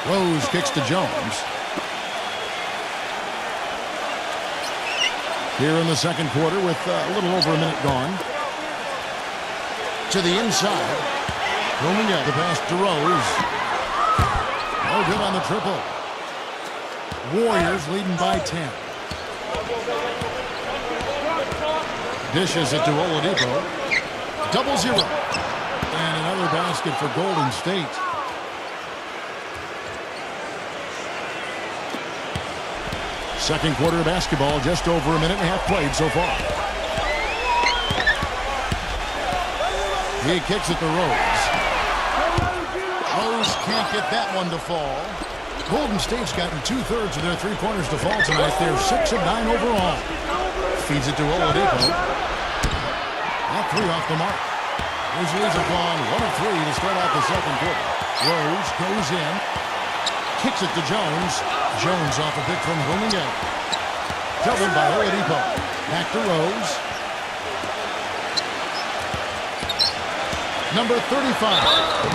Rose kicks to Jones. Here in the second quarter with a little over a minute gone. To the inside. Rooming up the pass to Rose. No good on the triple. Warriors leading by 10. Dishes it to Oladipo. 0-0. And another basket for Golden State. Second quarter of basketball, just over a minute and a half played so far. He kicks it to Rose. Rose can't get that one to fall. Golden State's gotten 2/3 of their three-pointers to fall tonight. They're 6 of 9 overall. Feeds it to Oladipo. That 3 off the mark. Grizzlies have gone 1 of 3 to start out the second quarter. Rose goes in. Kicks it to Jones. Jones off a pick from Rooming. Doubled by Oladipo. Back to Rose. Number 35.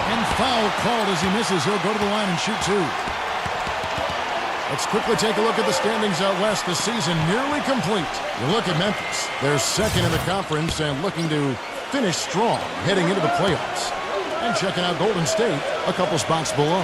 And foul called as he misses. He'll go to the line and shoot 2. Let's quickly take a look at the standings out west. The season nearly complete. You look at Memphis. They're second in the conference and looking to finish strong heading into the playoffs. And checking out Golden State a couple spots below.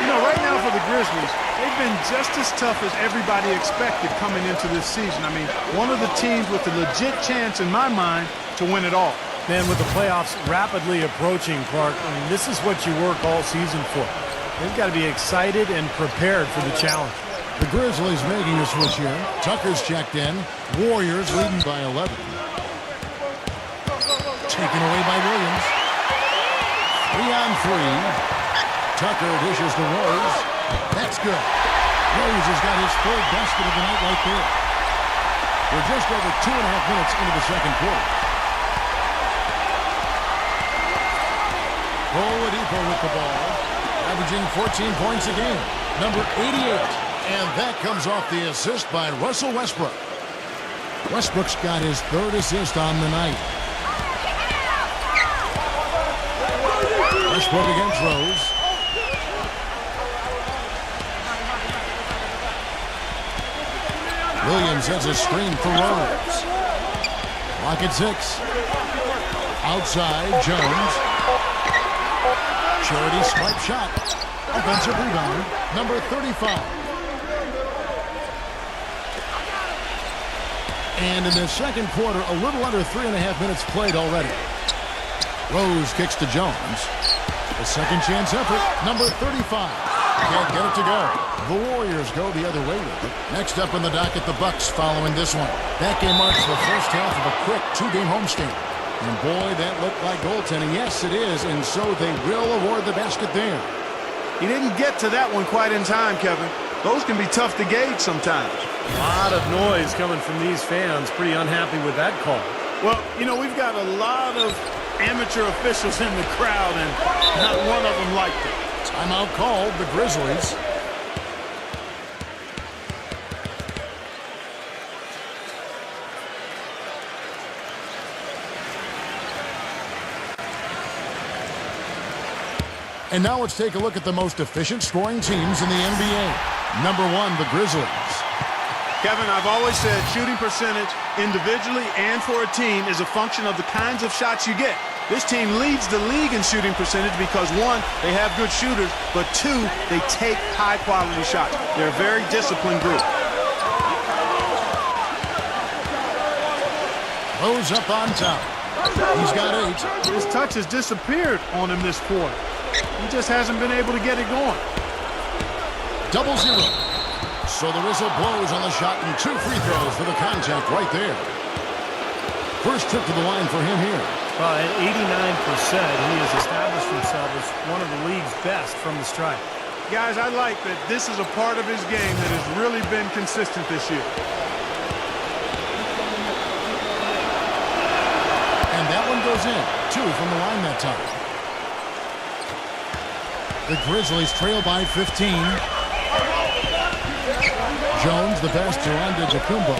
You know, right now for the Grizzlies, they've been just as tough as everybody expected coming into this season. I mean, one of the teams with a legit chance, in my mind, to win it all. Man, with the playoffs rapidly approaching, Clark, I mean, this is what you work all season for. They've got to be excited and prepared for the challenge. The Grizzlies making a switch here. Tucker's checked in. Warriors leading by 11. Taken away by Williams. 3-on-3. Tucker dishes to Rose. That's good. Rose has got his third basket of the night right there. We're just over 2.5 minutes into the second quarter. Oladipo with the ball, averaging 14 points a game. Number 88. And that comes off the assist by Russell Westbrook. Westbrook's got his third assist on the night. Westbrook against Rose. Williams has a screen for Rose. Clock at 6. Outside, Jones. Charity swipe shot. Offensive rebound, number 35. And in the second quarter, a little under 3.5 minutes played already. Rose kicks to Jones. A second chance effort, number 35. Can't get it to go. The Warriors go the other way with it. Next up in the docket, the Bucks following this one. That game marks the first half of a quick 2-game homestand. And boy, that looked like goaltending. Yes, it is, and so they will award the basket there. He didn't get to that one quite in time, Kevin. Those can be tough to gauge sometimes. A lot of noise coming from these fans. Pretty unhappy with that call. Well, you know, we've got a lot of amateur officials in the crowd, and not one of them liked it. Timeout called, the Grizzlies. And now let's take a look at the most efficient scoring teams in the NBA. Number 1, the Grizzlies. Kevin, I've always said shooting percentage individually and for a team is a function of the kinds of shots you get. This team leads the league in shooting percentage because, 1, they have good shooters, but 2, they take high-quality shots. They're a very disciplined group. Rose up on top. He's got 8. His touch has disappeared on him this quarter. He just hasn't been able to get it going. 0-0. So the whistle blows on the shot and 2 free throws for the contact right there. First trip to the line for him here. Well, at 89%, he has established himself as one of the league's best from the stripe. Guys, I like that this is a part of his game that has really been consistent this year. And that one goes in. 2 from the line that time. The Grizzlies trail by 15. Jones, the pass to Antetokounmpo.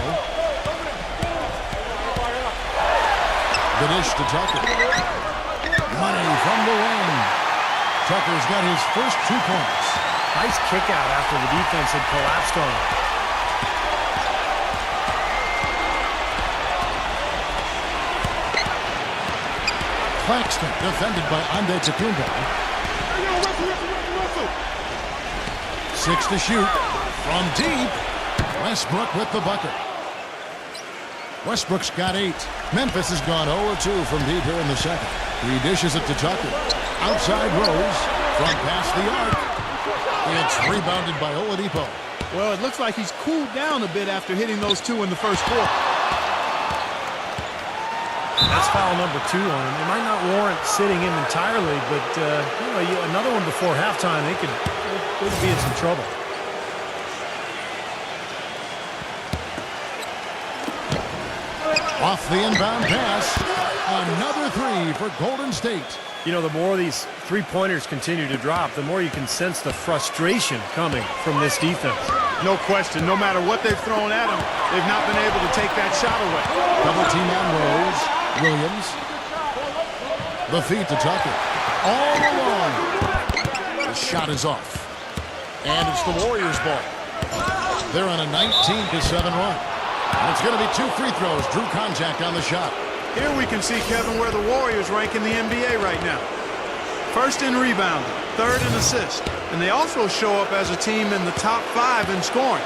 The dish to Tucker. Money from the wing. Tucker's got his first 2 points. Nice kick out after the defense had collapsed on him. Claxton defended by Antetokounmpo. 6 to shoot. From deep. Westbrook with the bucket. Westbrook's got 8. Memphis has gone 0-2 from deep here in the second. He dishes it to Tucker. Outside Rose. From past the arc. It's rebounded by Oladipo. Well, it looks like he's cooled down a bit after hitting those 2 in the first quarter. That's foul number 2 on him. It might not warrant sitting him entirely, but another one before halftime, they could be in some trouble. Off the inbound pass. Another 3 for Golden State. You know, the more these three-pointers continue to drop, the more you can sense the frustration coming from this defense. No question. No matter what they've thrown at him, they've not been able to take that shot away. Double team on Rose. Williams. The feed to Tucker. All alone. The shot is off. And it's the Warriors' ball. They're on a 19-7 run. And it's going to be 2 free throws. Drew contact on the shot. Here we can see, Kevin, where the Warriors rank in the NBA right now. First in rebounding, 3rd in assists. And they also show up as a team in the top 5 in scoring.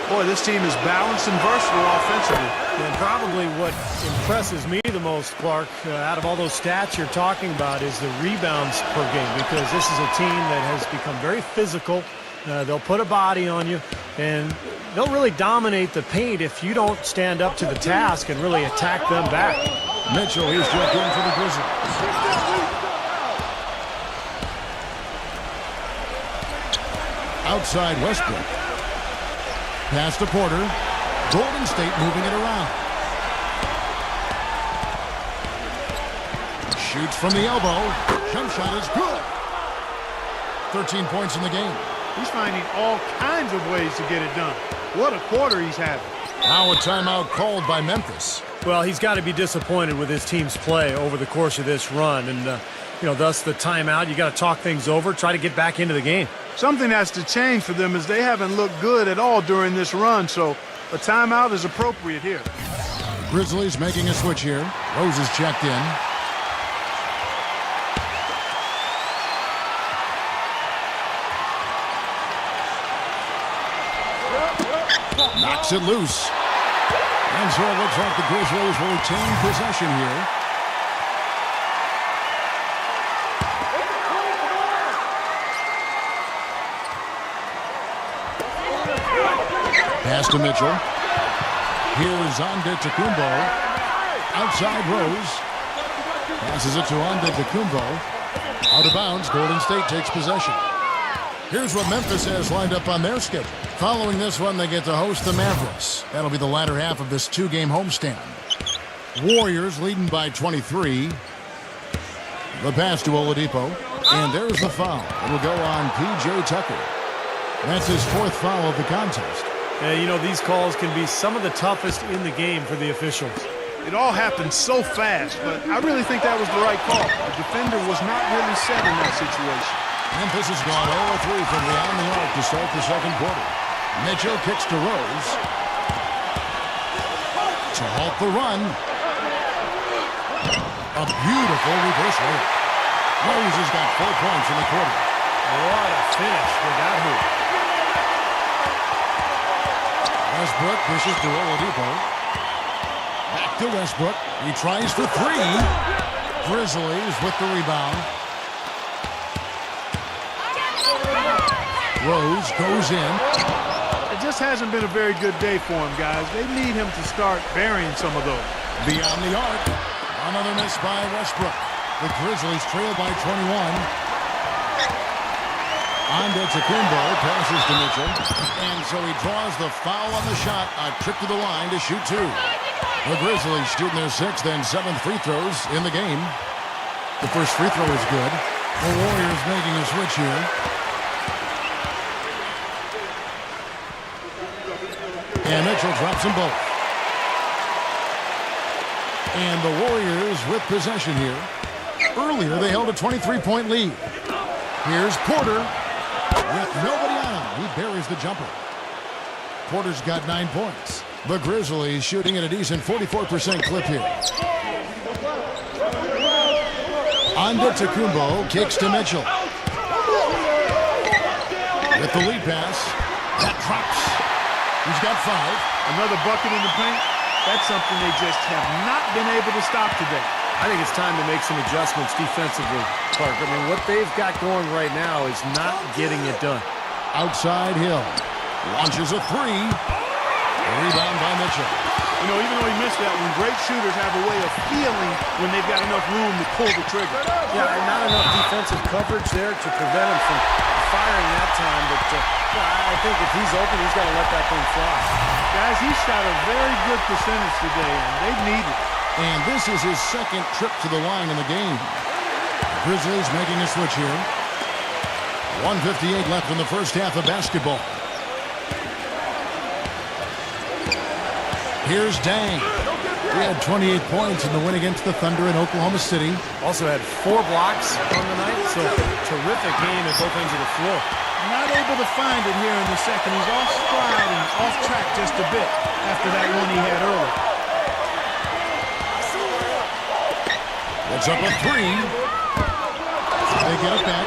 Boy, this team is balanced and versatile offensively. And probably what impresses me the most, Clark, out of all those stats you're talking about is the rebounds per game, because this is a team that has become very physical. They'll put a body on you, and they'll really dominate the paint if you don't stand up to the task and really attack them back. Mitchell, he's jumped in for the Grizzlies. Outside Westbrook. Pass to Porter. Golden State moving it around. Shoots from the elbow. Jump shot is good. 13 points in the game. He's finding all kinds of ways to get it done. What a quarter he's having. Now a timeout called by Memphis. Well, he's got to be disappointed with his team's play over the course of this run. And, thus the timeout. You got to talk things over, try to get back into the game. Something has to change for them as they haven't looked good at all during this run. So a timeout is appropriate here. Grizzlies making a switch here. Rose is checked in. Knocks it loose. And so it looks like the Grizzlies will retain possession here. Pass to Mitchell. Here's Antetokounmpo. Outside Rose. Passes it to Antetokounmpo. Out of bounds, Golden State takes possession. Here's what Memphis has lined up on their schedule. Following this one, they get to host the Mavericks. That'll be the latter half of this two-game homestand. Warriors leading by 23. The pass to Oladipo. And there's the foul. It'll go on P.J. Tucker. That's his fourth foul of the contest. Yeah, you know, these calls can be some of the toughest in the game for the officials. It all happened so fast, but I really think that was the right call. The defender was not really set in that situation. Memphis has gone 0-3 from beyond the arc to start the second quarter. Mitchell kicks to Rose. To halt the run. A beautiful reverse layup. Rose has got 4 points in the quarter. What a finish with that hoop. Westbrook pushes to Oladipo. Back to Westbrook. He tries for three. Grizzlies with the rebound. Rose goes in. It just hasn't been a very good day for him, guys. They need him to start burying some of those. Beyond the arc. Another miss by Westbrook. The Grizzlies trail by 21. Antetokounmpo passes to Mitchell. And so he draws the foul on the shot. A trip to the line to shoot two. The Grizzlies shooting their sixth and seventh free throws in the game. The first free throw is good. The Warriors making a switch here. And Mitchell drops them both. And the Warriors with possession here. Earlier, they held a 23-point lead. Here's Porter. With nobody on him, he buries the jumper. Porter's got 9 points. The Grizzlies shooting at a decent 44% clip here. Antetokounmpo kicks to Mitchell. With the lead pass, that drops. He's got 5. Another bucket in the paint. That's something they just have not been able to stop today. I think it's time to make some adjustments defensively, Clark. I mean, what they've got going right now is not getting it done. Outside Hill. Launches a three. Rebound by Mitchell. You know, even though he missed that one, great shooters have a way of feeling when they've got enough room to pull the trigger. Yeah, and not enough defensive coverage there to prevent him from firing that time. But I think if he's open, he's got to let that thing fly. Guys, he shot a very good percentage today, and they need it. And this is his second trip to the line in the game. The Grizzlies making a switch here. 1:58 left in the first half of basketball. Here's Dang. He had 28 points in the win against the Thunder in Oklahoma City. Also had 4 blocks on the night, so terrific game at both ends of the floor. Not able to find it here in the second. He's off stride and off track just a bit after that one he had earlier. Puts up a three. They get it back.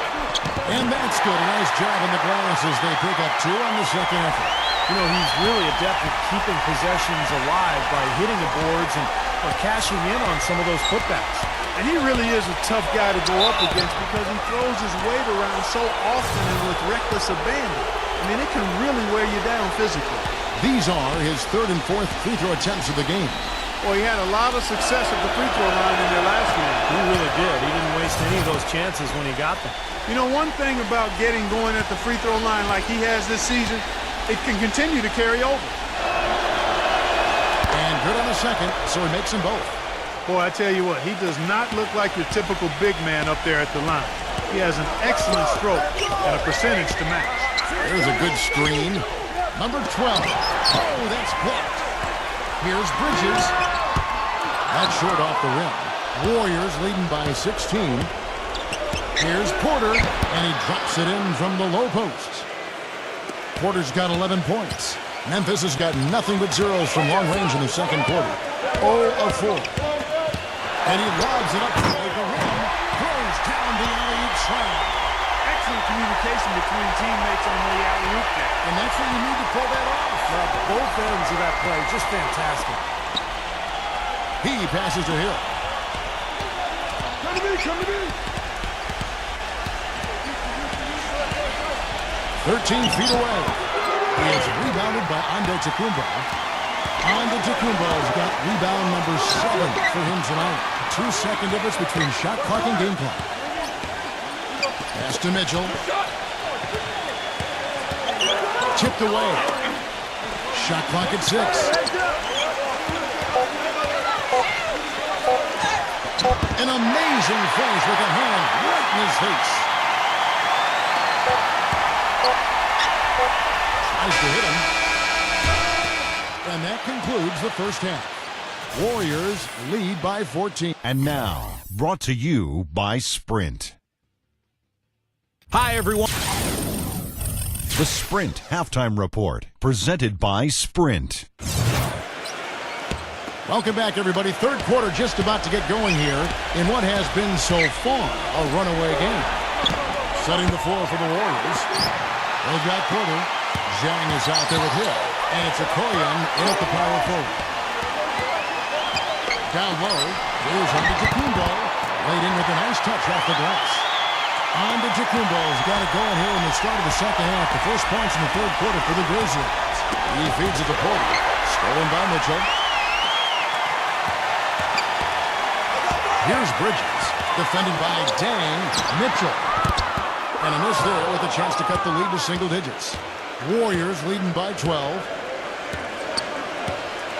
And that's good. A nice job in the glass as they pick up 2 on the second effort. You know, he's really adept at keeping possessions alive by hitting the boards and cashing in on some of those putbacks. And he really is a tough guy to go up against because he throws his weight around so often and with reckless abandon. I mean, it can really wear you down physically. These are his third and fourth free throw attempts of the game. Well, he had a lot of success at the free throw line in their last game. He really did. He didn't waste any of those chances when he got them. You know, one thing about getting going at the free throw line like he has this season, it can continue to carry over. And good on the second, so he makes them both. Boy, I tell you what, he does not look like your typical big man up there at the line. He has an excellent stroke and a percentage to match. There's a good screen. Number 12. Oh, that's blocked. Here's Bridges. That's short off the rim. Warriors leading by 16. Here's Porter, and he drops it in from the low post. Porter's got 11 points. Memphis has got nothing but zeros from long range in the second quarter. 0 of 4. And he lobs it up to the rim. Throws down the alley-oop slam. Excellent communication communication between teammates on the alley-oop there. And that's what you need to pull that off. Both ends of that play, just fantastic. He passes to Hill. Come to me. 13 feet away. He is rebounded by Antetokounmpo. Antetokounmpo's got rebound number 7 for him tonight. 2-second difference between shot clock and game clock. Pass to Mitchell. Tipped away. Shot clock at 6. An amazing finish with a hand right in his face. Tries to hit him. And that concludes the first half. Warriors lead by 14. And now, brought to you by Sprint. Hi, everyone. The Sprint Halftime Report, presented by Sprint. Welcome back, everybody. Third quarter just about to get going here in what has been so far a runaway game. Setting the floor for the Warriors. They've got Porter. Zhang is out there with Hill. And it's Okoyan in at the power forward. Down low, here's Antetokounmpo. Laid in with a nice touch off the glass. Antetokounmpo's got it going here in the start of the second half. The first points in the third quarter for the Grizzlies. He feeds it to Porter. Stolen by Mitchell. Here's Bridges, defended by Dang Mitchell. And a miss there with a chance to cut the lead to single digits. Warriors leading by 12.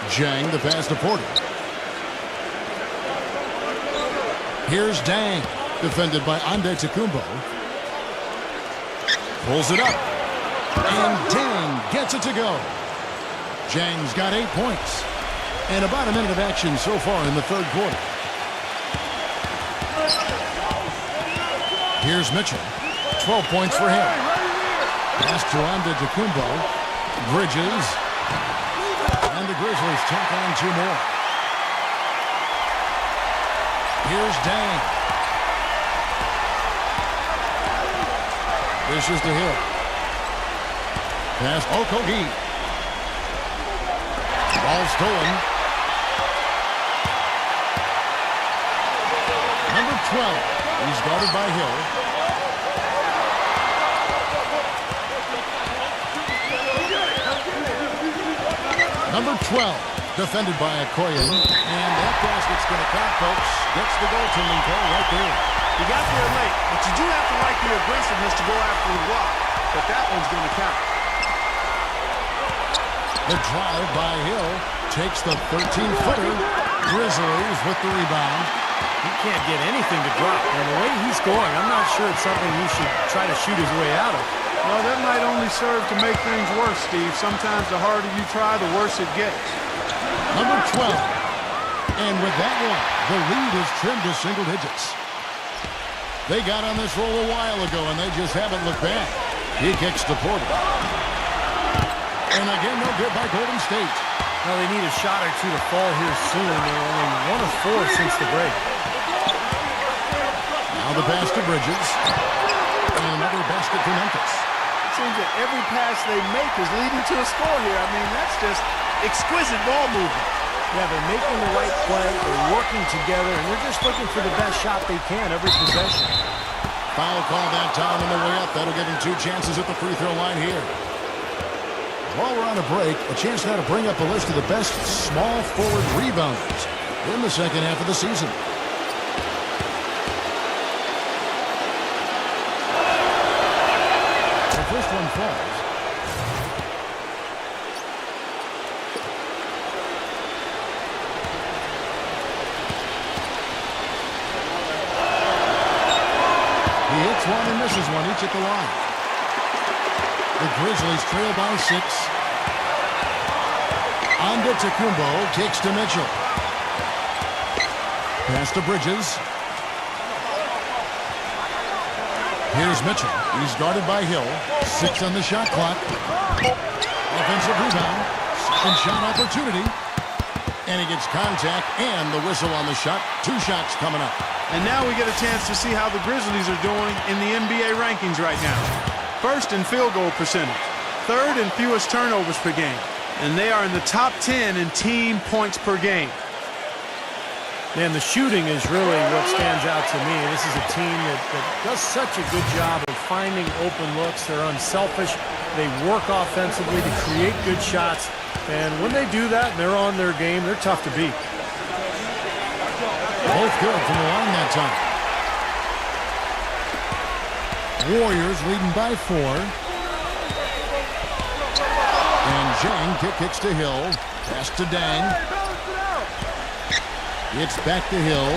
Zhang, the pass to Porter. Here's Dang, defended by Antetokounmpo. Pulls it up. And Dang gets it to go. Zhang's got 8 points. And about a minute of action so far in the third quarter. Here's Mitchell. 12 points for him. Pass to Antetokounmpo. Bridges. And the Grizzlies tack on 2 more. Here's Dang. This is the Hill. Pass Okogie. Ball stolen. Number 12. He's guarded by Hill. Number 12, defended by Okoyan. And that basket's going to count, folks. Gets the goaltending call right there. You got there late, but you do have to like the aggressiveness to go after the block. But that one's going to count. The drive by Hill takes the 13-footer. Grizzlies with the rebound. He can't get anything to drop. And the way he's going, I'm not sure it's something he should try to shoot his way out of. Well, that might only serve to make things worse, Steve. Sometimes the harder you try, the worse it gets. Number 12. And with that one, the lead is trimmed to single digits. They got on this roll a while ago, and they just haven't looked back. He kicks to Porter. And again, no good by Golden State. Well, they need a shot or two to fall here soon. They're only 1 of 4 since the break. Now the pass to Bridges. And another basket for Memphis. Seems that every pass they make is leading to a score here. I mean, that's just exquisite ball movement. Yeah, they're making the right play. They're working together, and they're just looking for the best shot they can every possession. Foul call that time on the way up. That'll give him 2 chances at the free throw line here. While we're on a break, a chance now to bring up a list of the best small forward rebounders in the second half of the season. The first one falls. He hits one and misses one, each at the line. The Grizzlies trail by 6. Antetokounmpo kicks to Mitchell. Pass to Bridges. Here's Mitchell. He's guarded by Hill. 6 on the shot clock. Offensive rebound. Second shot opportunity. And he gets contact and the whistle on the shot. 2 shots coming up. And now we get a chance to see how the Grizzlies are doing in the NBA rankings right now. first in field goal percentage, third in fewest turnovers per game, and they are in the top 10 in team points per game. Man, the shooting is really what stands out to me. This is a team that does such a good job of finding open looks. They're unselfish. They work offensively to create good shots. And when they do that and they're on their game, they're tough to beat. Both good from the line that time. Warriors leading by 4. And Zhang kicks to Hill. Pass to Dang. It's back to Hill.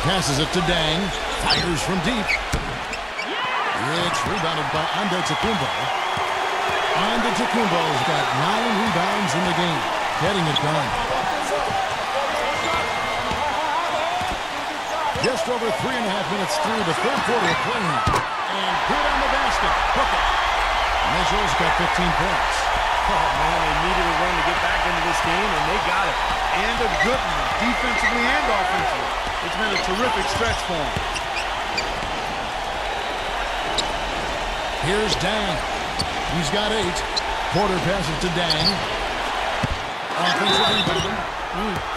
Passes it to Dang. Fires from deep. It's rebounded by Antetokounmpo. Antetokounmpo's got 9 rebounds in the game. Getting it done. Just over 3.5 minutes through the third quarter of play now. And good on the basket. Hook it. Mitchell's got 15 points. Oh, man, they needed a run to get back into this game, and they got it. And a good one, defensively and offensively. It's been a terrific stretch for him. Here's Dang. He's got 8. Porter passes to Dang. Offensive rebound.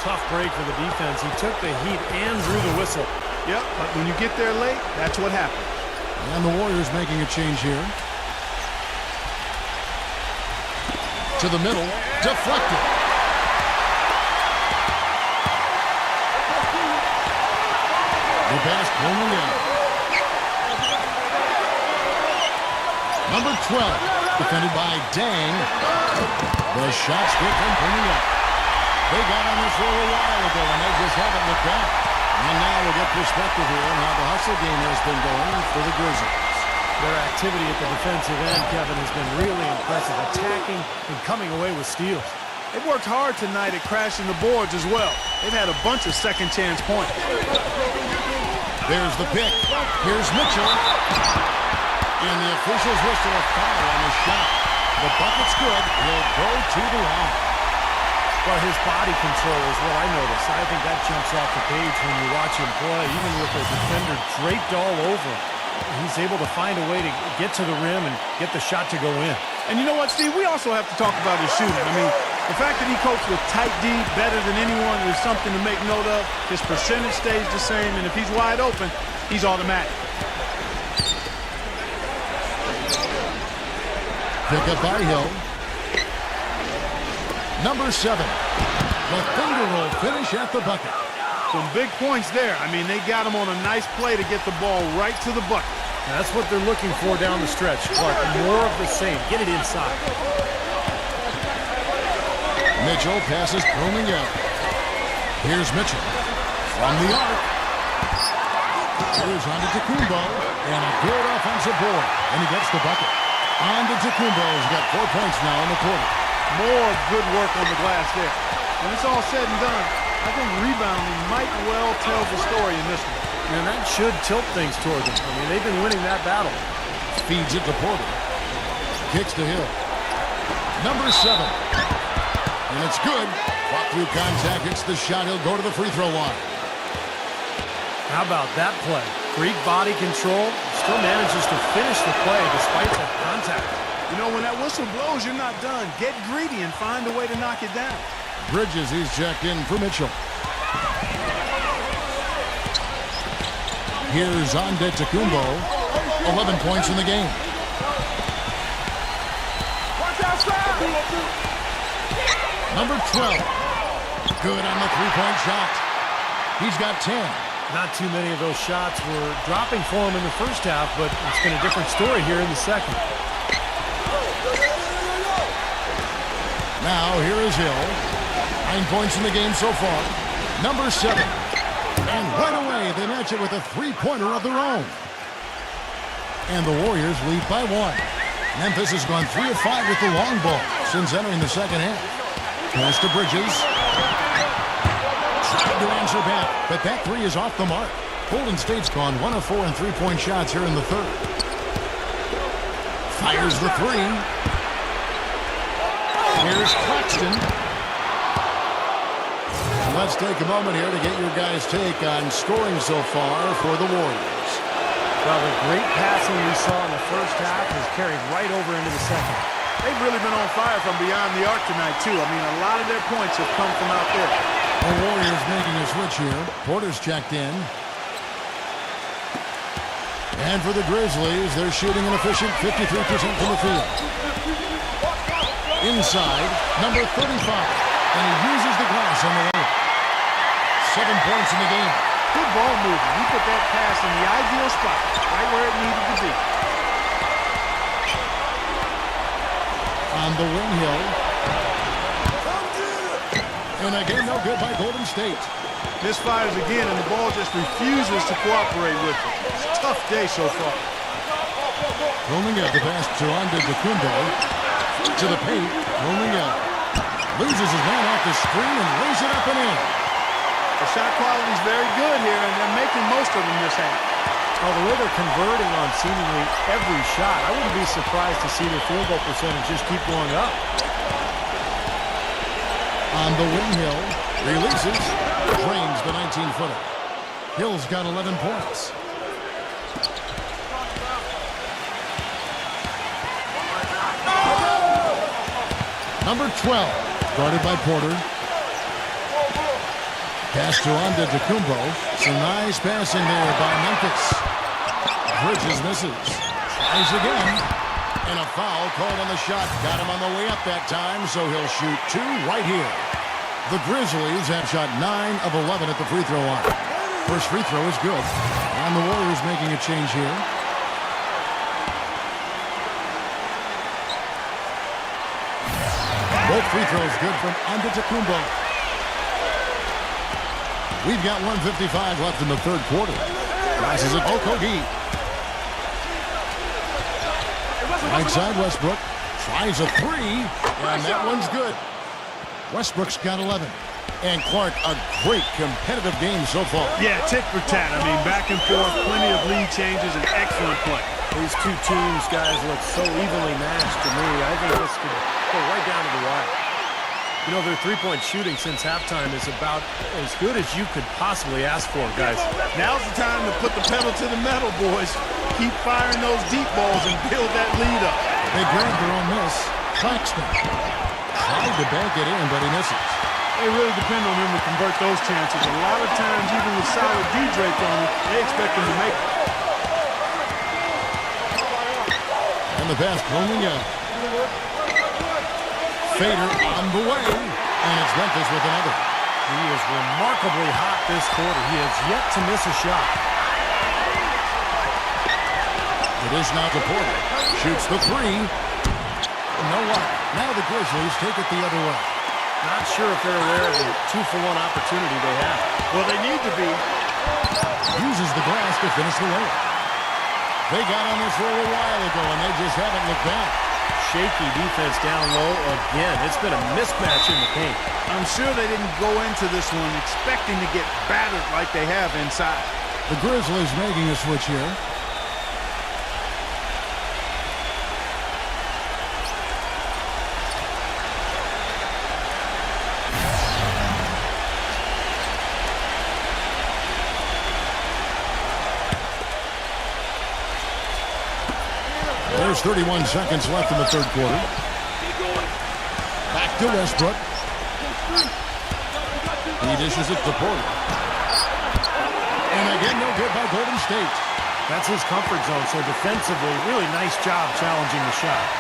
Tough break for the defense. He took the heat and drew the whistle. Yep, but when you get there late, that's what happens. And the Warriors making a change here. To the middle. Deflected. The pass pulling in. Number 12. Defended by Dang. The shot's good from pulling up. They got on this roll a while ago, and they just haven't looked back. And now we'll get perspective here on how the hustle game has been going for the Grizzlies. Their activity at the defensive end, Kevin, has been really impressive, attacking and coming away with steals. They've worked hard tonight at crashing the boards as well. They've had a bunch of second chance points. There's the pick. Here's Mitchell. And the officials whistle a foul on his shot. The bucket's good. He'll go to the line. Well, his body control is what I notice. I think that jumps off the page when you watch him play, even with the defender draped all over him. He's able to find a way to get to the rim and get the shot to go in. And you know what, Steve? We also have to talk about his shooting. I mean, the fact that he copes with tight D better than anyone is something to make note of. His percentage stays the same, and if he's wide open, he's automatic. Pick up by Hill. Number 7. The finger roll finish at the bucket. Some big points there. I mean, they got him on a nice play to get the ball right to the bucket. That's what they're looking for down the stretch, Clark. More of the same. Get it inside. Mitchell passes Crowley out. Here's Mitchell from the arc. Here's Antetokounmpo, and a good offensive board, and he gets the bucket. Antetokounmpo's got 4 points now in the quarter. More good work on the glass there. When it's all said and done, I think rebounding might well tell the story in this one. And that should tilt things toward them. I mean, they've been winning that battle. Feeds it to Porter. Kicks to Hill. Number 7. And it's good. Fought through contact. Hits the shot. He'll go to the free throw line. How about that play? Great body control. Still manages to finish the play despite that contact. You know, when that whistle blows, you're not done. Get greedy and find a way to knock it down. Bridges, he's checked in for Mitchell. Here's Antetokounmpo. 11 points in the game. Number 12. Good on the three-point shot. He's got 10. Not too many of those shots were dropping for him in the first half, but it's been a different story here in the second. Now, here is Hill. 9 points in the game so far. Number 7. And right away, they match it with a three-pointer of their own. And the Warriors lead by 1. Memphis has gone 3 of 5 with the long ball since entering the second half. Pass to Bridges. Tried to answer back, but that 3 is off the mark. Golden State's gone 1 of 4 in three-point shots here in the third. Fires the 3. Here's Claxton. Let's take a moment here to get your guys' take on scoring so far for the Warriors. Well, the great passing we saw in the first half has carried right over into the second. They've really been on fire from beyond the arc tonight, too. I mean, a lot of their points have come from out there. The Warriors making a switch here. Porter's checked in. And for the Grizzlies, they're shooting an efficient 53% from the field. Inside, number 35. And he uses the glass on the layup. 7 points in the game. Good ball movement. He put that pass in the ideal spot, right where it needed to be. On the wing hill. And again, no good by Golden State. Misfires again, and the ball just refuses to cooperate with it. It's a tough day so far. Rolling up the pass to Antetokounmpo. To the paint. Rolling up. Loses his man off the screen and lays it up and in. The shot quality is very good here, and they're making most of them this half. Well, the way they're converting on seemingly every shot, I wouldn't be surprised to see their field goal percentage just keep going up. On the wing hill, releases, drains the 19-footer. Hill's got 11 points. Number 12, guarded by Porter. Pass to Antetokounmpo. Some nice passing there by Memphis. Bridges misses. Tries again. And a foul called on the shot. Got him on the way up that time, so he'll shoot 2 right here. The Grizzlies have shot 9 of 11 at the free throw line. First free throw is good. And the Warriors making a change here. Both free throws good from Antetokounmpo. We've got 1:55 left in the third quarter. Passes it Okogie. Right side, Westbrook. Tries a 3, and that one's good. Westbrook's got 11. And Clark, a great competitive game so far. Yeah, tick for tat. I mean, back and forth, plenty of lead changes, and excellent play. These two teams, guys, look so evenly matched to me. I think this could go right down to the wire. You know, their three-point shooting since halftime is about as good as you could possibly ask for, guys. Now's the time to put the pedal to the metal, boys. Keep firing those deep balls and build that lead up. They grabbed their own miss. Claxton tried to bank it in, but he misses. They really depend on him to convert those chances. A lot of times, even with solid D draped on him, they expect him to make it. And the pass rolling up. Fader on the way, and it's Memphis with another. He is remarkably hot this quarter. He has yet to miss a shot. It is now to Porter. Shoots the 3. No luck. Now the Grizzlies take it the other way. Not sure if they're aware of the 2-for-1 opportunity they have. Well, they need to be. Uses the glass to finish the layup. They got on this roll a while ago, and they just haven't looked back. Shaky defense down low again. It's been a mismatch in the paint. I'm sure they didn't go into this one expecting to get battered like they have inside. The Grizzlies making a switch here. There's 31 seconds left in the third quarter. Back to Westbrook. He dishes it to Porter. And again, no good by Golden State. That's his comfort zone, so defensively, really nice job challenging the shot.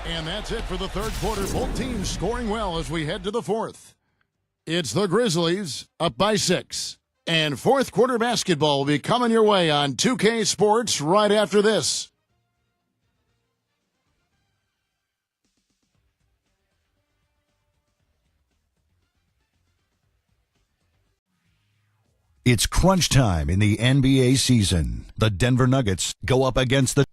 And that's it for the third quarter. Both teams scoring well as we head to the fourth. It's the Grizzlies up by 6. And fourth quarter basketball will be coming your way on 2K Sports right after this. It's crunch time in the NBA season. The Denver Nuggets go up against the...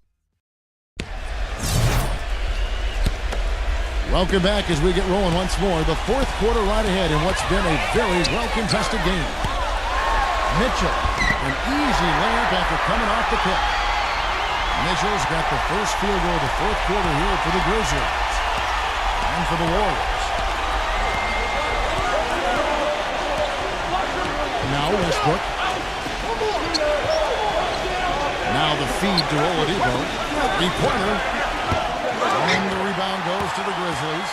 Welcome back as we get rolling once more. The fourth quarter right ahead in what's been a very well-contested game. Mitchell An easy layup after coming off the pick. Mitchell's got the first field goal of the fourth quarter here for the Grizzlies. And for the Warriors. Now Westbrook. Now the feed to Oladipo. Three-pointer. And the rebound goes to the Grizzlies.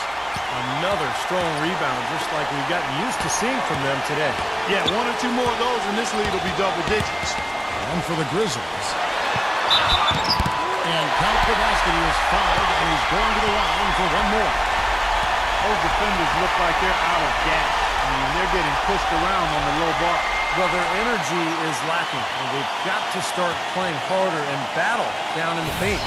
Another strong rebound, just like we've gotten used to seeing from them today. Yeah, one or two more of those and this lead will be double digits. And for the Grizzlies. And count the basket. He is fouled, and he's going to the line for one more. Those defenders look like they're out of gas. I mean, they're getting pushed around on the low bar. Well, their energy is lacking, and they've got to start playing harder and battle down in the paint.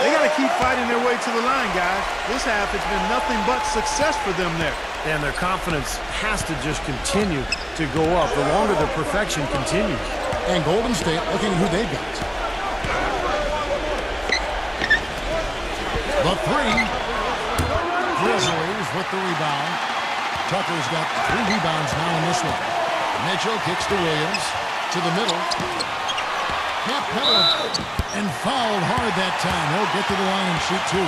They got to keep fighting their way to the line, guys. This half has been nothing but success for them there. And their confidence has to just continue to go up the longer the perfection continues. And Golden State looking who they've got. The three. Grizzlies with the rebound. Tucker's got 3 rebounds now in this one. Mitchell kicks to Williams. To the middle. Half-pedaled and fouled hard that time. He'll get to the line and shoot 2.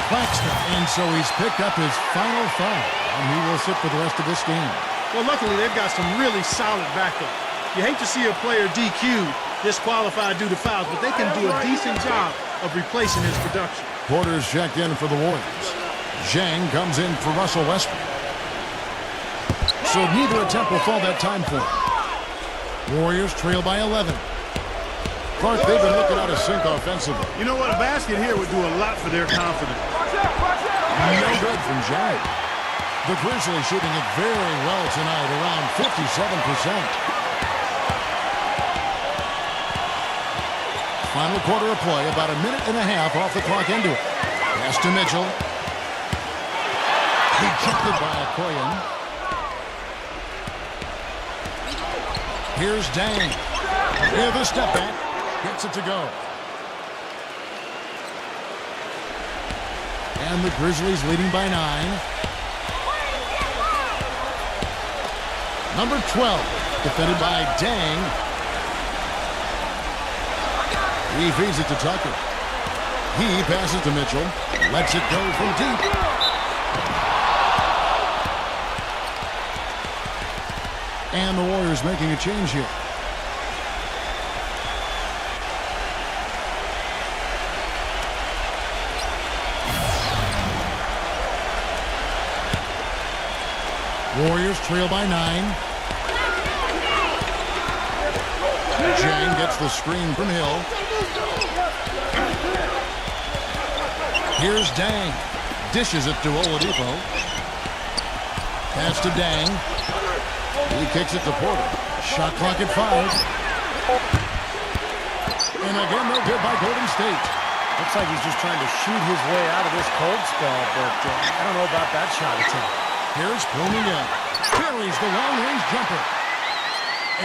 Claxton, and so he's picked up his final foul, and he will sit for the rest of this game. Well, luckily, they've got some really solid backup. You hate to see a player DQ'd, disqualified due to fouls, but they can do a decent job of replacing his production. Porter's checked in for the Warriors. Zhang comes in for Russell Westbrook. So neither attempt will fall that time point. Warriors trail by 11. Clark, they've been looking out of sync offensively. You know what? A basket here would do a lot for their confidence. No good from Zhang. The Grizzlies shooting it very well tonight, around 57%. Final quarter of play, about a minute and a half off the clock into it. Pass to Mitchell. Rejected by Okoye. Here's Dang. With a step back. Gets it to go. And the Grizzlies leading by 9. Number 12, defended by Dang. He feeds it to Tucker. He passes to Mitchell. Lets it go from deep. And the Warriors making a change here. Warriors trail by 9. Zhang gets the screen from Hill. Here's Dang. Dishes it to Oladipo. Pass to Dang. He kicks it to Porter. Shot clock at 5. And again, no good by Golden State. Looks like he's just trying to shoot his way out of this cold spell, but I don't know about that shot attempt. Here's Pumia. Carries the long-range jumper.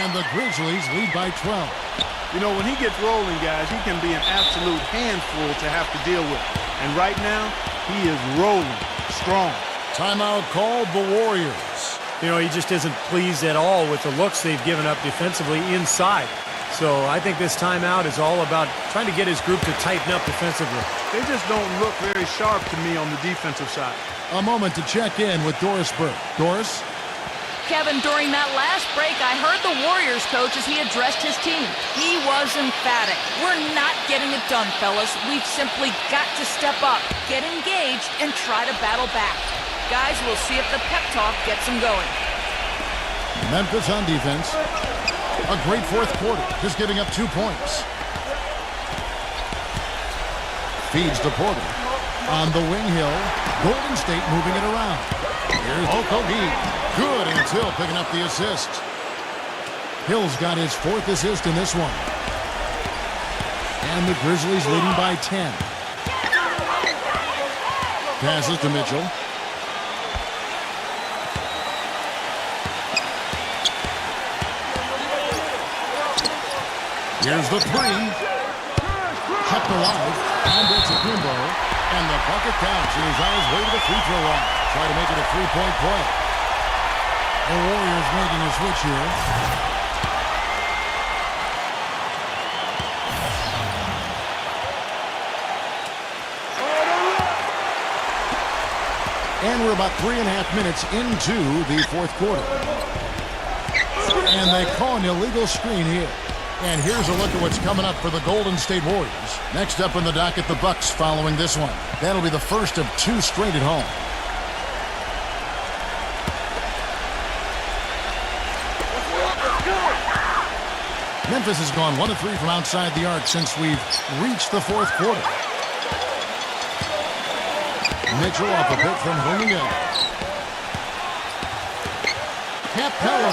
And the Grizzlies lead by 12. You know, when he gets rolling, guys, he can be an absolute handful to have to deal with. And right now, he is rolling strong. Timeout called the Warriors. You know, he just isn't pleased at all with the looks they've given up defensively inside. So I think this timeout is all about trying to get his group to tighten up defensively. They just don't look very sharp to me on the defensive side. A moment to check in with Doris Burke. Doris? Kevin, during that last break, I heard the Warriors coach as he addressed his team. He was emphatic. We're not getting it done, fellas. We've simply got to step up, get engaged, and try to battle back. Guys, we'll see if the pep talk gets them going. Memphis on defense. A great fourth quarter, just giving up 2 points. Feeds to Porter. On the wing, Hill. Golden State moving it around. Here's Okoye. Good, and it's Hill picking up the assist. Hill's got his 4th assist in this one. And the Grizzlies leading by 10. Passes to Mitchell. Here's the 3. Kept alive. Antetokounmpo. And the bucket counts. He is on his way to the free throw line. Try to make it a three-point play. The Warriors making a switch here. And we're about 3.5 minutes into the fourth quarter. And they call an illegal screen here. And here's a look at what's coming up for the Golden State Warriors. Next up in the docket, the Bucks following this one. That'll be the first of 2 straight at home. Memphis has gone 1 of 3 from outside the arc since we've reached the fourth quarter. Mitchell off a pick from Hernandez. Capella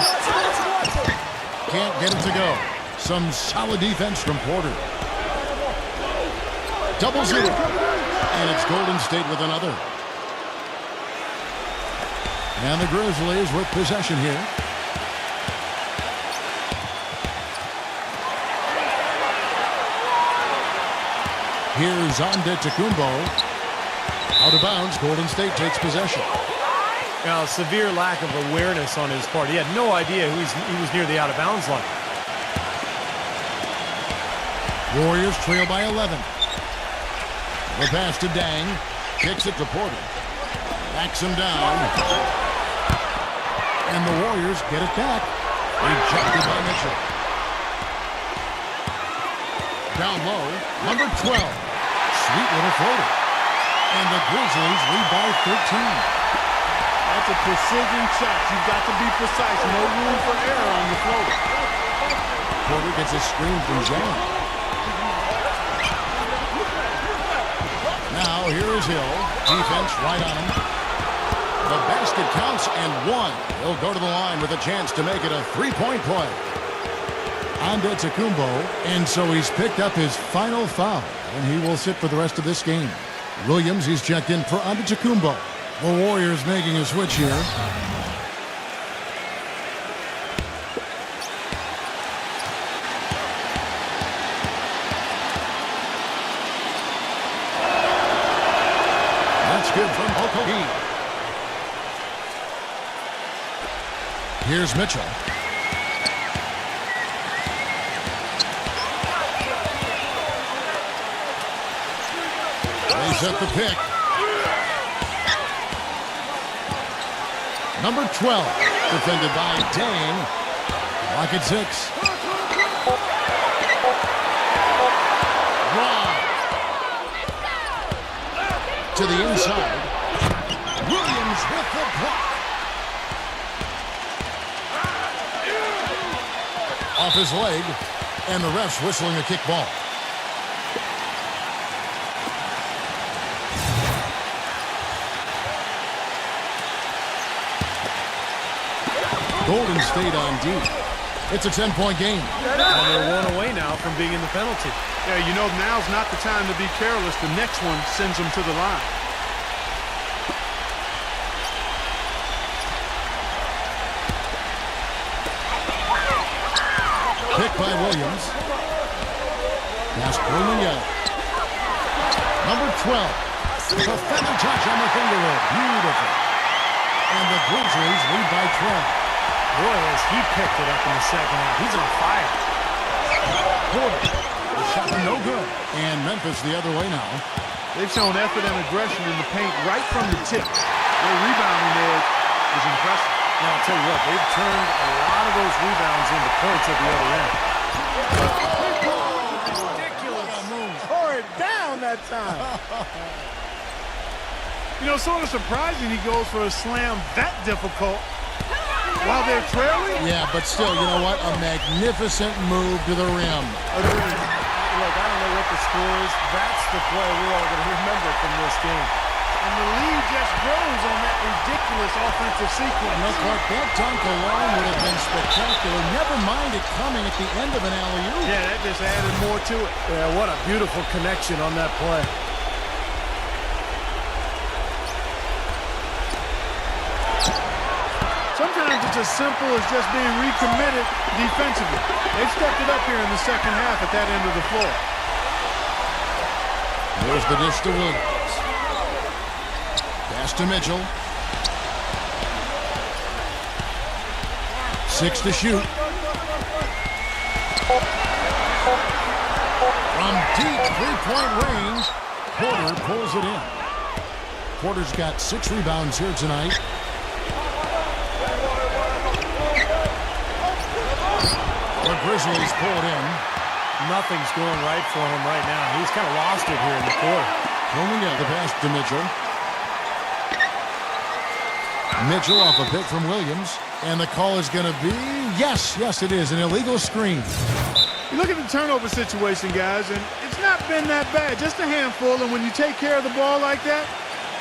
can't get it to go. Some solid defense from Porter. Double zero. And it's Golden State with another. And the Grizzlies with possession here. Here's Antetokounmpo. Out of bounds, Golden State takes possession. Now, severe lack of awareness on his part. He had no idea he was near the out-of-bounds line. Warriors trail by 11. The pass to Dang. Kicks it to Porter. Backs him down. And the Warriors get it back. Rejected by Mitchell. Down low, number 12. Sweet little floater. And the Grizzlies lead by 13. That's a precision shot. You've got to be precise. No room for error on the floater. Porter gets a screen from Zhang. Now here is Hill. Defense right on him. The basket counts and 1. He'll go to the line with a chance to make it a 3-point play. Antetokounmpo, and so he's picked up his final foul, and he will sit for the rest of this game. Williams, he's checked in for Antetokounmpo. The Warriors making a switch here. That's good from Okogie. Here's Mitchell. They set the pick. Number 12, defended by Dang. Lock at 6. Wow. To the inside. Williams with the block. Off his leg. And the refs whistling a kickball. Golden State on D. It's a 10-point game. And they're 1 away now from being in the penalty. Yeah, you know, now's not the time to be careless. The next one sends them to the line. Pick by Williams. Pass Hernandez. Number 12. The feather touch on the finger roll. Beautiful. And the Grizzlies lead by 12. Boy, as he picked it up in the second half. He's on fire. Porter. The shot no good. And Memphis the other way now. They've shown effort and aggression in the paint right from the tip. Their rebounding edge is impressive. Now, I'll tell you what, they've turned a lot of those rebounds into points at the other end. Ridiculous. Tore it down that time. You know, sort of surprising he goes for a slam that difficult while they're trailing. Yeah, but still, you know what? A magnificent move to the rim. Agreed. Look, I don't know what the score is. That's the play we're all going to remember from this game. And the lead just grows on that ridiculous offensive sequence. No, Clark, that dunk alone would have been spectacular. Never mind it coming at the end of an alley-oop. Yeah, that just added more to it. Yeah, what a beautiful connection on that play. Sometimes it's as simple as just being recommitted defensively. They've stepped it up here in the second half at that end of the floor. There's the dish to Williams. Pass to Mitchell. 6 to shoot. From deep three-point range, Porter pulls it in. Porter's got 6 rebounds here tonight. The Grizzlies pull it in. Nothing's going right for him right now. He's kind of lost it here in the quarter. Coming out the pass to Mitchell. Mitchell off a pick from Williams. And the call is going to be, yes, it is, an illegal screen. You look at the turnover situation, guys, and it's not been that bad. Just a handful, and when you take care of the ball like that,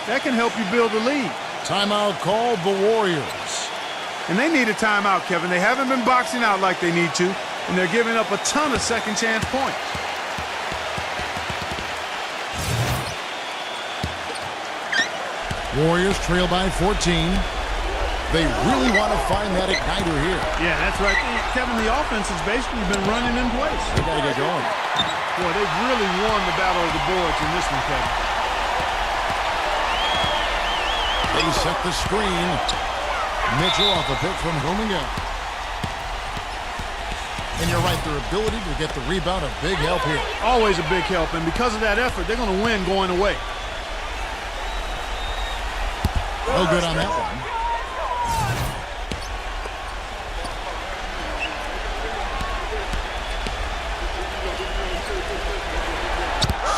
that can help you build a lead. Timeout called the Warriors. And they need a timeout, Kevin. They haven't been boxing out like they need to, and they're giving up a ton of second-chance points. Warriors trail by 14. They really want to find that igniter here. Yeah, that's right. Kevin, the offense has basically been running in place. They got to get going. Boy, they've really won the battle of the boards in this one, Kevin. They set the screen. Mitchell off a pick from Huminga. And you're right, their ability to get the rebound, a big help here. Always a big help, and because of that effort, they're going to win going away. No good on that one.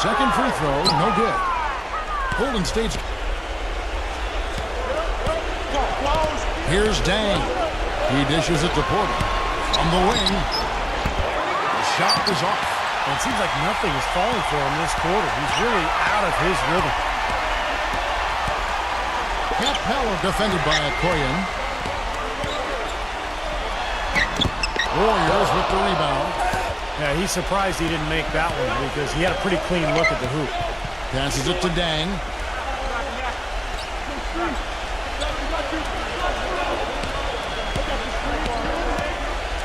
Second free throw, no good. Golden State's. Here's Dang. He dishes it to Porter. On the wing. The shot is off. And it seems like nothing is falling for him this quarter. He's really out of his rhythm. Capella defended by Okoyen. Warriors with the rebound. Yeah, he's surprised he didn't make that one because he had a pretty clean look at the hoop. Passes it to Dang.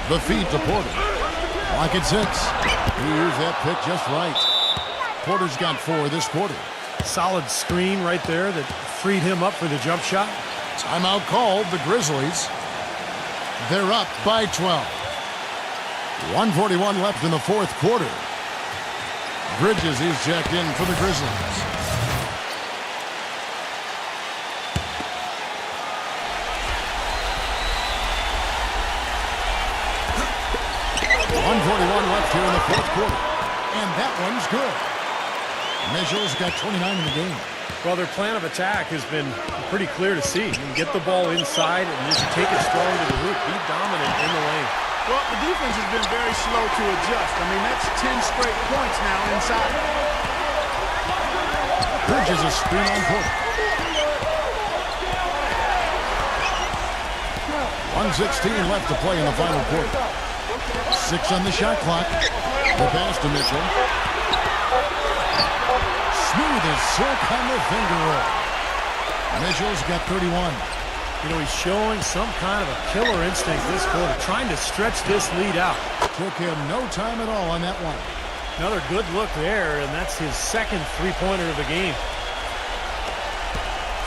The feed to Porter. Clock at 6. He used that pick just right. Porter's got 4 this quarter. Solid screen right there that freed him up for the jump shot. Timeout called, the Grizzlies. They're up by 12. 1:41 left in the fourth quarter. Bridges is checked in for the Grizzlies. Left here in the fourth quarter. And that one's good. Mitchell's got 29 in the game. Well, their plan of attack has been pretty clear to see. You can get the ball inside and just take it strong to the hoop. Be dominant in the lane. Well, the defense has been very slow to adjust. I mean, that's 10 straight points now inside. Bridges a screen on Porter. 1:16 left to play in the final quarter. 6 on the shot clock. The pass to Mitchell. Smooth as silk on the finger roll. Mitchell's got 31. You know, he's showing some kind of a killer instinct this quarter, trying to stretch this lead out. Took him no time at all on that one. Another good look there, and that's his second three-pointer of the game.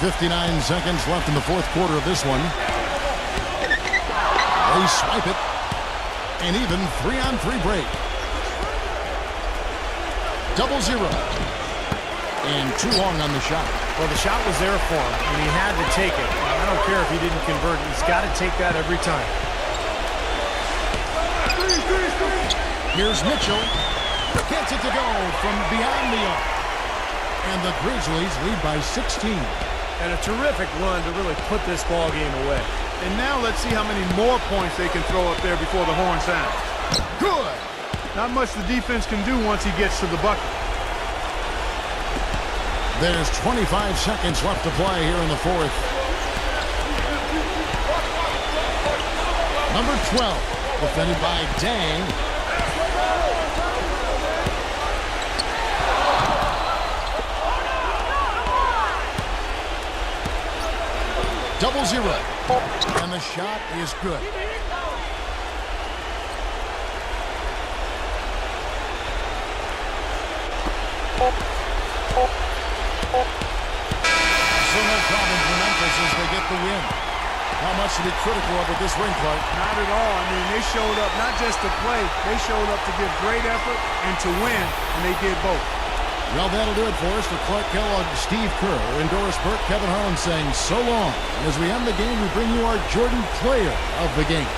59 seconds left in the fourth quarter of this one. They swipe it. An even 3-on-3 break. 0-0. And too long on the shot. Well, the shot was there for him, and he had to take it. I don't care if he didn't convert. He's got to take that every time. Here's Mitchell. Gets it to go from beyond the arc. And the Grizzlies lead by 16. And a terrific run to really put this ball game away. And now let's see how many more points they can throw up there before the horn sounds. Good. Not much the defense can do once he gets to the bucket. There's 25 seconds left to play here in the fourth. Number 12, defended by Dang. Double zero. And the shot is good. problem for Memphis as they get the win. Not much to be critical of at this ring, Clark. Not at all. I mean, they showed up not just to play. They showed up to give great effort and to win, and they did both. Well, that'll do it for us. For Clark Kellogg, Steve Kerr, and Doris Burke, Kevin Harlan saying so long. And as we end the game, we bring you our Jordan Player of the Game.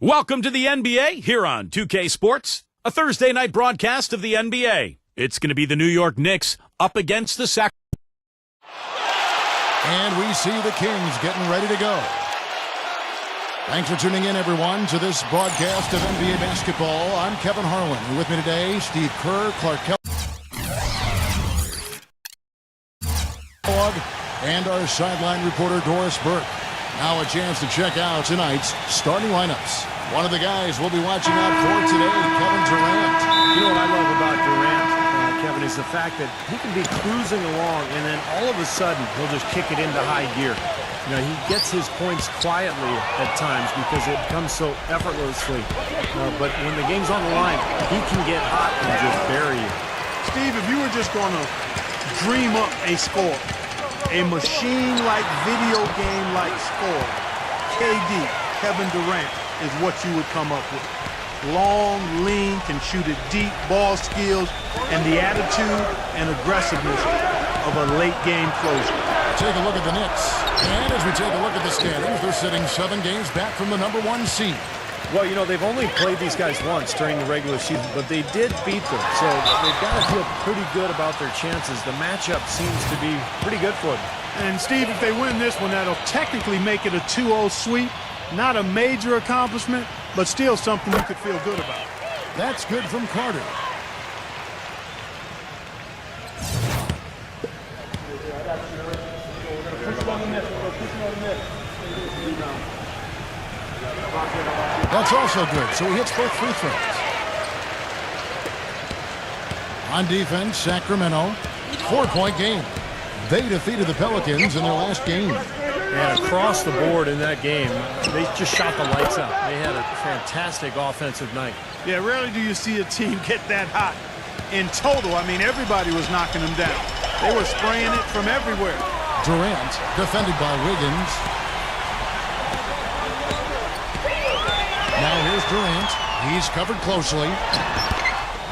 Welcome to the NBA here on 2K Sports, a Thursday night broadcast of the NBA. It's going to be the New York Knicks up against the And we see the Kings getting ready to go. Thanks for tuning in, everyone, to this broadcast of NBA basketball. I'm Kevin Harlan. And with me today, Steve Kerr, Clark Kellogg, and our sideline reporter, Doris Burke. Now a chance to check out tonight's starting lineups. One of the guys we'll be watching out for today, Kevin Durant. You know what I love about Durant, Kevin, is the fact that he can be cruising along, and then all of a sudden, he'll just kick it into high gear. You know, he gets his points quietly at times because it comes so effortlessly. But when the game's on the line, he can get hot and just bury you. Steve, if you were just going to dream up a score, a machine-like, video game-like score, KD, Kevin Durant, is what you would come up with. Long, lean, can shoot it deep, ball skills, and the attitude and aggressiveness of a late-game closer. Take a look at the Knicks. And as we take a look at the standings, they're sitting 7 games back from the #1 seed. Well, you know, they've only played these guys once during the regular season, but they did beat them. So they've got to feel pretty good about their chances. The matchup seems to be pretty good for them. And, Steve, if they win this one, that'll technically make it a 2-0 sweep. Not a major accomplishment, but still something you could feel good about. That's good from Carter. That's also good, so he hits both free throws. On defense, Sacramento, 4-point game. They defeated the Pelicans in their last game. And across the board in that game, they just shot the lights out. They had a fantastic offensive night. Yeah, rarely do you see a team get that hot. In total, I mean, everybody was knocking them down. They were spraying it from everywhere. Durant, defended by Wiggins. Now here's Durant. He's covered closely.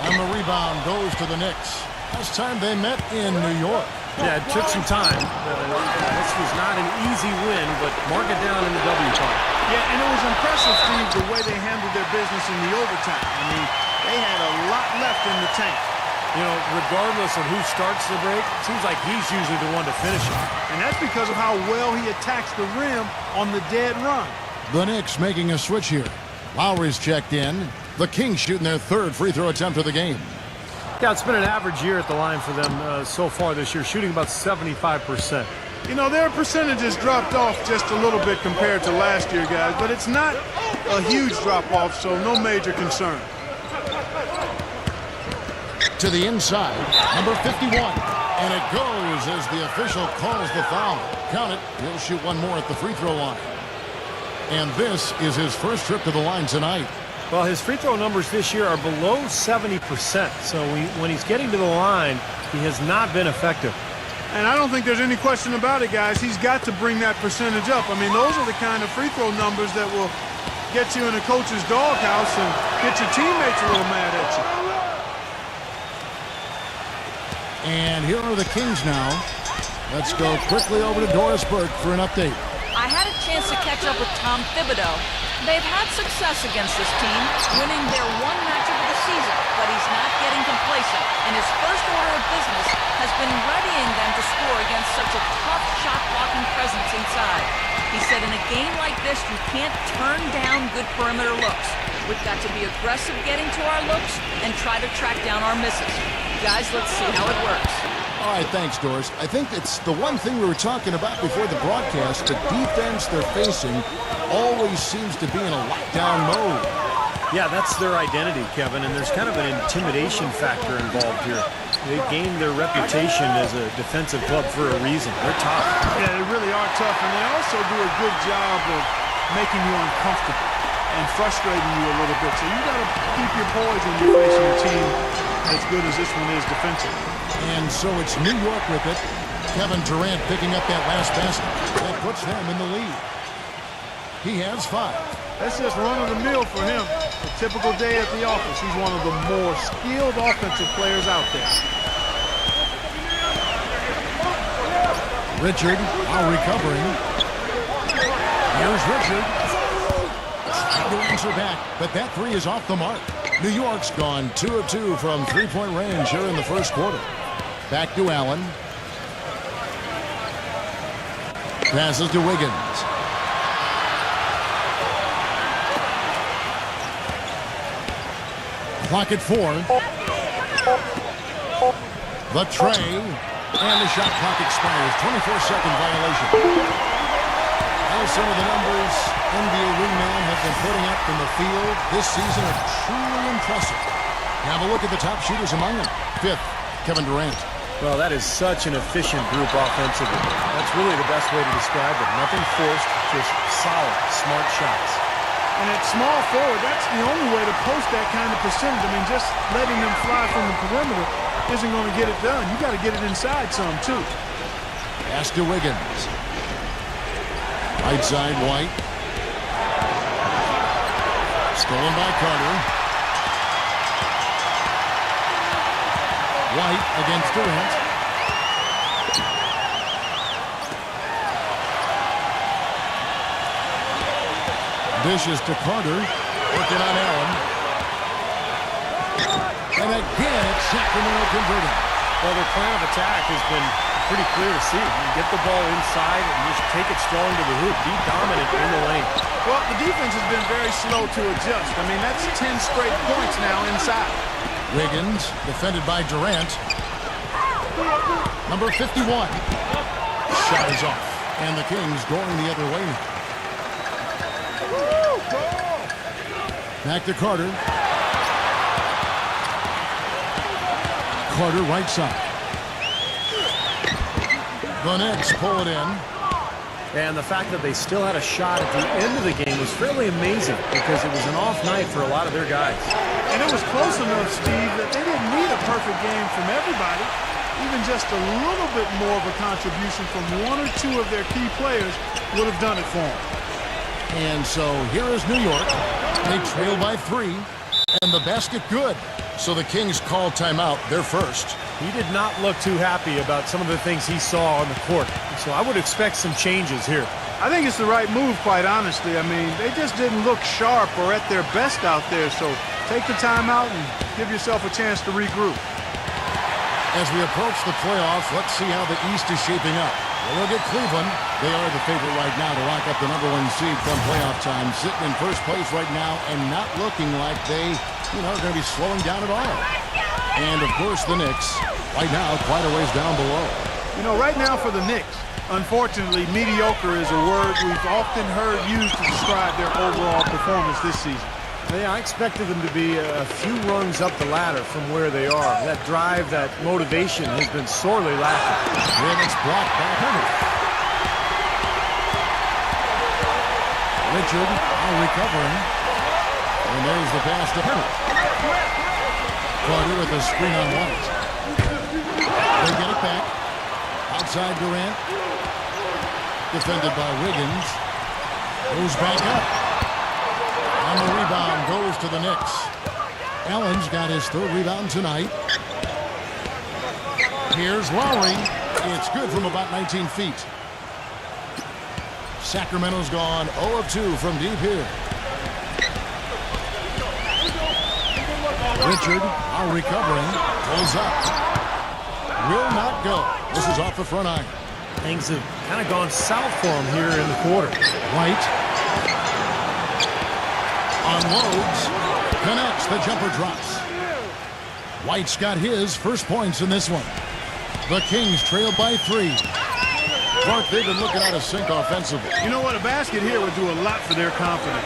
And the rebound goes to the Knicks. Last time they met in New York. Yeah, it took some time. This was not an easy win, but mark it down in the W part. Yeah, and it was impressive, Steve, the way they handled their business in the overtime. I mean, they had a lot left in the tank. You know, regardless of who starts the break, it seems like he's usually the one to finish it. And that's because of how well he attacks the rim on the dead run. The Knicks making a switch here. Lowry's checked in. The Kings shooting their 3rd free throw attempt of the game. Yeah, it's been an average year at the line for them so far this year, shooting about 75%. You know, their percentages dropped off just a little bit compared to last year, guys, but it's not a huge drop-off, so no major concern. To the inside, number 51. And it goes as the official calls the foul. Count it. He'll shoot one more at the free throw line. And this is his first trip to the line tonight. Well, his free throw numbers this year are below 70%. So when he's getting to the line, he has not been effective. And I don't think there's any question about it, guys. He's got to bring that percentage up. I mean, those are the kind of free throw numbers that will get you in a coach's doghouse and get your teammates a little mad at you. And here are the Kings now. Let's go quickly over to Doris Burke for an update. I had a chance to catch up with Tom Thibodeau. They've had success against this team, winning their one matchup of the season, but he's not getting complacent, and his first order of business has been readying them to score against such a tough shot-blocking presence inside. He said in a game like this, you can't turn down good perimeter looks. We've got to be aggressive getting to our looks and try to track down our misses. Guys, let's see how it works. All right, thanks, Doris. I think it's the one thing we were talking about before the broadcast. The defense they're facing always seems to be in a lockdown mode. Yeah, that's their identity, Kevin, and there's kind of an intimidation factor involved here. They've gained their reputation as a defensive club for a reason. They're tough. Yeah, they really are tough, and they also do a good job of making you uncomfortable and frustrating you a little bit. So you got to keep your poise when you're facing a team as good as this one is defensively. And so it's New York with it. Kevin Durant picking up that last basket. That puts them in the lead. He has 5. That's just run-of-the-mill for him. A typical day at the office. He's one of the more skilled offensive players out there. Richard now recovering. Here's Richard. Tried to answer back, but that three is off the mark. New York's gone 2 of 2 from three-point range here in the first quarter. Back to Allen. Passes to Wiggins. Clock at 4. The tray. And the shot clock expires. 24-second violation. Well, some of the numbers NBA wingman have been putting up from the field this season are truly impressive. Have a look at the top shooters among them. 5th, Kevin Durant. Well, that is such an efficient group offensively. That's really the best way to describe it. Nothing forced, just solid, smart shots. And at small forward, that's the only way to post that kind of percentage. I mean, just letting them fly from the perimeter isn't going to get it done. You got to get it inside some, too. Pass to Wiggins. Right side, White. Stolen by Carter. White against Durant. Dishes to Carter. Working on Allen. And again, it's Sacramento converting. Well, their plan of attack has been pretty clear to see. You get the ball inside and just take it strong to the hoop. Be dominant in the lane. Well, the defense has been very slow to adjust. I mean, that's 10 straight points now inside. Wiggins, defended by Durant. Number 51. Shot is off. And the Kings going the other way now. Back to Carter. Carter right side. The Knicks pull it in. And the fact that they still had a shot at the end of the game was fairly amazing because it was an off night for a lot of their guys. And it was close enough, Steve, that they didn't need a perfect game from everybody. Even just a little bit more of a contribution from one or two of their key players would have done it for them. And so here is New York. They trail by 3. And the basket good. So the Kings call timeout. They're first. He did not look too happy about some of the things he saw on the court. So I would expect some changes here. I think it's the right move, quite honestly. I mean, they just didn't look sharp or at their best out there. So take the timeout and give yourself a chance to regroup. As we approach the playoffs, let's see how the East is shaping up. We'll look at Cleveland. They are the favorite right now to lock up the #1 seed come playoff time. Sitting in first place right now and not looking like they, are going to be slowing down at all. And, of course, the Knicks right now quite a ways down below. Right now for the Knicks, unfortunately, mediocre is a word we've often heard used to describe their overall performance this season. Yeah, I expected them to be a few rungs up the ladder from where they are. That drive, that motivation has been sorely lacking. And it's blocked by Hunter. Richard now recovering. And there's the pass to Hunter. Carter with a screen on White. They get it back. Outside Durant. Defended by Wiggins. Goes back up. And the rebound goes to the Knicks. Allen's got his 3rd rebound tonight. Here's Lowry. It's good from about 19 feet. Sacramento's gone 0 of 2 from deep here. Richard, now recovering, pulls up. Will not go. This is off the front iron. Things have kind of gone south for him here in the quarter. White. Unloads. Connects. The jumper drops. White's got his first points in this one. The Kings trail by 3. Clark, they've been looking out of sync offensively. You know what? A basket here would do a lot for their confidence.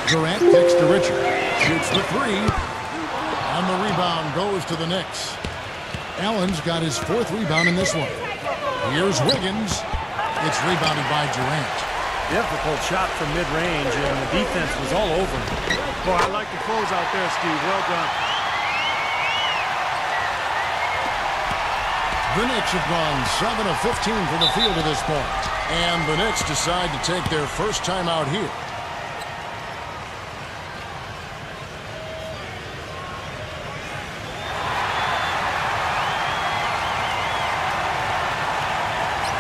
Durant kicks to Richard. Shoots the 3. And the rebound goes to the Knicks. Allen's got his 4th rebound in this one. Here's Wiggins. It's rebounded by Durant. Difficult shot from mid-range, and the defense was all over him. Boy, I like the close out there, Steve. Well done. The Knicks have gone 7 of 15 from the field at this point. And the Knicks decide to take their first time out here.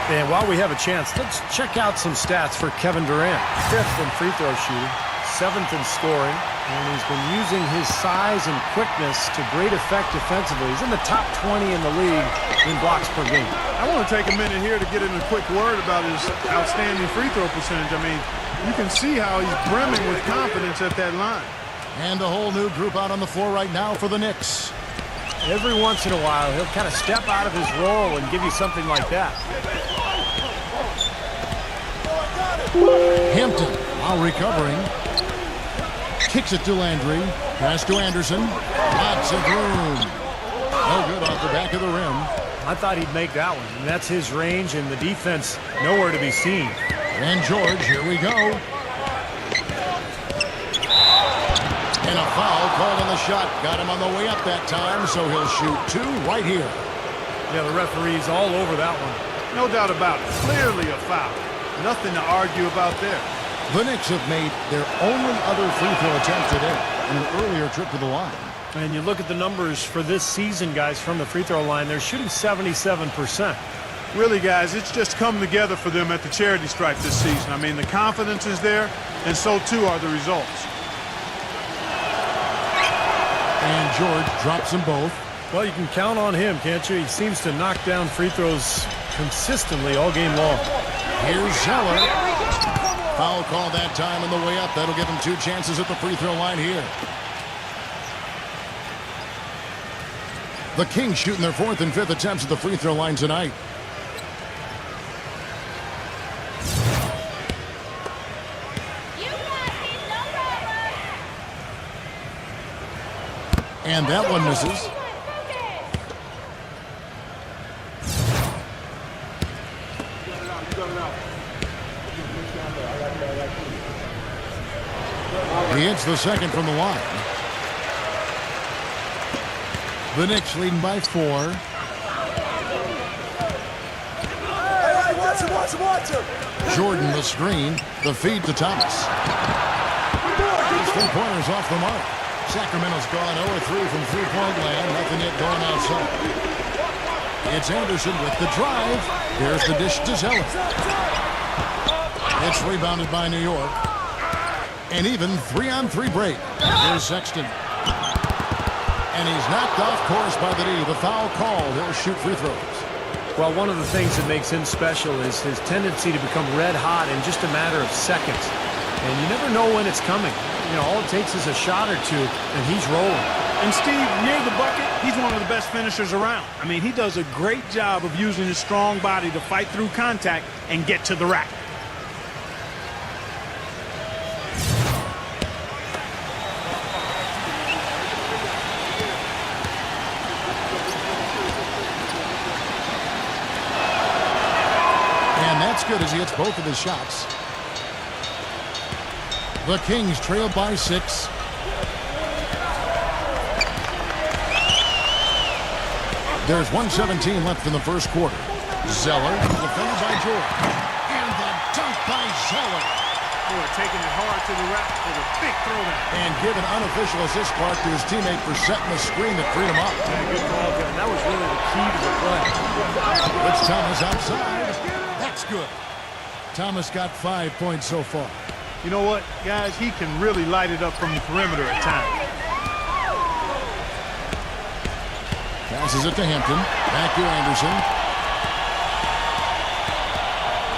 And while we have a chance, let's check out some stats for Kevin Durant. 5th in free throw shooting, 7th in scoring, and he's been using his size and quickness to great effect defensively. He's in the top 20 in the league in blocks per game. I want to take a minute here to get in a quick word about his outstanding free throw percentage. I mean, you can see how he's brimming with confidence at that line. And a whole new group out on the floor right now for the Knicks. Every once in a while, he'll kind of step out of his role and give you something like that. Hampton, while recovering, kicks it to Landry. Pass to Anderson. Lots of room. No good off the back of the rim. I thought he'd make that one. And that's his range, and the defense nowhere to be seen. And George, here we go. And a foul called on the shot. Got him on the way up that time, so he'll shoot 2 right here. Yeah, the referee's all over that one. No doubt about it. Clearly a foul. Nothing to argue about there. The Knicks have made their only other free throw attempt today in an earlier trip to the line. And you look at the numbers for this season, guys, from the free throw line, they're shooting 77%. Really, guys, it's just come together for them at the charity stripe this season. I mean, the confidence is there, and so too are the results. And George drops them both. Well, you can count on him, can't you? He seems to knock down free throws consistently all game long. Here's Zeller. Foul call that time on the way up. That'll give him 2 chances at the free throw line here. The Kings shooting their 4th and 5th attempts at the free throw line tonight. And that one misses. He hits the second from the line. The Knicks leading by 4. Jordan the screen. The feed to Thomas. These 3 pointers off the mark. Sacramento's gone 0-3 from three-point land. Nothing yet going outside. It's Anderson with the drive. Here's the dish to Zeller. It's rebounded by New York. And even 3-on-3 break. Here's Sexton. And he's knocked off course by the D. The foul called. He'll shoot free throws. Well, one of the things that makes him special is his tendency to become red hot in just a matter of seconds. And you never know when it's coming. You know, all it takes is a shot or 2, and he's rolling. And Steve, near the bucket, he's one of the best finishers around. I mean, he does a great job of using his strong body to fight through contact and get to the rack. And that's good as he hits both of his shots. The Kings trail by 6. There's 1:17 left in the first quarter. Zeller, defended by George. And the dunk by Zeller. Boy, taking it hard to the rack for the big throwdown. And giving unofficial assist mark to his teammate for setting the screen that freed him up. Yeah, good call, Kevin. That was really the key to the play. It's Thomas outside. That's good. Thomas got 5 points so far. You know what, guys? He can really light it up from the perimeter at times. Passes it to Hampton. Back to Anderson.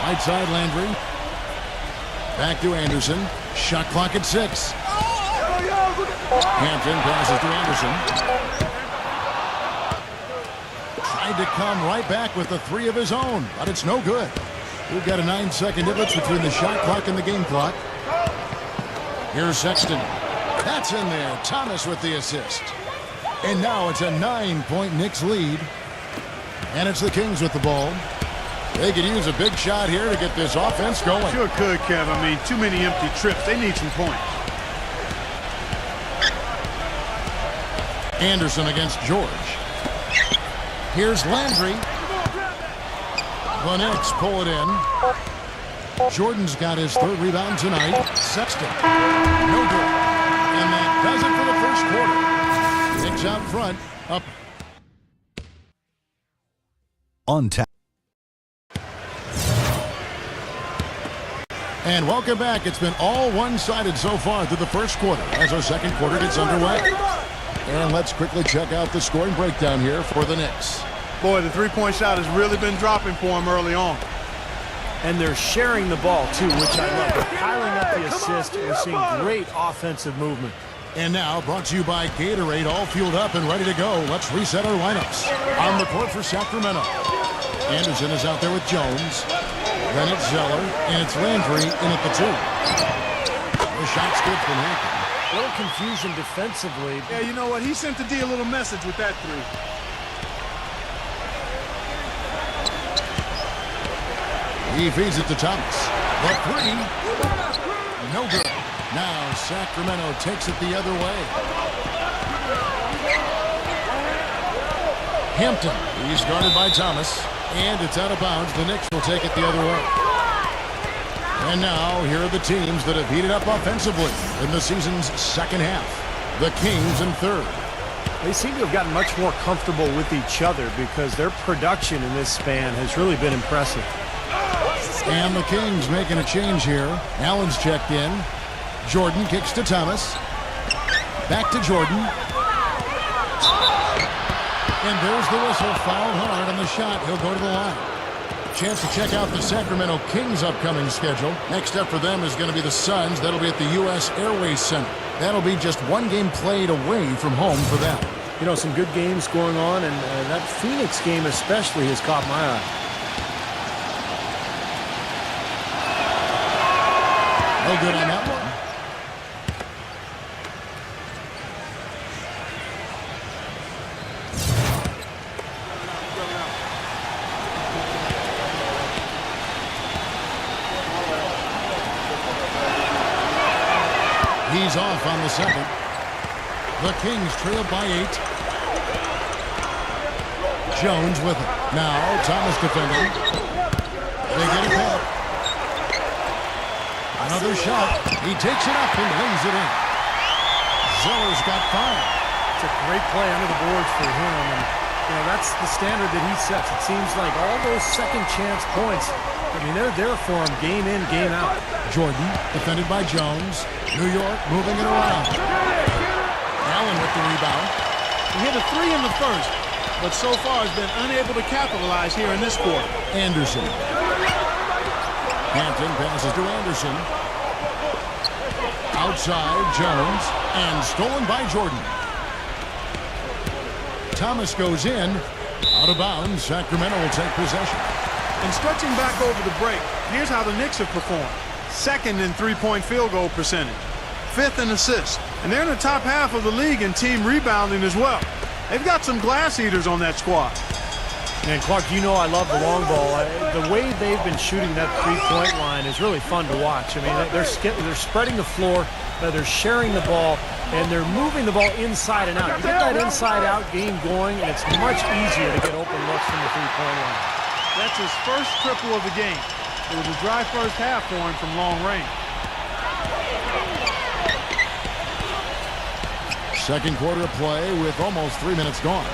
Right side Landry. Back to Anderson. Shot clock at 6. Hampton passes to Anderson. Tried to come right back with the 3 of his own, but it's no good. We've got a 9-second difference between the shot clock and the game clock. Here's Sexton. That's in there. Thomas with the assist. And now it's a 9-point Knicks lead. And it's the Kings with the ball. They could use a big shot here to get this offense going. Sure could, Kev. I mean, too many empty trips. They need some points. Anderson against George. Here's Landry. The Knicks pull it in. Jordan's got his 3rd rebound tonight. Sexton. No good. And that does it for the first quarter. Knicks out front. Up. On tap. And welcome back. It's been all one-sided so far through the first quarter as our second quarter gets underway. And let's quickly check out the scoring breakdown here for the Knicks. Boy, the three-point shot has really been dropping for him early on. And they're sharing the ball, too, which I love. They're piling up the assist. We're seeing great offensive movement. And now, brought to you by Gatorade, all fueled up and ready to go. Let's reset our lineups. On the court for Sacramento, Anderson is out there with Jones. Then it's Zeller, and it's Landry in at the 2. The shot's good from Hampton. A little confusion defensively. Yeah, you know what? He sent the D a little message with that three. He feeds it to Thomas. The 3. No good. Now Sacramento takes it the other way. Hampton. He's guarded by Thomas. And it's out of bounds. The Knicks will take it the other way. And now here are the teams that have heated up offensively in the season's second half. The Kings in third. They seem to have gotten much more comfortable with each other because their production in this span has really been impressive. And the Kings making a change here. Allen's checked in. Jordan kicks to Thomas. Back to Jordan. And there's the whistle. Fouled hard on the shot. He'll go to the line. Chance to check out the Sacramento Kings' upcoming schedule. Next up for them is going to be the Suns. That'll be at the U.S. Airways Center. That'll be just one game played away from home for them. You know, some good games going on, and that Phoenix game especially has caught my eye. No good on that one. He's off on the second. The Kings trail by 8. Jones with it. Now Thomas defending. They get it back. Another shot. He takes it up and lays it in. Zeller's got 5. It's a great play under the boards for him, and you know that's the standard that he sets. It seems like all those second chance points, I mean, they're there for him game in, game out. Jordan defended by Jones. New York moving it around. Allen with the rebound. He hit a 3 in the first, but so far has been unable to capitalize here in this quarter. Anderson. Hampton passes to Anderson. Outside, Jones. And stolen by Jordan. Thomas goes in. Out of bounds. Sacramento will take possession. And stretching back over the break, here's how the Knicks have performed. Second in three-point field goal percentage. 5th in assists. And they're in the top half of the league in team rebounding as well. They've got some glass eaters on that squad. And Clark, you know I love the long ball. The way they've been shooting that three-point line is really fun to watch. I mean, they're spreading the floor, they're sharing the ball, and they're moving the ball inside and out. You get that inside-out game going, and it's much easier to get open looks from the three-point line. That's his first triple of the game. It was a dry first half for him from long range. Second quarter of play with almost 3 minutes gone.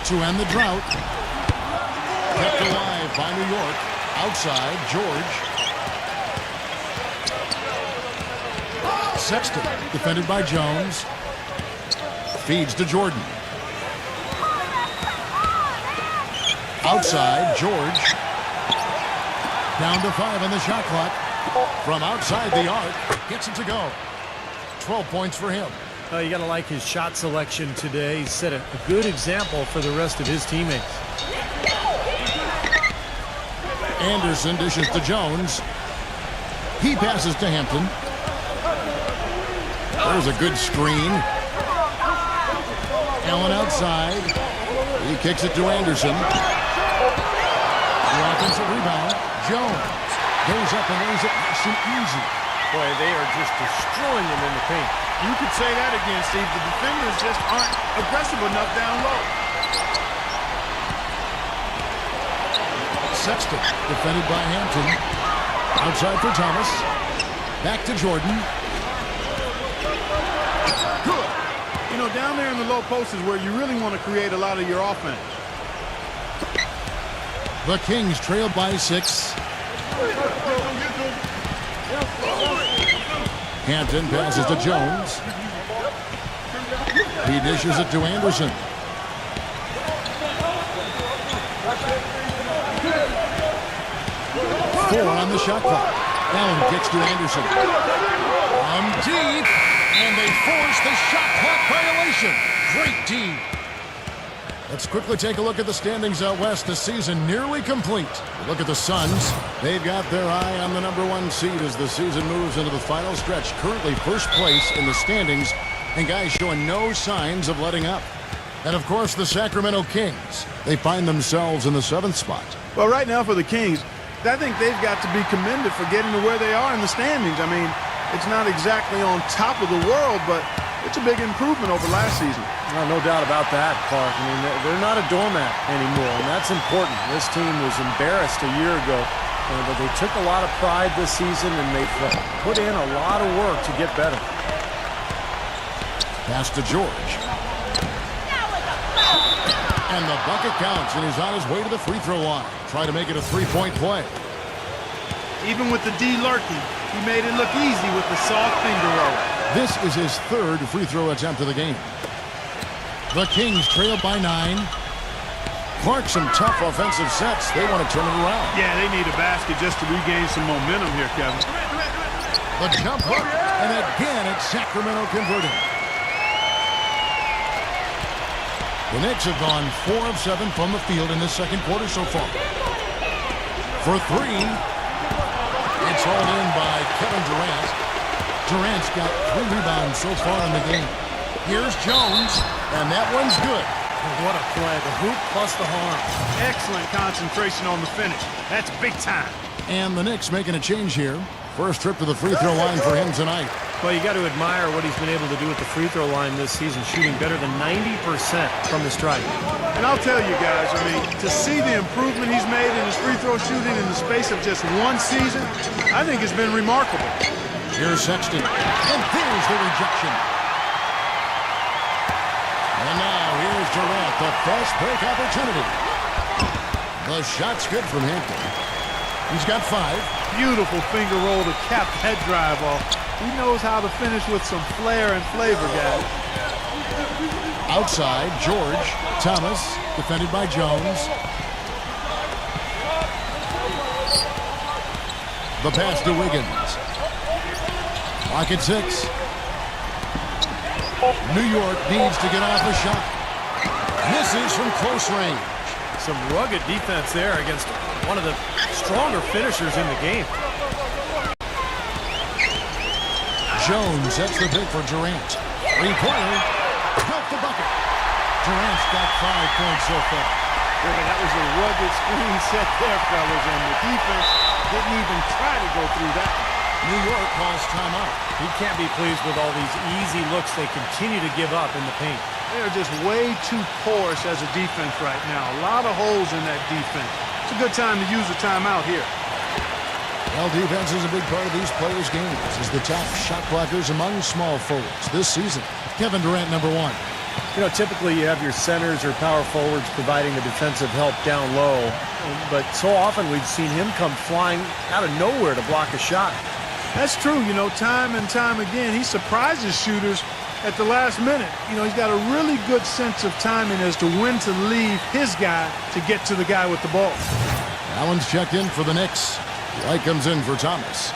To end the drought. Kept alive by New York. Outside, George. Sexton, defended by Jones. Feeds to Jordan. Outside, George. Down to 5 on the shot clock. From outside the arc, gets it to go. 12 points for him. You got to like his shot selection today. He set a good example for the rest of his teammates. Anderson dishes to Jones. He passes to Hampton. There's a good screen. Allen outside. He kicks it to Anderson. The offensive rebound. Jones goes up and lays it nice and easy. Boy, they are just destroying him in the paint. You could say that again, Steve. The defenders just aren't aggressive enough down low. Sexton, defended by Hampton. Outside for Thomas. Back to Jordan. Good. You know, down there in the low post is where you really want to create a lot of your offense. The Kings trail by 6. Hampton passes to Jones. He dishes it to Anderson. Four on the shot clock. Allen kicks to Anderson. From deep, and they force the shot clock violation. Great D. Let's quickly take a look at the standings out west. The season nearly complete. Look at the Suns. They've got their eye on the #1 seed as the season moves into the final stretch. Currently first place in the standings, and guys showing no signs of letting up. And of course the Sacramento Kings. They find themselves in the 7th spot. Well, right now for the Kings, I think they've got to be commended for getting to where they are in the standings. I mean, it's not exactly on top of the world, but it's a big improvement over last season. No doubt about that, Clark. I mean, they're not a doormat anymore, and that's important. This team was embarrassed a year ago, but they took a lot of pride this season, and they've put in a lot of work to get better. Pass to George. And the bucket counts, and he's on his way to the free throw line. Try to make it a three-point play. Even with the D lurking, he made it look easy with the soft finger roll. This is his 3rd free throw attempt of the game. The Kings trail by 9. Clark, some tough offensive sets. They want to turn it around. Yeah, they need a basket just to regain some momentum here, Kevin. The jump hook, and again it's Sacramento converting. The Knicks have gone 4 of 7 from the field in this second quarter so far. For 3, it's hauled in by Kevin Durant. Durant's got 3 rebounds so far in the game. Here's Jones, and that one's good. What a play. The hoop plus the harm. Excellent concentration on the finish. That's big time. And the Knicks making a change here. First trip to the free throw line for him tonight. Well, you got to admire what he's been able to do at the free throw line this season, shooting better than 90% from the stripe. And I'll tell you guys, I mean, to see the improvement he's made in his free throw shooting in the space of just 1 season, I think it's been remarkable. Here's Sexton, and there's the rejection. And now here's Durant, the fast break opportunity. The shot's good from Hampton. He's got 5. Beautiful finger roll to cap that drive off. He knows how to finish with some flair and flavor, guys. Outside, George. Thomas, defended by Jones. The pass to Wiggins. Clock at 6. New York needs to get off a shot. Misses from close range. Some rugged defense there against one of the stronger finishers in the game. Jones sets the pick for Durant. Three-pointer. Cut the bucket. Durant's got 5 points so far. Boy, that was a rugged screen set there, fellas, and the defense didn't even try to go through that. New York calls timeout. He can't be pleased with all these easy looks they continue to give up in the paint. They're just way too porous as a defense right now. A lot of holes in that defense. It's a good time to use a timeout here. Well, defense is a big part of these players' games as the top shot blockers among small forwards this season. Kevin Durant, number 1. You know, typically you have your centers or power forwards providing the defensive help down low, but so often we've seen him come flying out of nowhere to block a shot. That's true. You know, time and time again, he surprises shooters at the last minute. You know, he's got a really good sense of timing as to when to leave his guy to get to the guy with the ball. Allen's checked in for the Knicks. White comes in for Thomas.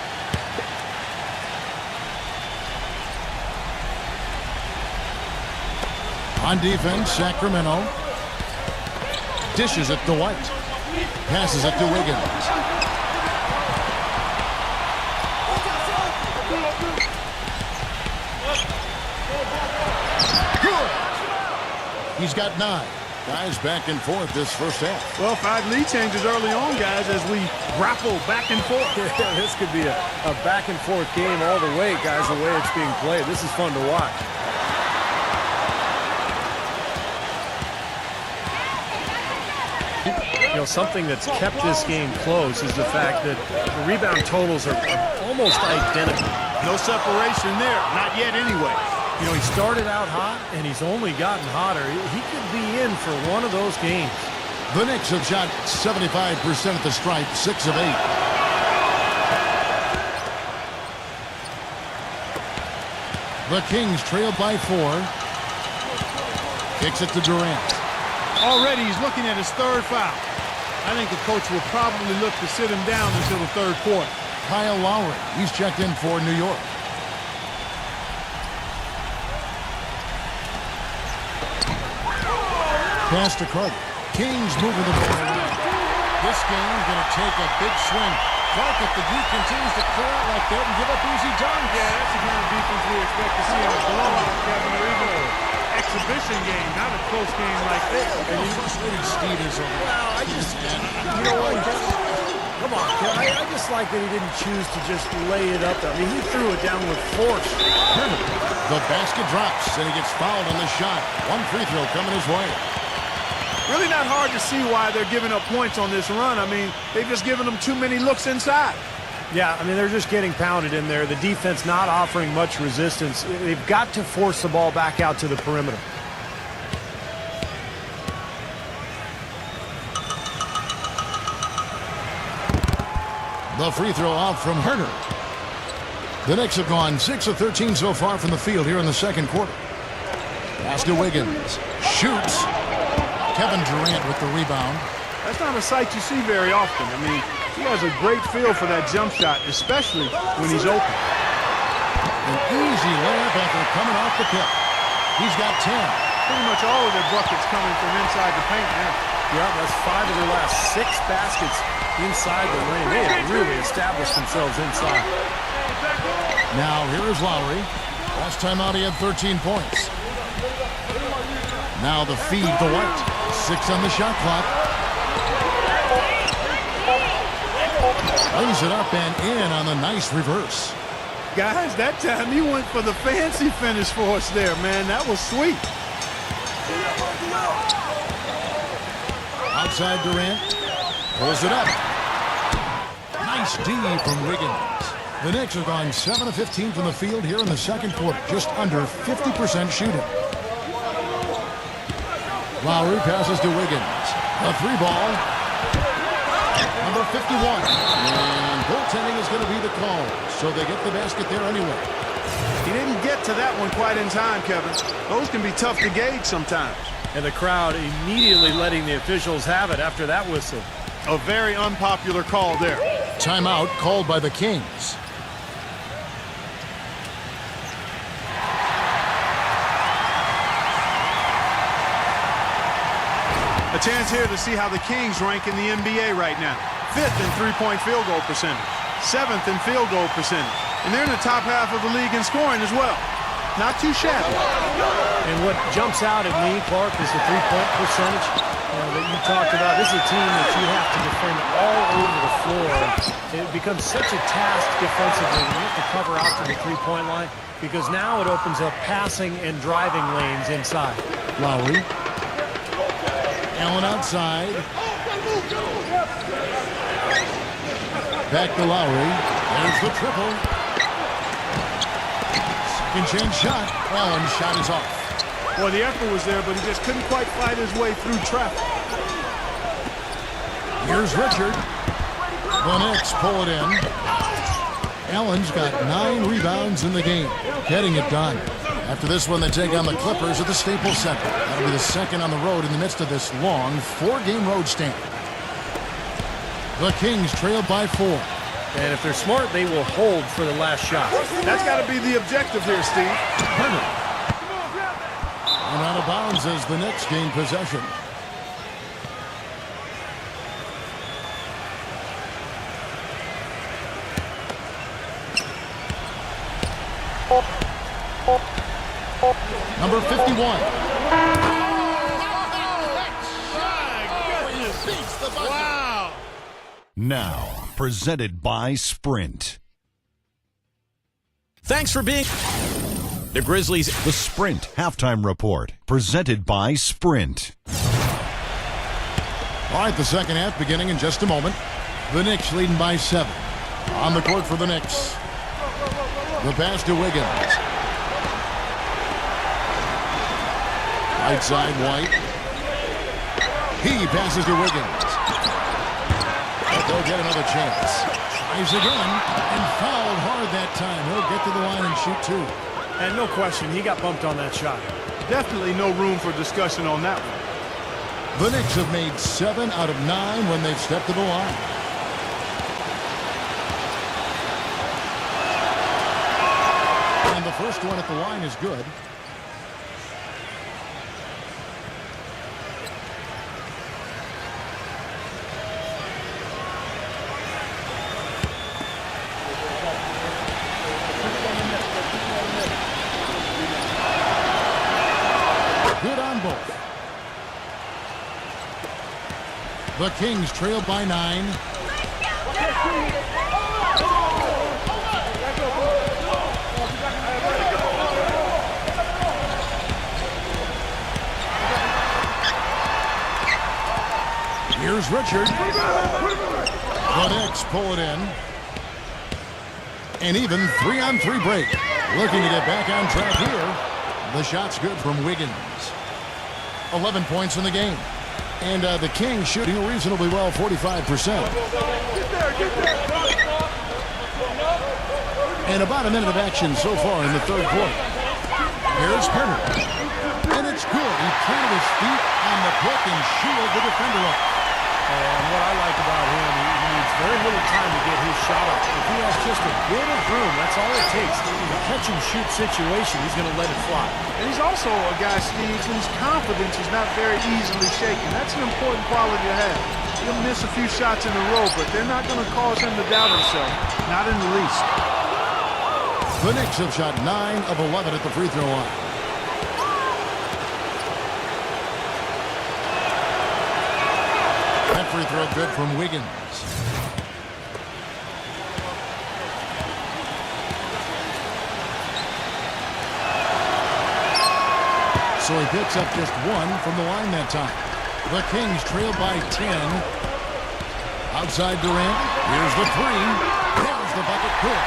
On defense, Sacramento dishes it to White. Passes it to Wiggins. Good. He's got 9. Guys back and forth this first half. Well, 5 lead changes early on, guys, as we grapple back and forth. Yeah, this could be a back and forth game all the way, guys, the way it's being played. This is fun to watch. You know, something that's kept this game close is the fact that the rebound totals are almost identical. No separation there. Not yet anyway. You know, he started out hot, and he's only gotten hotter. He could be in for one of those games. The Knicks have shot 75% at the stripe, 6 of 8. The Kings trailed by 4. Kicks it to Durant. Already he's looking at his third foul. I think the coach will probably look to sit him down until the third quarter. Kyle Lowry, he's checked in for New York. Pass to Carter. Kings moving the ball around. This game's going to take a big swing. Clark, if the D continues to clear out like that and give up easy dunks. Yeah, that's the kind of defense we expect to see in a blowout, Kevin, or even an exhibition game, not a close game like this. And you frustrated Steve is over. Well, you know what? Come on, Ken. I just like that he didn't choose to just lay it up. I mean, he threw it down with force. The basket drops, and he gets fouled on the shot. One free throw coming his way. Really not hard to see why they're giving up points on this run. I mean, they've just given them too many looks inside. Yeah, I mean, they're just getting pounded in there. The defense not offering much resistance. They've got to force the ball back out to the perimeter. The free throw off from Herter. The Knicks have gone 6 of 13 so far from the field here in the second quarter. Pass to Wiggins. Shoots. Kevin Durant with the rebound. That's not a sight you see very often. I mean, he has a great feel for that jump shot, especially when he's open. An easy layup after coming off the pick. He's got 10. Pretty much all of their buckets coming from inside the paint now. Yeah, that's 5 of their last 6 baskets inside the lane. They have really established themselves inside. Now here is Lowry. Last time out he had 13 points. Now the feed to White. 6 on the shot clock. Lays it up and in on the nice reverse. Guys, that time he went for the fancy finish for us there, man. That was sweet. Outside Durant. Pulls it up. Nice D from Wiggins. The Knicks have gone 7 of 15 from the field here in the second quarter. Just under 50% shooting. Lowry passes to Wiggins. A 3-ball. Number 51. And goaltending is going to be the call. So they get the basket there anyway. He didn't get to that one quite in time, Kevin. Those can be tough to gauge sometimes. And the crowd immediately letting the officials have it after that whistle. A very unpopular call there. Timeout called by the Kings. A chance here to see how the Kings rank in the NBA right now. 5th in three-point field goal percentage. 7th in field goal percentage. And they're in the top half of the league in scoring as well. Not too shabby. And what jumps out at me, Clark, is the three-point percentage that you talked about. This is a team that you have to defend all over the floor. It becomes such a task defensively. You have to cover out to the three-point line because now it opens up passing and driving lanes inside. Lowry. Allen outside. Back to Lowry. There's the triple. Second chance shot. Allen's shot is off. Well, the effort was there, but he just couldn't quite fight his way through traffic. Here's Richard. The Knicks pull it in. Allen's got 9 rebounds in the game. Getting it done. After this one, they take on the Clippers at the Staples Center. That'll be the second on the road in the midst of this long 4-game road stand. The Kings trailed by 4. And if they're smart, they will hold for the last shot. That's got to be the objective here, Steve. Herter. And out of bounds as the Knicks gain possession. Number 51. Wow. Now, presented by Sprint. Thanks for being the Grizzlies. The Sprint Halftime Report, presented by Sprint. All right, the second half beginning in just a moment. The Knicks leading by 7. On the court for the Knicks. The pass to Wiggins. Right side, White. He passes to Wiggins. But they'll get another chance. Tries again and fouled hard that time. He'll get to the line and shoot 2. And no question, he got bumped on that shot. Definitely no room for discussion on that one. The Knicks have made 7 out of 9 when they've stepped to the line. And the first one at the line is good. Good on both. The Kings trail by 9. Here's Richard. The Knicks pull it in. An even 3-on-3 break. Looking to get back on track here. The shot's good from Wiggins. 11 points in the game. And the Kings shooting reasonably well, 45%. And about a minute of action so far in the third quarter. Here's Hunter. And it's good. He planted his feet on the pick and shielded the defender up. And what I like about him, he needs very little time to get his shot up. If he has just a bit of room, that's all it takes. In a catch-and-shoot situation, he's going to let it fly. And he's also a guy, Steve, whose confidence is not very easily shaken. That's an important quality to have. He'll miss a few shots in a row, but they're not going to cause him to doubt himself. Not in the least. The Knicks have shot 9 of 11 at the free throw line. That free throw good from Wiggins. So he picks up just 1 from the line that time. The Kings trail by 10. Outside Durant. Here's the 3. There's the bucket. Good.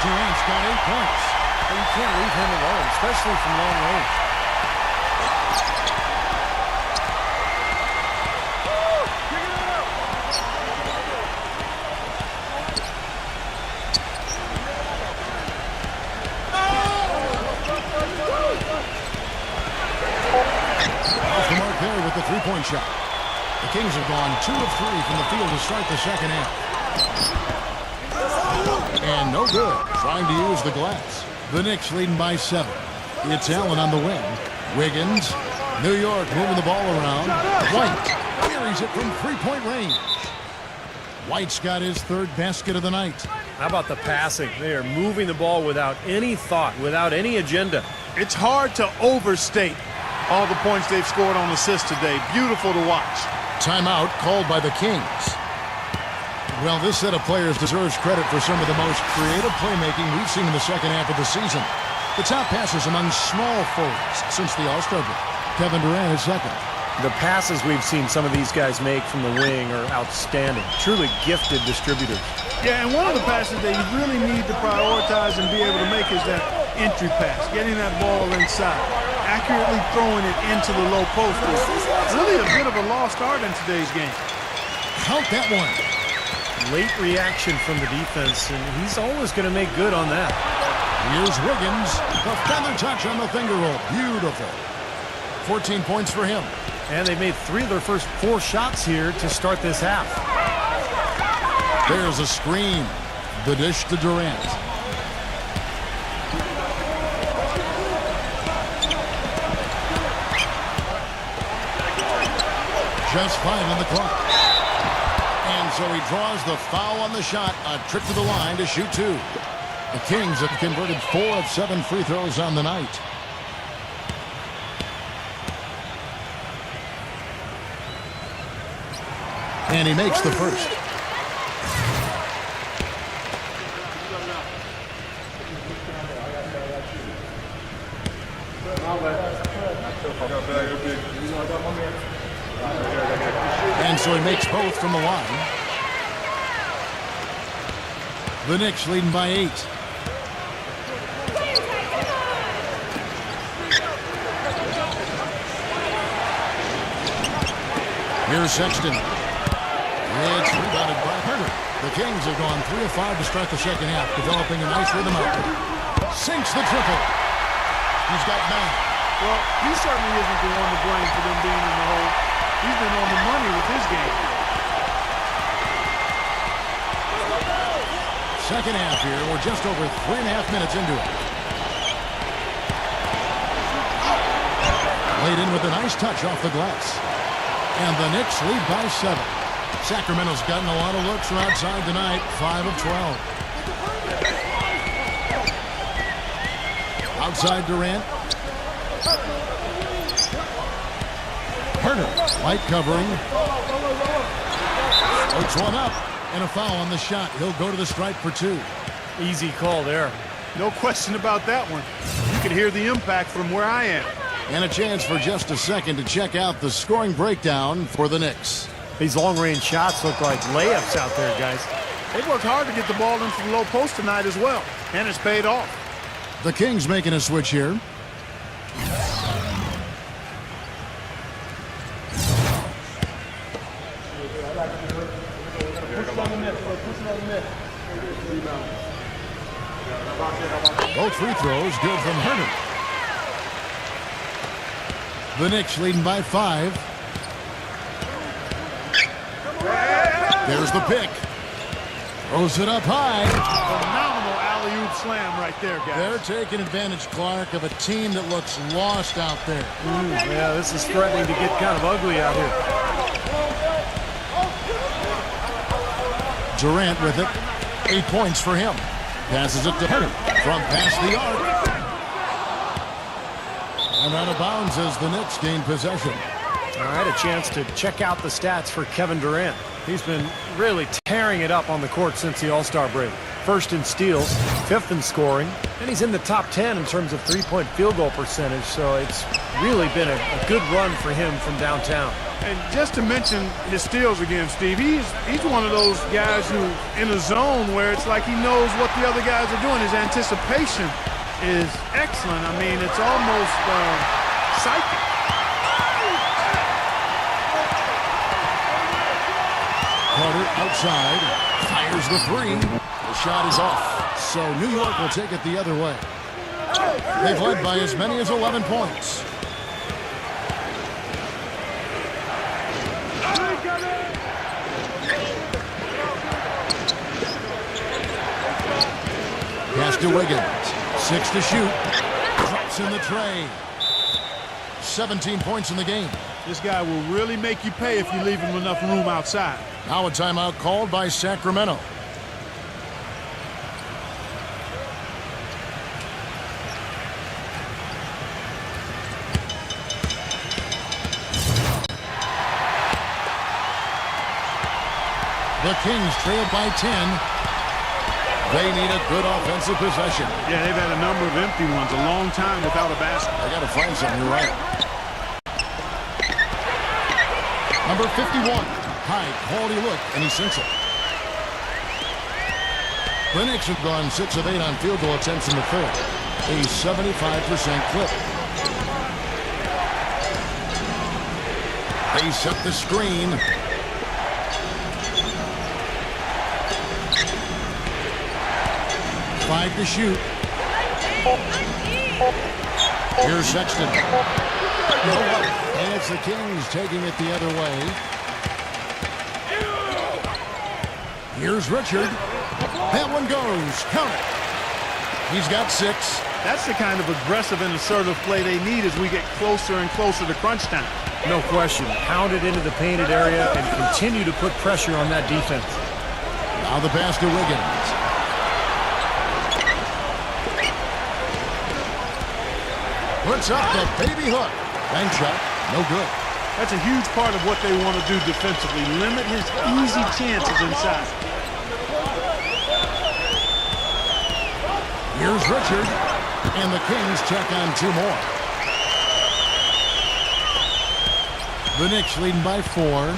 Durant's got 8 points. And you can't leave him alone, especially from long range. With the three-point shot. The Kings have gone 2 of 3 from the field to start the second half. And no good. Trying to use the glass. The Knicks leading by 7. It's Allen on the wing. Wiggins. New York moving the ball around. White carries it from three-point range. White's got his 3rd basket of the night. How about the passing? They are moving the ball without any thought, without any agenda. It's hard to overstate all the points they've scored on assists today. Beautiful to watch. Timeout called by the Kings. Well, this set of players deserves credit for some of the most creative playmaking we've seen in the second half of the season. The top passes among small forwards since the All-Star break. Kevin Durant is second. The passes we've seen some of these guys make from the wing are outstanding. Truly gifted distributors. Yeah, and one of the passes that you really need to prioritize and be able to make is that entry pass, getting that ball inside. Accurately throwing it into the low post is really a bit of a lost art in today's game. Count that one. Late reaction from the defense, and he's always going to make good on that. Here's Wiggins. The feather touch on the finger roll. Beautiful. 14 points for him. And they made 3 of their first 4 shots here to start this half. There's a screen. The dish to Durant. Just 5 on the clock. And so he draws the foul on the shot. A trip to the line to shoot 2. The Kings have converted 4 of 7 free throws on the night. And he makes the first. And so he makes both from the line. The Knicks leading by 8. Here's Sexton. It's rebounded by Hunter. The Kings have gone 3 of 5 to start the second half, developing a nice rhythm out there. Sinks the triple. He's got 9. Well, he certainly isn't the one to blame for them being in the hole. He's been on the money with his game. Second half here. We're just over 3.5 minutes into it. Laid in with a nice touch off the glass. And the Knicks lead by 7. Sacramento's gotten a lot of looks from outside tonight. 5 of 12. Outside Durant. Turner, light covering. Puts one up. And a foul on the shot. He'll go to the stripe for 2. Easy call there. No question about that one. You can hear the impact from where I am. And a chance for just a second to check out the scoring breakdown for the Knicks. These long-range shots look like layups out there, guys. They worked hard to get the ball into the low post tonight as well, and it's paid off. The Kings making a switch here. Both free throws good from Hernan. The Knicks leading by 5. There's the pick. Throws it up high. Phenomenal alley-oop slam right there, guys. They're taking advantage, Clark, of a team that looks lost out there. Yeah, this is threatening to get kind of ugly out here. Durant with it. 8 points for him. Passes it to Hernan from past the arc. And out of bounds as the Knicks gain possession. All right, a chance to check out the stats for Kevin Durant. He's been really tearing it up on the court since the All-Star break. First in steals, 5th in scoring, and he's in the top 10 in terms of three-point field goal percentage, so it's really been a good run for him from downtown. And just to mention his steals again, Steve, he's one of those guys who in a zone where it's like he knows what the other guys are doing. His anticipation is excellent. I mean, it's almost psychic. Carter outside, fires the 3. The shot is off. So New York will take it the other way. They've led by as many as 11 points. Pass to Wiggins. 6 to shoot. Drops in the tray. 17 points in the game. This guy will really make you pay if you leave him enough room outside. Now a timeout called by Sacramento. The Kings trail by 10. They need a good offensive possession. Yeah, they've had a number of empty ones, a long time without a basket. I got to find something, you're right. Number 51. High quality look, and he sinks it. The Knicks have gone 6 of 8 on field goal attempts in the third. A 75% clip. They set the screen. Five to shoot. Here's Sexton. And it's the Kings taking it the other way. Here's Richard. That one goes. Count it. He's got 6. That's the kind of aggressive and assertive play they need as we get closer and closer to crunch time. No question. Pound it into the painted area and continue to put pressure on that defense. Now the pass to Wiggins. Puts up the baby hook. Bank shot. No good. That's a huge part of what they want to do defensively. Limit his easy chances inside. Here's Richard. And the Kings check on 2 more. The Knicks leading by 4.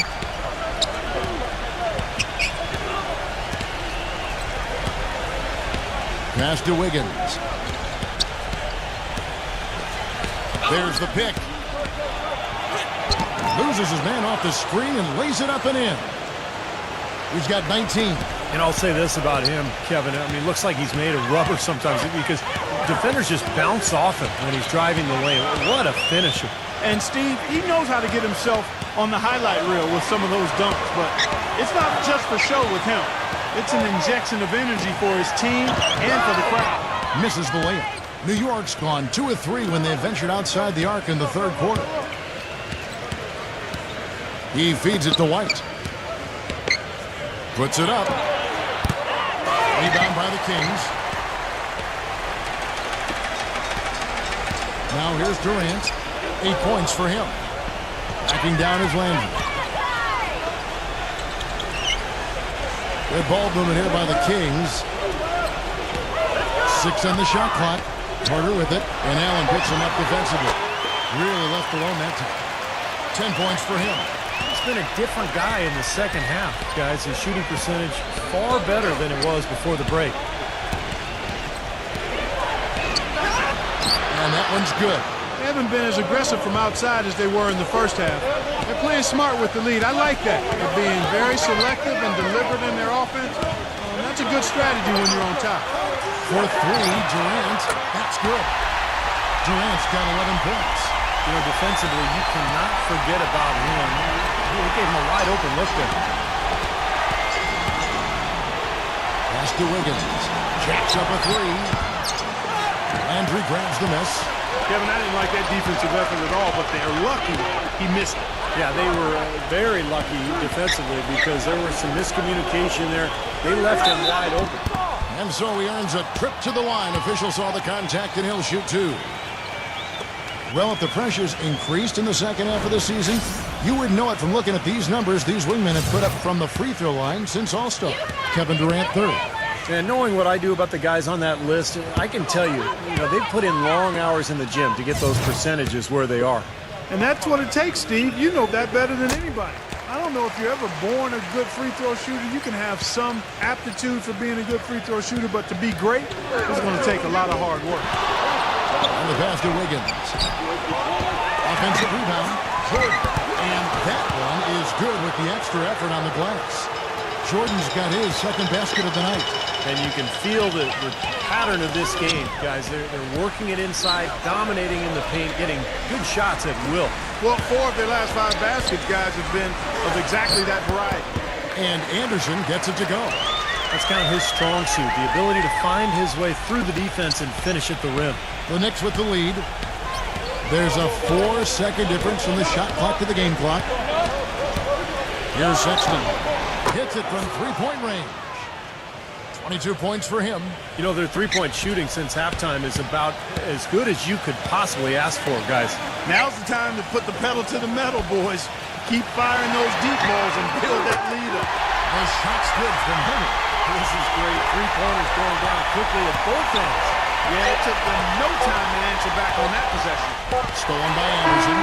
Pass to Wiggins. There's the pick. Loses his man off the screen and lays it up and in. He's got 19. And I'll say this about him, Kevin. I mean, it looks like he's made of rubber sometimes because defenders just bounce off him when he's driving the lane. What a finisher. And Steve, he knows how to get himself on the highlight reel with some of those dunks, but it's not just for show with him. It's an injection of energy for his team and for the crowd. Misses the layup. New York's gone 2 of 3 when they ventured outside the arc in the third quarter. He feeds it to White. Puts it up. Rebound by the Kings. Now here's Durant. 8 points for him. Backing down is Landry. Good ball movement here by the Kings. 6 on the shot clock. Carter with it. And Allen picks him up defensively. Really left alone that time. 10 points for him. He's been a different guy in the second half, guys. His shooting percentage far better than it was before the break. And that one's good. They haven't been as aggressive from outside as they were in the first half. They're playing smart with the lead. I like that. They're being very selective and deliberate in their offense. That's a good strategy when you're on top. For 3, Durant. That's good. Durant's got 11 points. You know, defensively, you cannot forget about him. He gave him a wide open look there. Pass to Wiggins. Jacks up a 3. Landry grabs the miss. Kevin, I didn't like that defensive effort at all, but they're lucky he missed it. Yeah, they were very lucky defensively because there was some miscommunication there. They left him wide open. And so he earns a trip to the line. Official saw the contact, and he'll shoot 2. Well, if the pressure's increased in the second half of the season, you would know it from looking at these numbers these wingmen have put up from the free throw line since All-Star. Kevin Durant, 3rd. And knowing what I do about the guys on that list, I can tell you, they've put in long hours in the gym to get those percentages where they are. And that's what it takes, Steve. You know that better than anybody. I don't know if you're ever born a good free throw shooter. You can have some aptitude for being a good free throw shooter, but to be great, it's going to take a lot of hard work. And the pass to Wiggins. Offensive rebound. Jordan. And that one is good with the extra effort on the glass. Jordan's got his second basket of the night. And you can feel the pattern of this game, guys. They're working it inside, dominating in the paint, getting good shots at will. Well, 4 of their last 5 baskets, guys, have been of exactly that variety. And Anderson gets it to go. That's kind of his strong suit, the ability to find his way through the defense and finish at the rim. The Knicks with the lead. There's a 4-second difference from the shot clock to the game clock. Here's Sexton. Hits it from 3-point range. 22 points for him. You know, their three-point shooting since halftime is about as good as you could possibly ask for, guys. Now's the time to put the pedal to the metal, boys. Keep firing those deep balls and build that lead up. The shot's good from Henry. This is great. Three-pointers going down quickly at both ends. Yeah, it took them no time to answer back on that possession. Stolen by Anderson.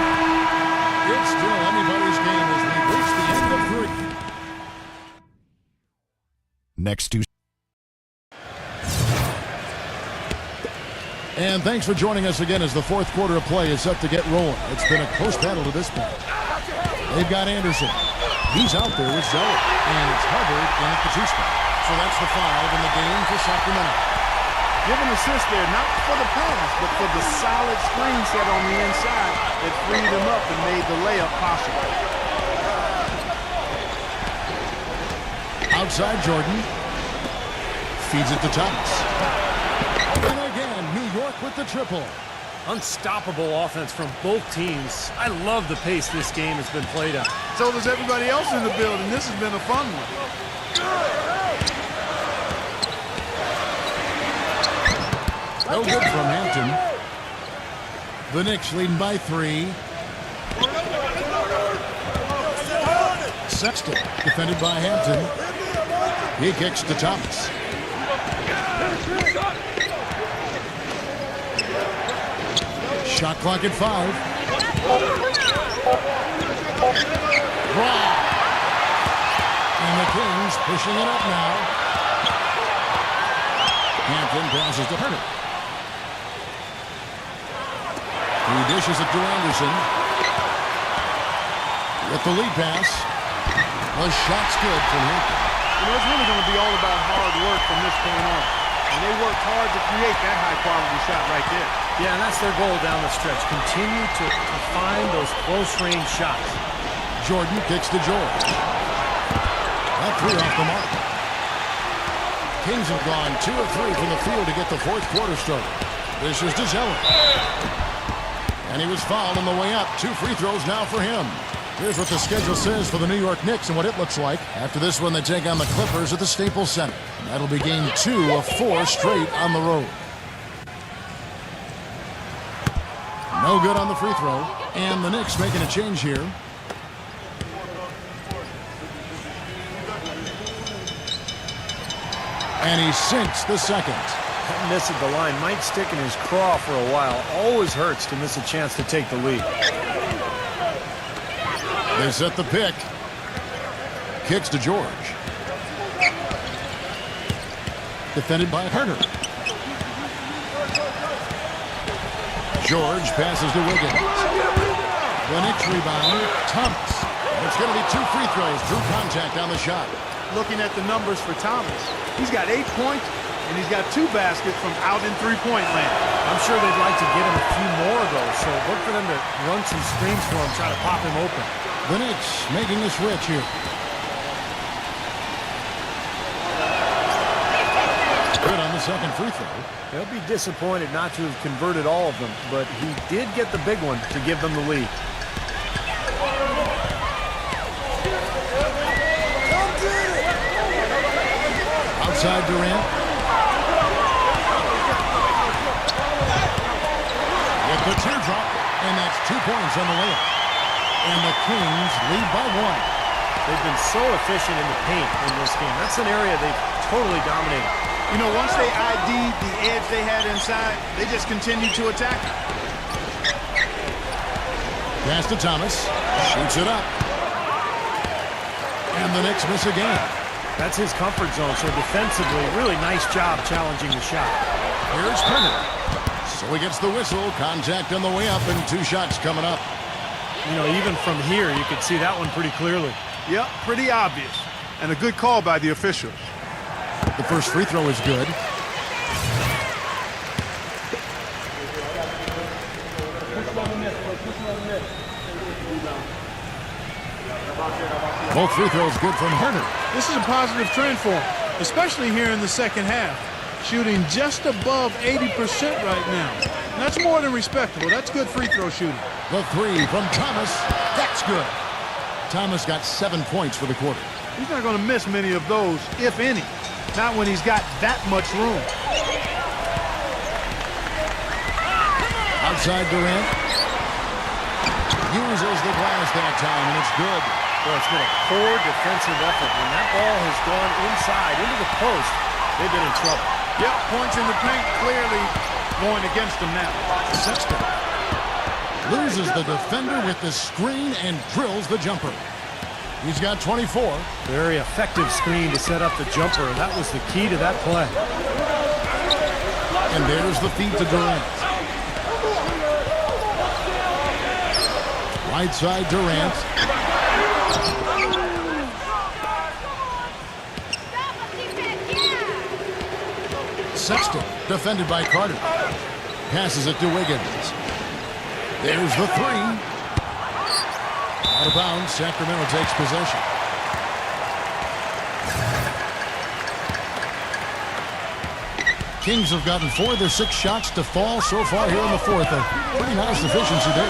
It's still anybody's game as we reach the end of 3. Next to And thanks for joining us again as the fourth quarter of play is set to get rolling. It's been a close battle to this point. They've got Anderson. He's out there with Zeller. And it's Hubbard in at the 2 spot. So that's the 5 in the game for Sacramento. Give an assist there, not for the pass, but for the solid screen set on the inside that freed him up and made the layup possible. Outside Jordan. Feeds it to Thomas. And again, New York with the triple. Unstoppable offense from both teams. I love the pace this game has been played at. So does everybody else in the building. This has been a fun one. No good from Hampton. The Knicks leading by 3. Sexton defended by Hampton. He kicks to Thomas. Shot clock at 5. Brown. And the Kings pushing it up now. Hampton passes to Herter. He dishes it to Anderson. With the lead pass. The shot's good from Hampton. You know, it's really going to be all about hard work from this point on. And they work hard to create that high-quality shot right there. Yeah, and that's their goal down the stretch. Continue to find those close-range shots. Jordan kicks to George. That three off the mark. Kings have gone 2 of 3 from the field to get the fourth quarter started. This is DeZella. And he was fouled on the way up. 2 free throws now for him. Here's what the schedule says for the New York Knicks and what it looks like. After this one, they take on the Clippers at the Staples Center. And that'll be game 2 of 4 straight on the road. No good on the free throw. And the Knicks making a change here. And he sinks the second. That miss at the line might stick in his craw for a while. Always hurts to miss a chance to take the lead. They set the pick. Kicks to George. Defended by Herter. George passes to Wiggins. The Knicks rebound. Thomas. It's going to be 2 free throws. Drew contact on the shot. Looking at the numbers for Thomas, he's got 8 points, and he's got 2 baskets from out in three-point land. I'm sure they'd like to get him a few more of those, so look for them to run some screens for him, try to pop him open. The Knicks making a switch here. Good on the second free throw. They'll be disappointed not to have converted all of them, but he did get the big one to give them the lead. Outside Durant. With the teardrop, and that's 2 points on the layup. And the Kings lead by 1. They've been so efficient in the paint in this game. That's an area they've totally dominated. You know, once they ID'd the edge they had inside, they just continued to attack it. Pass to Thomas. Shoots it up. And the Knicks miss again. That's his comfort zone, so defensively, really nice job challenging the shot. Here's Turner. So he gets the whistle. Contact on the way up, and 2 shots coming up. You know, even from here, you could see that one pretty clearly. Yep, pretty obvious. And a good call by the officials. The first free throw is good. Both free throws good from Herter. This is a positive trend for him, especially here in the second half. Shooting just above 80% right now. And that's more than respectable. That's good free throw shooting. The 3 from Thomas. That's good. Thomas got 7 points for the quarter. He's not going to miss many of those, if any. Not when he's got that much room. Outside Durant. Uses the glass that time, and it's good. Well, it's been a poor defensive effort. When that ball has gone inside into the post, they've been in trouble. Yep, points in the paint clearly going against them now. Sexton loses the defender with the screen and drills the jumper. He's got 24. Very effective screen to set up the jumper. That was the key to that play. And there's the feed to Durant. Right side Durant. Sexton, defended by Carter. Passes it to Wiggins. There's the 3. Out of bounds, Sacramento takes possession. Kings have gotten 4 of their 6 shots to fall so far here in the fourth. A pretty nice efficiency there.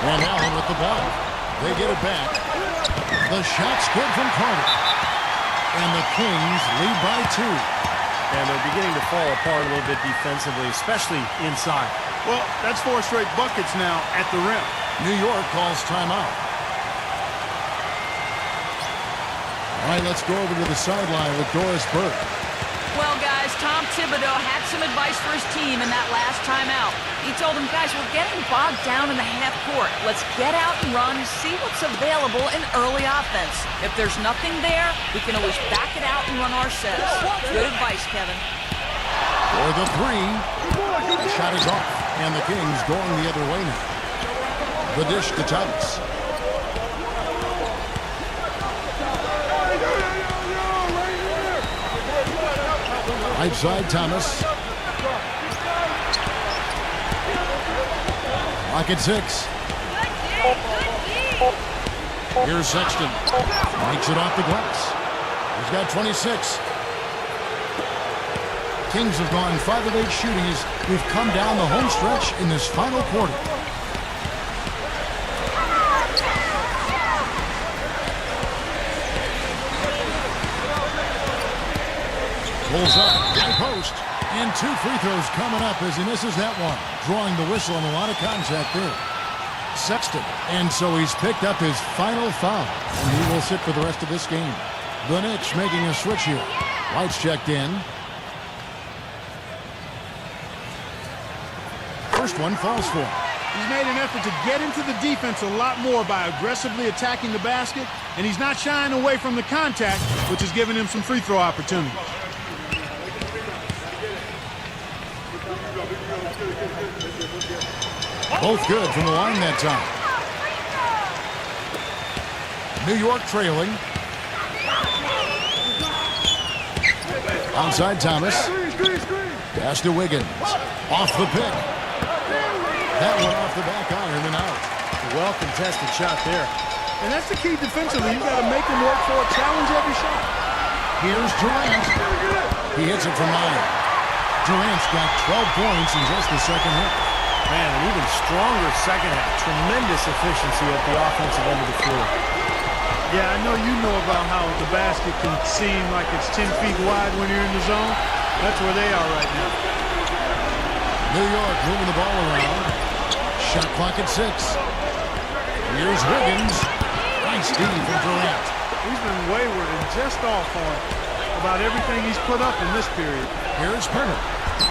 And Allen with the ball. They get it back. The shot's good from Carter. And the Kings lead by 2. And they're beginning to fall apart a little bit defensively, especially inside. Well, that's 4 straight buckets now at the rim. New York calls timeout. All right, let's go over to the sideline with Doris Burke. Well, guys, Tom Thibodeau had some advice for his team in that last timeout. He told them, guys, we're getting bogged down in the half court. Let's get out and run, see what's available in early offense. If there's nothing there, we can always back it out and run our sets. Good advice, Kevin. For the 3. The shot is off, and the Kings going the other way now. The dish to Thomas. Right side, Thomas. Lock at 6. Here's Sexton. Makes it off the glass. He's got 26. Kings have gone 5 of 8 shooting as we've come down the home stretch in this final quarter. Pulls up, high post, and 2 free throws coming up as he misses that one. Drawing the whistle and a lot of contact there. Sexton, and so he's picked up his final foul, and he will sit for the rest of this game. The Knicks making a switch here. White's checked in. First one falls for him. He's made an effort to get into the defense a lot more by aggressively attacking the basket, and he's not shying away from the contact, which has given him some free throw opportunities. Both good from the line that time. New York trailing. Outside Thomas. Pass to Wiggins. Off the pick. That one off the back iron and out. Well-contested shot there. And that's the key defensively. You've got to make him work for it, challenge every shot. Here's Durant. He hits it from 9. Durant's got 12 points in just the second half. Man, an even stronger second half. Tremendous efficiency at the offensive end of the floor. Yeah, I know you know about how the basket can seem like it's 10 feet wide when you're in the zone. That's where they are right now. New York moving the ball around. Shot clock at 6. Here's Wiggins. Nice D from Durant. He's been wayward and just off on about everything he's put up in this period. Here's Turner.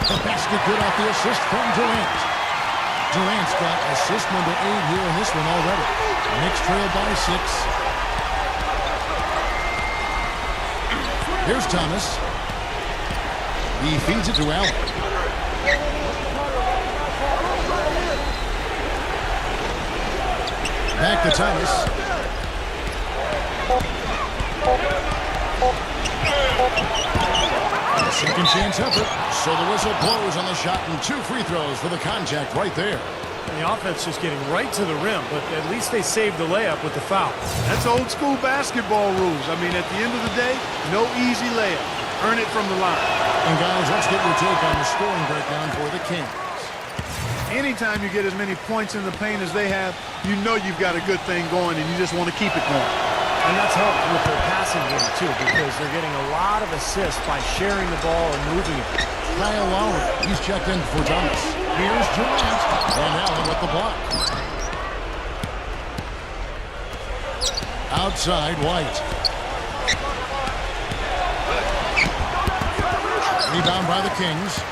The basket good off the assist from Durant. Durant's got assist number 8 here in this one already. Knicks trail by 6. Here's Thomas. He feeds it to Allen. Back to Thomas. Second chance effort. So the whistle blows on the shot and 2 free throws for the contact right there. And the offense just getting right to the rim, but at least they saved the layup with the foul. That's old school basketball rules. I mean, at the end of the day, no easy layup. Earn it from the line. And guys, let's get your take on the scoring breakdown for the Kings. Anytime you get as many points in the paint as they have, you know you've got a good thing going and you just want to keep it going. And that's helped with their passing game, too, because they're getting a lot of assists by sharing the ball and moving it. Kyle Lowry, he's checked in for Thomas. Here's Durant, and Allen with the block. Outside, White. Rebound by the Kings.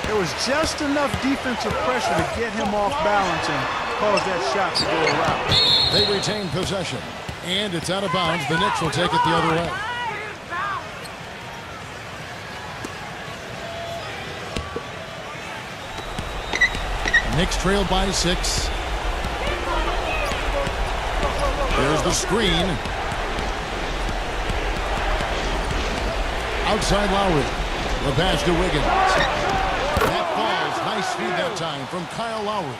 There was just enough defensive pressure to get him off balance and cause that shot to go around. They retain possession, and it's out of bounds. The Knicks will take it the other way. Knicks trailed by 6. There's the screen. Outside Lowry. The pass to Wiggins. That falls. Nice feed that time from Kyle Lowry.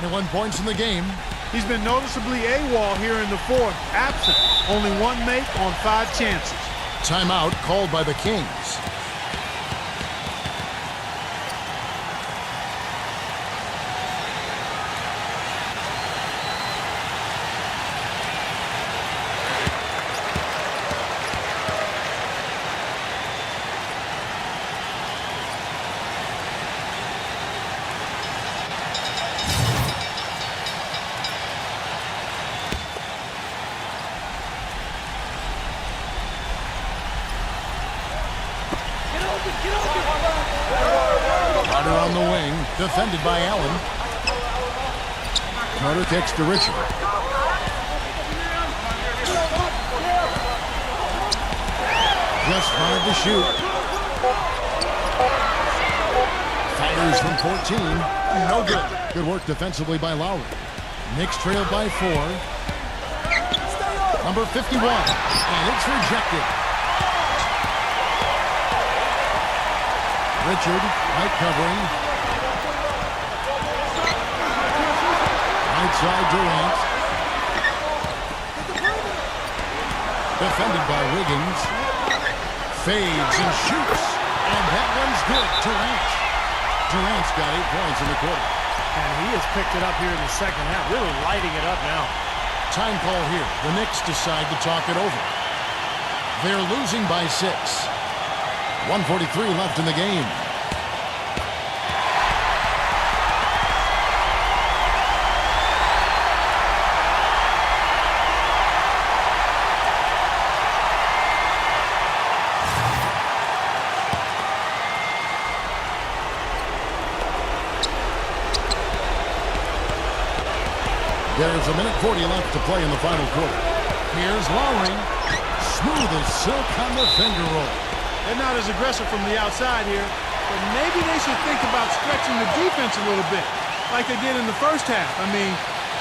21 points in the game. He's been noticeably AWOL here in the fourth. Absent. Only 1 make on 5 chances. Timeout called by the Kings. Carter on the wing, defended by Allen. Carter kicks to Richard. Just 5 to shoot. Fires from 14. No good. Good work defensively by Lowry. Knicks trailed by 4. Number 51. And it's rejected. Richard, right covering. Right side Durant. Defended by Wiggins. Fades and shoots. And that one's good. Durant's got 8 points in the quarter. And he has picked it up here in the second half, really lighting it up now. Time call here. The Knicks decide to talk it over. They're losing by 6. 1:43 left in the game. There's a minute 40 left to play in the final quarter. Here's Lowry. Smooth as silk on the finger roll. They're not as aggressive from the outside here, but maybe they should think about stretching the defense a little bit, like they did in the first half. I mean,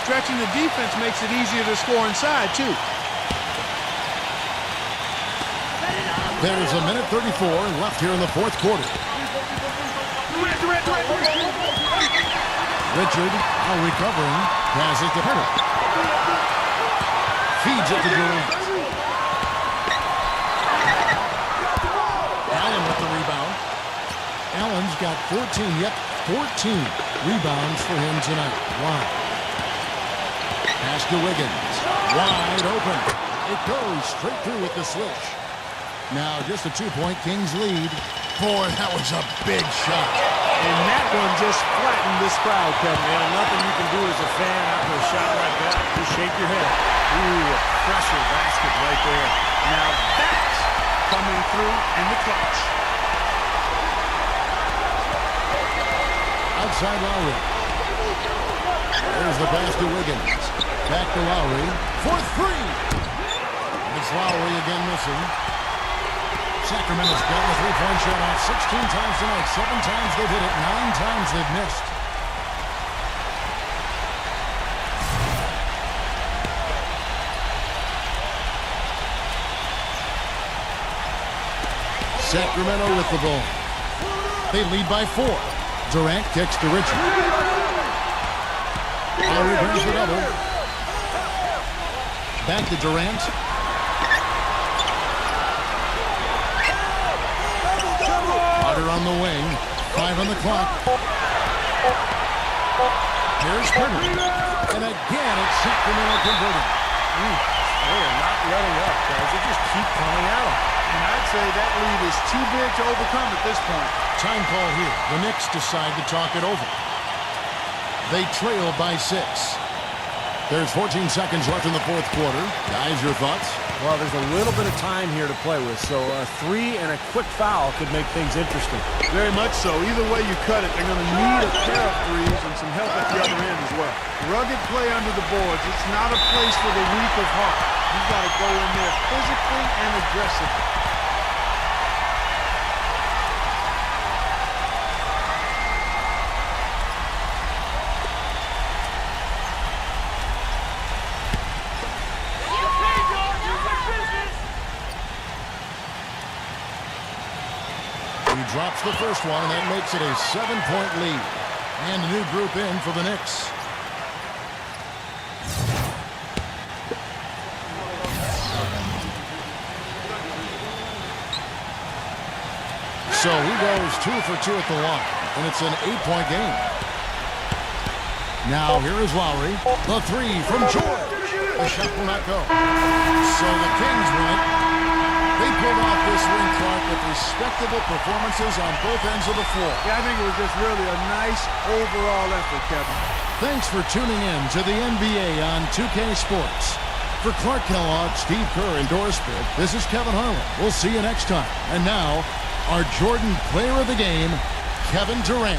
stretching the defense makes it easier to score inside, too. There's a minute 34 left here in the fourth quarter. Richard, now recovering, passes to Hunter. Feeds it to Durant. Allen with the rebound. Allen's got 14 rebounds for him tonight. Wow. Pass to Wiggins. Wide open. It goes straight through with the switch. Now just a 2-point Kings lead. Boy, that was a big shot. And that one just flattened this crowd, Kevin. Yeah, nothing you can do as a fan after a shot like that. Just shake your head. Ooh, a pressure basket right there. Now that's coming through in the clutch. Outside Lowry. There's the pass to Wiggins. Back to Lowry. For 3. It's Lowry again missing. Sacramento's gotten a 3-point shot off 16 times tonight. 7 times they've hit it. 9 times they've missed. Sacramento with the ball. They lead by 4. Durant kicks to Richard. Lowry brings the double. Back to Durant. On the wing, 5 on the clock. Here's Turner. And again, it's Sacramento converted. They are not letting up, guys. They just keep coming at them. And I'd say that lead is too big to overcome at this point. Time call here. The Knicks decide to talk it over. They trail by 6. There's 14 seconds left in the fourth quarter. Guys, your thoughts? Well, there's a little bit of time here to play with, so a 3 and a quick foul could make things interesting. Very much so. Either way you cut it, they're going to need a pair of threes and some help at the other end as well. Rugged play under the boards. It's not a place for the weak of heart. You've got to go in there physically and aggressively. Drops the first one, and that makes it a 7-point lead. And a new group in for the Knicks. So he goes 2 for 2 at the line, and it's an 8-point game. Now here is Lowry. The 3 from George. The shot will not go. So the Kings win it. They pulled off this win, Clark, with respectable performances on both ends of the floor. Yeah, I think it was just really a nice overall effort, Kevin. Thanks for tuning in to the NBA on 2K Sports. For Clark Kellogg, Steve Kerr, and Doris Bitt, this is Kevin Harlan. We'll see you next time. And now, our Jordan Player of the Game, Kevin Durant.